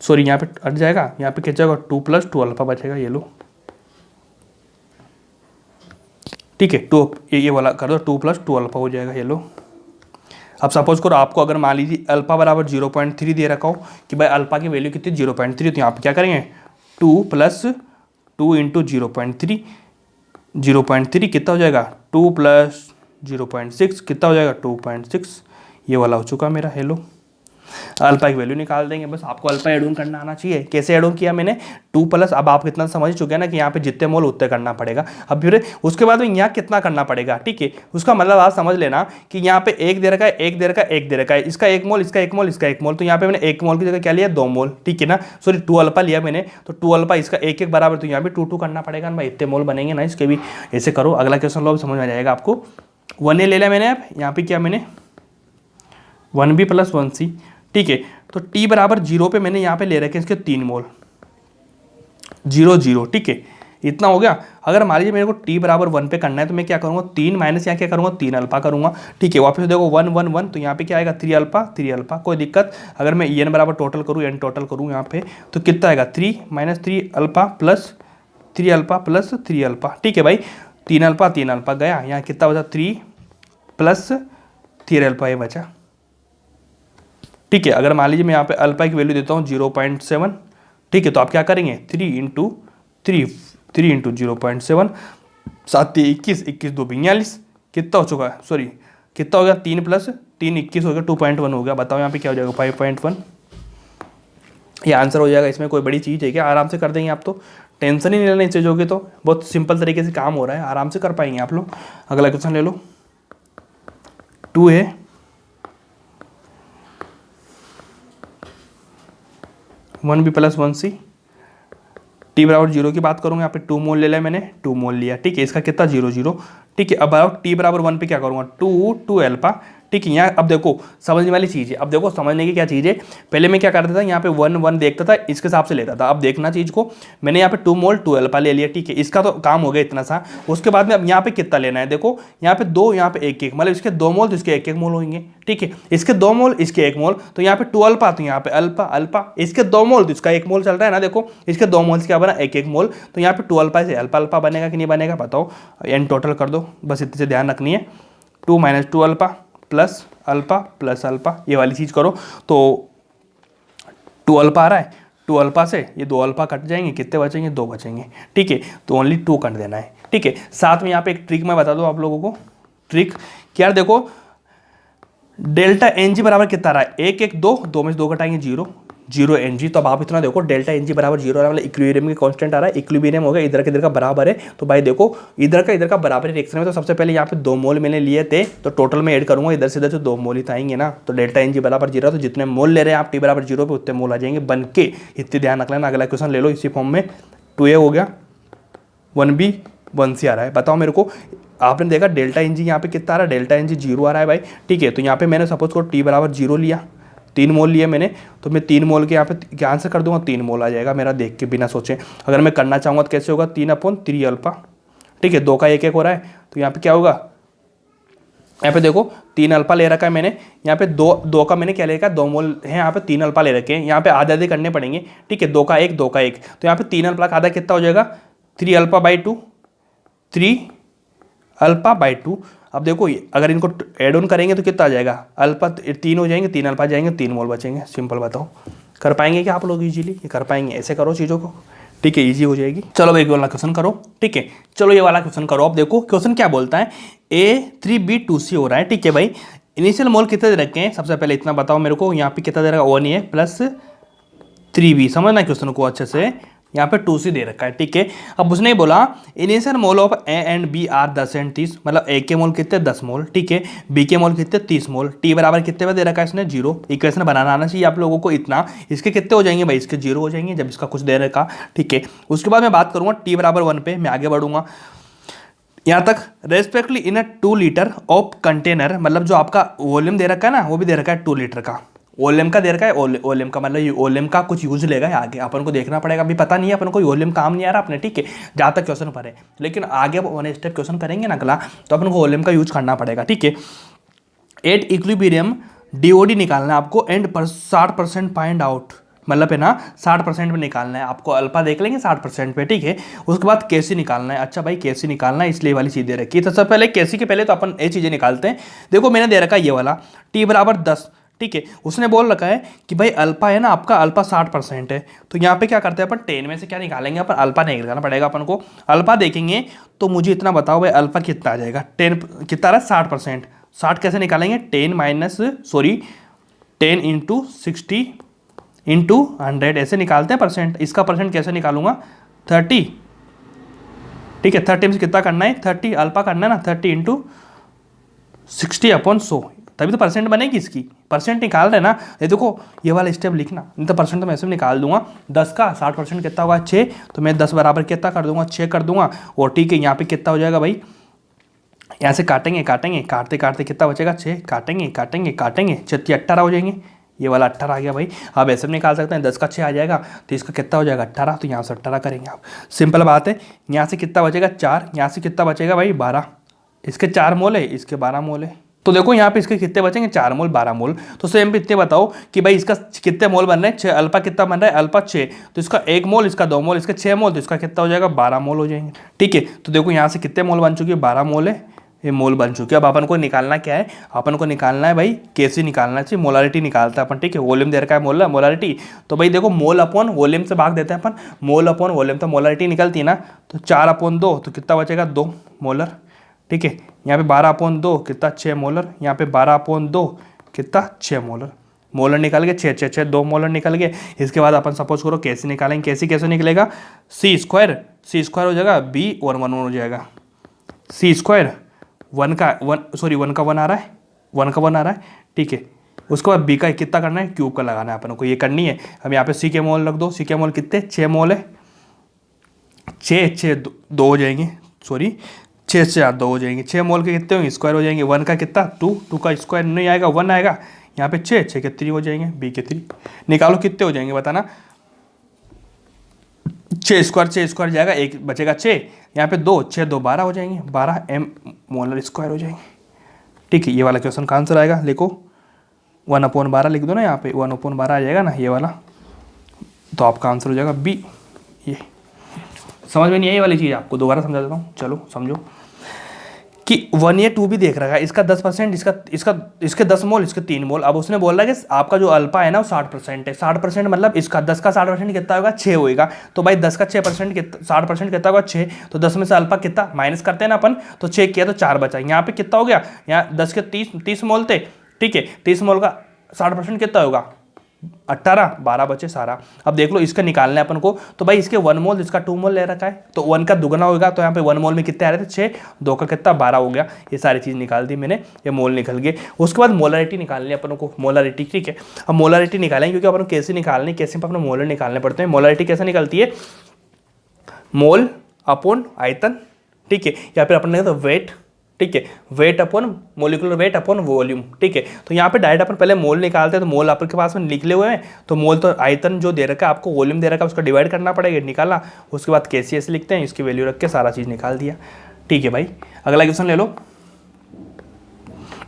सॉरी यहाँ पे हट जाएगा, यहाँ पे क्या जाएगा 2 + 2 अल्फा बचेगा, ये लो, ठीक है, 2 ये वाला कर दो, 2 + 2 अल्फा हो जाएगा, ये लो। अब सपोज करो आपको अगर मान लीजिए अल्फा बराबर 0.3 दे रखा हो कि भाई अल्फा की वैल्यू कितनी 0.3, तो यहाँ पे क्या करेंगे 2 + 2 × 0.3, 0.3 कितना हो जाएगा 2 + 0.6 कितना हो जाएगा 2.6, ये वाला हो चुका मेरा, हेलो। अल्फा की वैल्यू निकाल देंगे, बस आपको अल्फा एड ऑन करना आना चाहिए। कैसे एड ऑन किया मैंने 2 +, अब आप इतना समझ चुके हैं ना कि यहाँ पे जितने मोल उतने करना पड़ेगा। अब फिर उसके बाद में यहाँ कितना करना पड़ेगा, ठीक है, उसका मतलब आप समझ लेना कि यहाँ पे 1 दे रखा है, 1 दे रखा है, 1 दे रखा है, इसका 1 मोल, इसका 1 मोल, इसका 1 मोल, तो यहाँ पे मैंने 1 मोल की जगह क्या लिया 2 मोल, ठीक है ना, सॉरी 2 अल्फा लिया मैंने, तो 2 अल्फा इसका 1 1 बराबर, तो यहाँ भी 2 2 करना पड़ेगा ना भाई, इतने मोल बनेंगे ना इसके भी। ऐसे करो, अगला क्वेश्चन लो, समझ में आ जाएगा आपको। 1A ले लिया मैंने, अब यहाँ पे क्या मैंने 1B + 1C, ठीक है। तो t बराबर 0 पे मैंने यहाँ पे ले रखे इसके 3 मोल, 0 0, ठीक है, इतना हो गया। अगर मान लीजिए मेरे को t बराबर 1 पे करना है तो मैं क्या करूँगा 3 माइनस यहाँ क्या करूँगा 3 अल्फा करूँगा, ठीक है। वापस देखो 1 1 1, तो यहाँ पे क्या आएगा 3 अल्फा 3 अल्फा, कोई दिक्कत। अगर मैं n बराबर टोटल करूँ, n टोटल करूँ यहाँ पे, तो कितना आएगा 3 - 3 अल्फा + 3 अल्फा + 3 अल्फा, ठीक है भाई, 3 अल्फा गया, यहाँ कितना बचा 3 + 3 अल्फा ये बचा, ठीक है। अगर मान लीजिए मैं यहाँ पे अल्फा की वैल्यू देता हूँ 0.7, ठीक है, तो आप क्या करेंगे 3 × 3 × 0.7, 7 3 21, 21 2 42, कितना हो चुका है, सॉरी कितना हो गया 3 + 3 21 हो गया, 2.1 हो गया। बताओ यहाँ पे क्या हो जाएगा 5.1, ये आंसर हो जाएगा। इसमें कोई बड़ी चीज़ है क्या, आराम से कर देंगे आप, तो टेंशन ही नहीं लेना इन चीज़ों की, तो बहुत सिंपल तरीके से काम हो रहा है, आराम से कर पाएंगे आप लोग। अगला क्वेश्चन ले लो, 2A 1B + 1C, टी बराबर 0 की बात करूँगा, यहाँ पे 2 मोल ले लिया मैंने, 2 मोल लिया, ठीक है, इसका कितना 0 0, ठीक है। अब टी बराबर 1 पे क्या करूँगा 2 2 अल्फा, ठीक है। यहाँ अब देखो समझने वाली चीज़ है, अब देखो समझने की क्या चीज़ है, पहले मैं क्या करता था, यहाँ पे 1 1 देखता था, इसके हिसाब से लेता था। अब देखना चीज़ को, मैंने यहाँ पे 2 मोल 2 अल्फा ले लिया, ठीक है, इसका तो काम हो गया इतना सा। उसके बाद में अब यहाँ पे कितना लेना है, देखो यहाँ पे 2, यहाँ पे 1 1, मतलब इसके 2 मोल तो इसके 1 1 मोल होंगे, ठीक है, इसके 2 मोल इसके 1 मोल, तो यहाँ पे 2 अल्फा, तो यहाँ पे अल्फा अल्फा, इसके 2 मोल तो इसका 1 मोल चल रहा है ना, देखो इसके 2 मोल से क्या बना 1 1 मोल, तो यहाँ पे 2 अल्फा से अल्फा अल्फा बनेगा कि नहीं बनेगा बताओ, एन टोटल कर दो, बस इतने से ध्यान रखनी है, 2 - 2 अल्फा प्लस अल्फा, ये वाली चीज़ करो तो 2 अल्फा आ रहा है, 2 अल्फा से ये 2 अल्फा कट जाएंगे, कितने बचेंगे 2 बचेंगे, ठीक है, तो ओनली 2 कर देना है, ठीक है। साथ में यहाँ पे एक ट्रिक मैं बता दूँ आप लोगों को, ट्रिक क्या, देखो डेल्टा एन जी बराबर कितना रहा है, 1 1 2, 2 में से 2 घटाएंगे 0 0 एन जी, तो अब आप इतना देखो डेल्टा एन जी बराबर 0 आ रहा है, मतलब इक्विलिब्रियम की कांस्टेंट आ रहा है, इक्विलिब्रियम हो गया, इधर का बराबर है, तो भाई देखो इधर का बराबर है रिएक्शन में, तो सबसे पहले यहाँ पे 2 मोल मैंने लिए थे, तो टोटल में ऐड करूंगा इधर से इधर से 2 मोल ही तो आएंगे ना, तो डेल्टा एन जी बराबर 0, तो जितने मोल ले रहे हैं आप टी बराबर 0 पे उतने मोल आ जाएंगे बन के, इतने ध्यान रख लेना। अगला क्वेश्चन ले लो इसी फॉर्म में, 2a हो गया, 1b 1c आ रहा है, बताओ मेरे को, आपने देखा डेल्टा एन जी यहाँ पे कितना आ रहा है, डेल्टा एन जी 0 आ रहा है भाई, ठीक है, तो यहाँ पे मैंने सपोज को टी बराबर 0 लिया, 3 मोल लिए मैंने, तो मैं 3 मोल के यहाँ पे क्या आंसर कर दूंगा, 3 मोल आ जाएगा मेरा, देख के बिना सोचे। अगर मैं करना चाहूँगा तो कैसे होगा, 3/3 अल्फा, ठीक है, 2 का 1 1 हो रहा है, तो यहाँ पे क्या होगा, यहाँ पे देखो 3 अल्फा ले रखा है मैंने, यहाँ पे 2 का मैंने क्या ले रखा है, 2 मोल है, यहाँ पे 3 अल्फा ले रखे हैं, यहाँ पे आधे आधे करने पड़ेंगे, ठीक है, 2 का 1 2 का 1, तो यहाँ पे 3 अल्फा का आधा कितना हो जाएगा, 3 अल्फा/2, 3 अल्फा/2। अब देखो अगर इनको एड ऑन करेंगे तो कितना आ जाएगा, अल्फा 3 हो जाएंगे, 3 अल्फा जाएंगे, 3 मोल बचेंगे, सिंपल बताओ, कर पाएंगे क्या आप लोग इजीली, ये कर पाएंगे, ऐसे करो चीज़ों को, ठीक है, इजी हो जाएगी। चलो एक वाला क्वेश्चन करो, ठीक है, चलो ये वाला क्वेश्चन करो। अब देखो क्वेश्चन क्या बोलता है, A3B2C हो रहा है, ठीक है भाई, इनिशियल मोल कितने दे रखे हैं, सबसे पहले इतना बताओ मेरे को, यहाँ पे कितना दे रखा है, 1 है प्लस 3B, समझना क्वेश्चन को अच्छे से, यहाँ पे 2C दे रखा है, ठीक है। अब उसने बोला initial mole of A and B are 10 and 30, मतलब A के मोल कितने 10 मोल, ठीक है, B के मोल कितने 30 मोल, T बराबर कितने में दे रखा है इसने 0, इक्वेशन बनाना आना चाहिए आप लोगों को इतना, इसके कितने हो जाएंगे भाई, इसके 0 हो जाएंगे जब इसका कुछ दे रखा, ठीक है। उसके बाद मैं बात करूँगा T बराबर 1 पे, मैं आगे बढ़ूंगा यहाँ तक, respectively in 2 litre of container, मतलब जो आपका वॉल्यूम दे रखा है ना, वो भी दे रखा है 2 लीटर का, ओलेम का दे रखा है, ओलेम का मतलब ये ओलेम का कुछ यूज लेगा आगे, अपन को देखना पड़ेगा, अभी पता नहीं है अपन को, ओलेम काम नहीं आ रहा अपने, ठीक है, जहाँ तक क्वेश्चन पर है, लेकिन आगे वन स्टेप क्वेश्चन करेंगे ना अगला, तो अपन को ओलेम का यूज करना पड़ेगा, ठीक है। एट इक्विलिब्रियम DOD निकालना है आपको, एंड 60% फाइंड आउट, मतलब है ना 60% में निकालना है आपको, अल्फा देख लेंगे 60% पे, ठीक है। उसके बाद केसी निकालना है, अच्छा भाई केसी निकालना है, इसलिए वाली चीज़ दे रखी है, तो सबसे पहले केसी के पहले तो अपन ये चीज़ें निकालते हैं। देखो मैंने दे रखा है ये वाला T बराबर 10, ठीक है, उसने बोल रखा है कि भाई अल्फा है ना आपका, अल्फा 60% है, तो यहाँ पे क्या करते हैं अपन 10 में से क्या निकालेंगे, अपन अल्फा नहीं निकालना पड़ेगा अपन को, अल्फा देखेंगे तो मुझे इतना बताओ भाई अल्फा कितना आ जाएगा, 10 कितना रहा है 60%, 60 कैसे निकालेंगे, 10 इंटू 60 इंटू 100 ऐसे निकालते हैं परसेंट, इसका परसेंट कैसे निकालूंगा 30, ठीक है, 30 में से कितना करना है 30 अल्फा करना है ना, 30 इंटू 60/100, तभी तो परसेंट बनेगी इसकी, परसेंट निकाल रहे ना, ये देखो ये वाला स्टेप लिखना, नहीं तो परसेंट तो मैं ऐसे में निकाल दूंगा, 10 का 60% कितना होगा 6, तो मैं 10 बराबर कितना कर दूंगा 6 कर दूंगा, और ठीक है यहाँ पे कितना हो जाएगा भाई, यहाँ से काटेंगे काटते काटते कितना बचेगा 6, काटेंगे 6 18 हो जाएंगे, ये वाला 18 आ गया भाई। अब ऐसे में निकाल सकते हैं, 10 का 6 आ जाएगा तो इसका कितना हो जाएगा 18, तो यहाँ से 18 करेंगे आप, सिंपल बात है। यहाँ से कितना बचेगा 4, यहाँ से कितना बचेगा भाई 12, इसके 4 मोल है, इसके 12 मोल है, तो देखो यहाँ पे इसके कितने बचेंगे 4 मोल 12 मोल, तो सेम पे इतने बताओ कि भाई इसका कितने मोल बन रहे हैं 6, अल्फा कितना बन रहा है अल्फा 6, तो इसका 1 मोल, इसका 2 मोल, इसका 6 मोल, तो इसका कितना हो जाएगा 12 मोल हो जाएंगे, ठीक है। तो देखो यहाँ से कितने मोल बन चुके हैं 12 मोल है, ये मोल बन चुके हैं। अब अपन को निकालना क्या है, अपन को निकालना है भाई कैसे निकालना चाहिए, मोलारिटी निकालता है अपन, ठीक है, वॉल्यूम दे रखा है मोलारिटी, तो भाई देखो मोल अपॉन वॉल्यूम से भाग देते हैं अपन, मोल अपॉन वॉल्यूम, तो मोलारिटी निकलती है ना, तो 4/2, तो कितना बचेगा 2 मोलर, ठीक है। यहाँ पे 12/2 कितना 6 मोलर, यहाँ पे 12/2 कितना 6 मोलर, मोलर निकल गए 6 2 मोलर निकल गए। इसके बाद अपन सपोज करो कैसे निकालेंगे, कैसे निकलेगा C² हो जाएगा, B और 1 हो जाएगा, C² 1 का 1 आ रहा है, 1 का 1 आ रहा है, ठीक है। उसके बाद B का कितना करना है, क्यूब का लगाना है अपन को, ये करनी है। अब यहाँ पे C के मोल रख दो, C के मोल कितने 6 मोल है, 6 2 हो जाएंगे, 6 से 4 2 हो जाएंगे, 6 मोल के कितने होंगे, स्क्वायर हो जाएंगे, 1 का कितना 2, 2 का स्क्वायर नहीं आएगा 1 आएगा, यहाँ पे 6 6 के 3 हो जाएंगे, बी के 3 निकालो कितने हो जाएंगे बताना। 6 स्क्वायर जाएगा, एक बचेगा 6, यहाँ पे 2 6 2 12 हो जाएंगे, 12 m मोलर स्क्वायर हो जाएंगे। ठीक है, ये वाला क्वेश्चन का आंसर आएगा, लिखो 1/12 लिख दो ना, यहाँ पे 1/12 आ जाएगा ना ये वाला, तो आपका आंसर हो जाएगा बी। ये समझ में नहीं आई ये वाली चीज़, आपको दोबारा समझा देता हूँ, चलो समझो कि 1 या 2 भी देख रखा है, इसका 10%, इसके 10 मोल, इसके 3 मोल। अब उसने बोल रहा है कि आपका जो अल्फा है ना वो 60% है, 60% मतलब इसका 10 का 60% कितना होगा, 6 होएगा। तो भाई 10 का 6% 60% कितना होगा, 6। तो 10 में से अल्फा कितना माइनस करते हैं ना अपन, तो 6 किया तो 4 बचा। यहाँ पे कितना हो गया, यहाँ 10 के 30 मोल थे, ठीक है, 30 मोल का 60% कितना होगा, 18, 12 बचे सारा। अब देख लो इसका निकालना है अपन को, तो भाई इसके 1 मोल, इसका 2 मोल ले रखा है, तो 1 का दुगना होगा, तो यहाँ पे 1 मोल में कितने आ रहे थे, 6, 2 का कितना 12 हो गया। ये सारी चीज़ निकाल दी मैंने, ये मोल निकल गए। उसके बाद मोलरिटी निकालनी है अपन को, मोलरिटी, ठीक है। अब मोलरिटी निकालेंगे क्योंकि अपन को कैसे निकालनी, कैसे अपने मोलर निकालने पड़ते हैं। मोलरिटी कैसे निकलती है, मोल अपॉन आयतन, ठीक है, या फिर अपन तो वेट, ठीक है, weight upon molecular weight upon volume, ठीक है। तो यहाँ पे डायरेक्ट अपन पहले मोल निकालते हैं, तो मोल आपके पास में निकले हुए हैं, तो मोल तो आयतन जो दे रखा है आपको, वॉल्यूम दे रखा है, उसका डिवाइड करना पड़ेगा, निकाला। उसके बाद KCS लिखते हैं, इसकी वैल्यू रख के सारा चीज़ निकाल दिया। ठीक है भाई, अगला क्वेश्चन ले लो।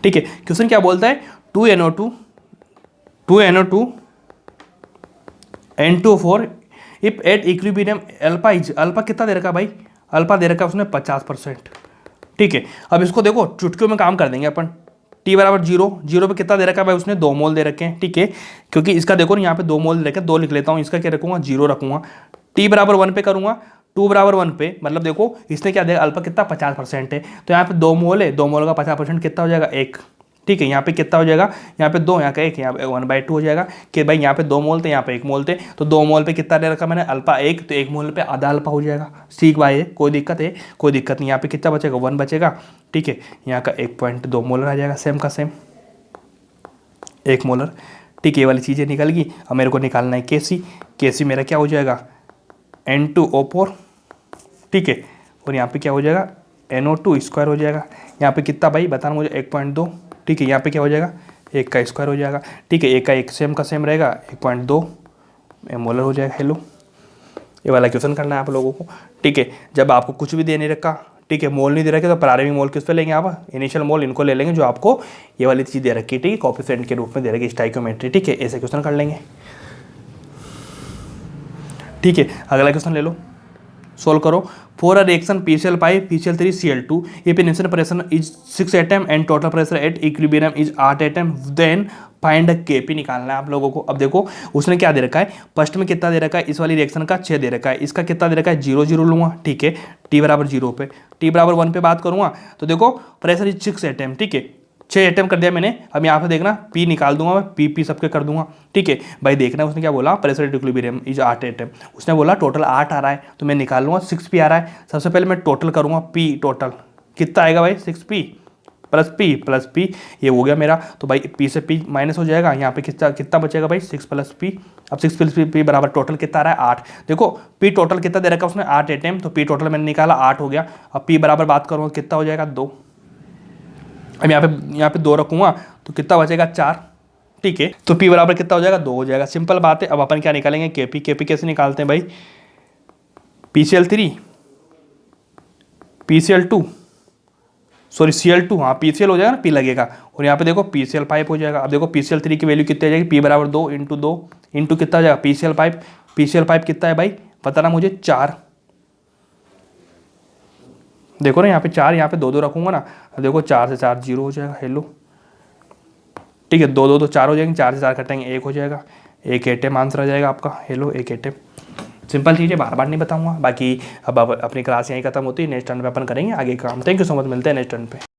ठीक है, क्वेश्चन क्या बोलता है, 2NO2 N2O4 if at equilibrium alpha is, alpha कितना दे रखा है भाई, अल्फा दे रखा है उसने 50%, ठीक है। अब इसको देखो चुटकियों में काम कर देंगे अपन, t बराबर 0, 0 पे कितना दे रखा है भाई उसने, 2 मोल दे रखे हैं, ठीक है। क्योंकि इसका देखो यहाँ पे 2 मोल दे रखे हैं, 2 लिख लेता हूँ, इसका क्या रखूँगा 0 रखूँगा। t बराबर 1 पे करूँगा, 2 बराबर 1 पे, मतलब देखो इसने क्या दिया, अल्फा कितना 50% है, तो यहाँ पे 2 मोल है, 2 मोल का 50% कितना हो जाएगा 1, ठीक है। यहाँ पे कितना हो जाएगा, यहाँ पे 2, यहाँ का 1, यहाँ पे 1/2 हो जाएगा कि भाई यहाँ पे 2 मोल थे, यहाँ पे 1 मोल थे, तो 2 मोल पे कितना दे रखा मैंने अल्फा 1, तो 1 मोल पे आधा अल्फा हो जाएगा। ठीक भाई, कोई दिक्कत है, कोई दिक्कत नहीं। यहाँ पे कितना बचेगा 1 बचेगा, ठीक है। यहाँ का 1.2 मोलर आ जाएगा, सेम का सेम 1 मोलर, ठीक है। ये वाली चीज़ें निकल गई। अब मेरे को निकालना है KC मेरा क्या हो जाएगा N2O4, ठीक है, और यहाँ पे क्या हो जाएगा NO2 स्क्वायर हो जाएगा। यहाँ पे कितना भाई बताना मुझे 1.2, ठीक है। यहाँ पे क्या हो जाएगा 1 का स्क्वायर हो जाएगा, ठीक है। 1 का 1 सेम का सेम रहेगा, 1.2 मोलर हो जाएगा। हेलो, ये वाला क्वेश्चन करना है आप लोगों को, ठीक है। जब आपको कुछ भी दे नहीं रखा, ठीक है, मोल नहीं दे रखे, तो प्रारंभिक मोल किस पे लेंगे आप, इनिशियल मोल इनको ले लेंगे जो आपको ये वाली चीज़ दे रखी है, ठीक है, कोएफिशिएंट के रूप में दे रखी स्टोइकियोमेट्री, ठीक है। ऐसे क्वेश्चन कर लेंगे, ठीक है। अगला क्वेश्चन ले लो, सोल्व करो। For a reaction PCl pipe PCl3 Cl2 if initial pressure is 6 atm and total pressure at equilibrium is 8 atm then find Kp निकालना है आप लोगों को। अब देखो उसने क्या दे रखा है, फर्स्ट में कितना दे रखा है, इस वाली रिएक्शन का 6 दे रखा है, इसका कितना दे रखा है 0 0 लूँगा, ठीक है। t बराबर 0 पे, t बराबर 1 पे बात करूँगा, तो देखो प्रेशर इज 6 atm, ठीक है, 6 अटेम्प्ट कर दिया मैंने। अब यहाँ पे देखना P निकाल दूंगा मैं, P सबके कर दूंगा, ठीक है भाई। देखना उसने क्या बोला, pressure at equilibrium is 8 attempt, उसने बोला टोटल 8 आ रहा है, तो मैं निकाल लूँगा 6P आ रहा है। सबसे पहले मैं टोटल करूँगा, P टोटल कितना आएगा भाई 6P प्लस P, ये हो गया मेरा। तो भाई P से P माइनस हो जाएगा, यहाँ पे कितना बचेगा भाई 6 + P। अब 6 + P बराबर टोटल कितना आ रहा है 8। देखो P टोटल कितना दे रखा है उसने 8 अटेम्प्ट, तो P टोटल मैंने निकाला 8 हो गया। अब P बराबर बात करूँगा कितना हो जाएगा 2। अब यहाँ पे 2 रखूँगा तो कितना बचेगा 4, ठीक है। तो P बराबर कितना हो जाएगा 2 हो जाएगा, सिंपल बात है। अब अपन क्या निकालेंगे Kp कैसे निकालते हैं भाई, PCl3 PCl2 सॉरी Cl2, हाँ PCl हो जाएगा ना, P लगेगा, और यहाँ पे देखो PCl5 हो जाएगा। अब देखो PCl3 की वैल्यू कितनी आ जाएगी, P बराबर 2 × 2 इंटू कितना हो जाएगा PCl5 कितना है भाई बताना मुझे 4। देखो ना यहाँ पे 4, यहाँ पे 2 2 रखूँगा ना, अब देखो 4 से 4 0 हो जाएगा। हेलो, ठीक है, 2 2 तो 4 हो जाएंगे, 4 से 4 कटेंगे 1 हो जाएगा, 1 एटम आंसर आ जाएगा आपका। हेलो, 1 एटम, सिंपल चीज़ है, बार बार नहीं बताऊंगा। बाकी अब अपनी क्लास यहीं खत्म होती है, नेक्स्ट टर्न पे अपन करेंगे आगे काम। थैंक यू सो मच, मिलते हैं नेक्स्ट टर्न पे।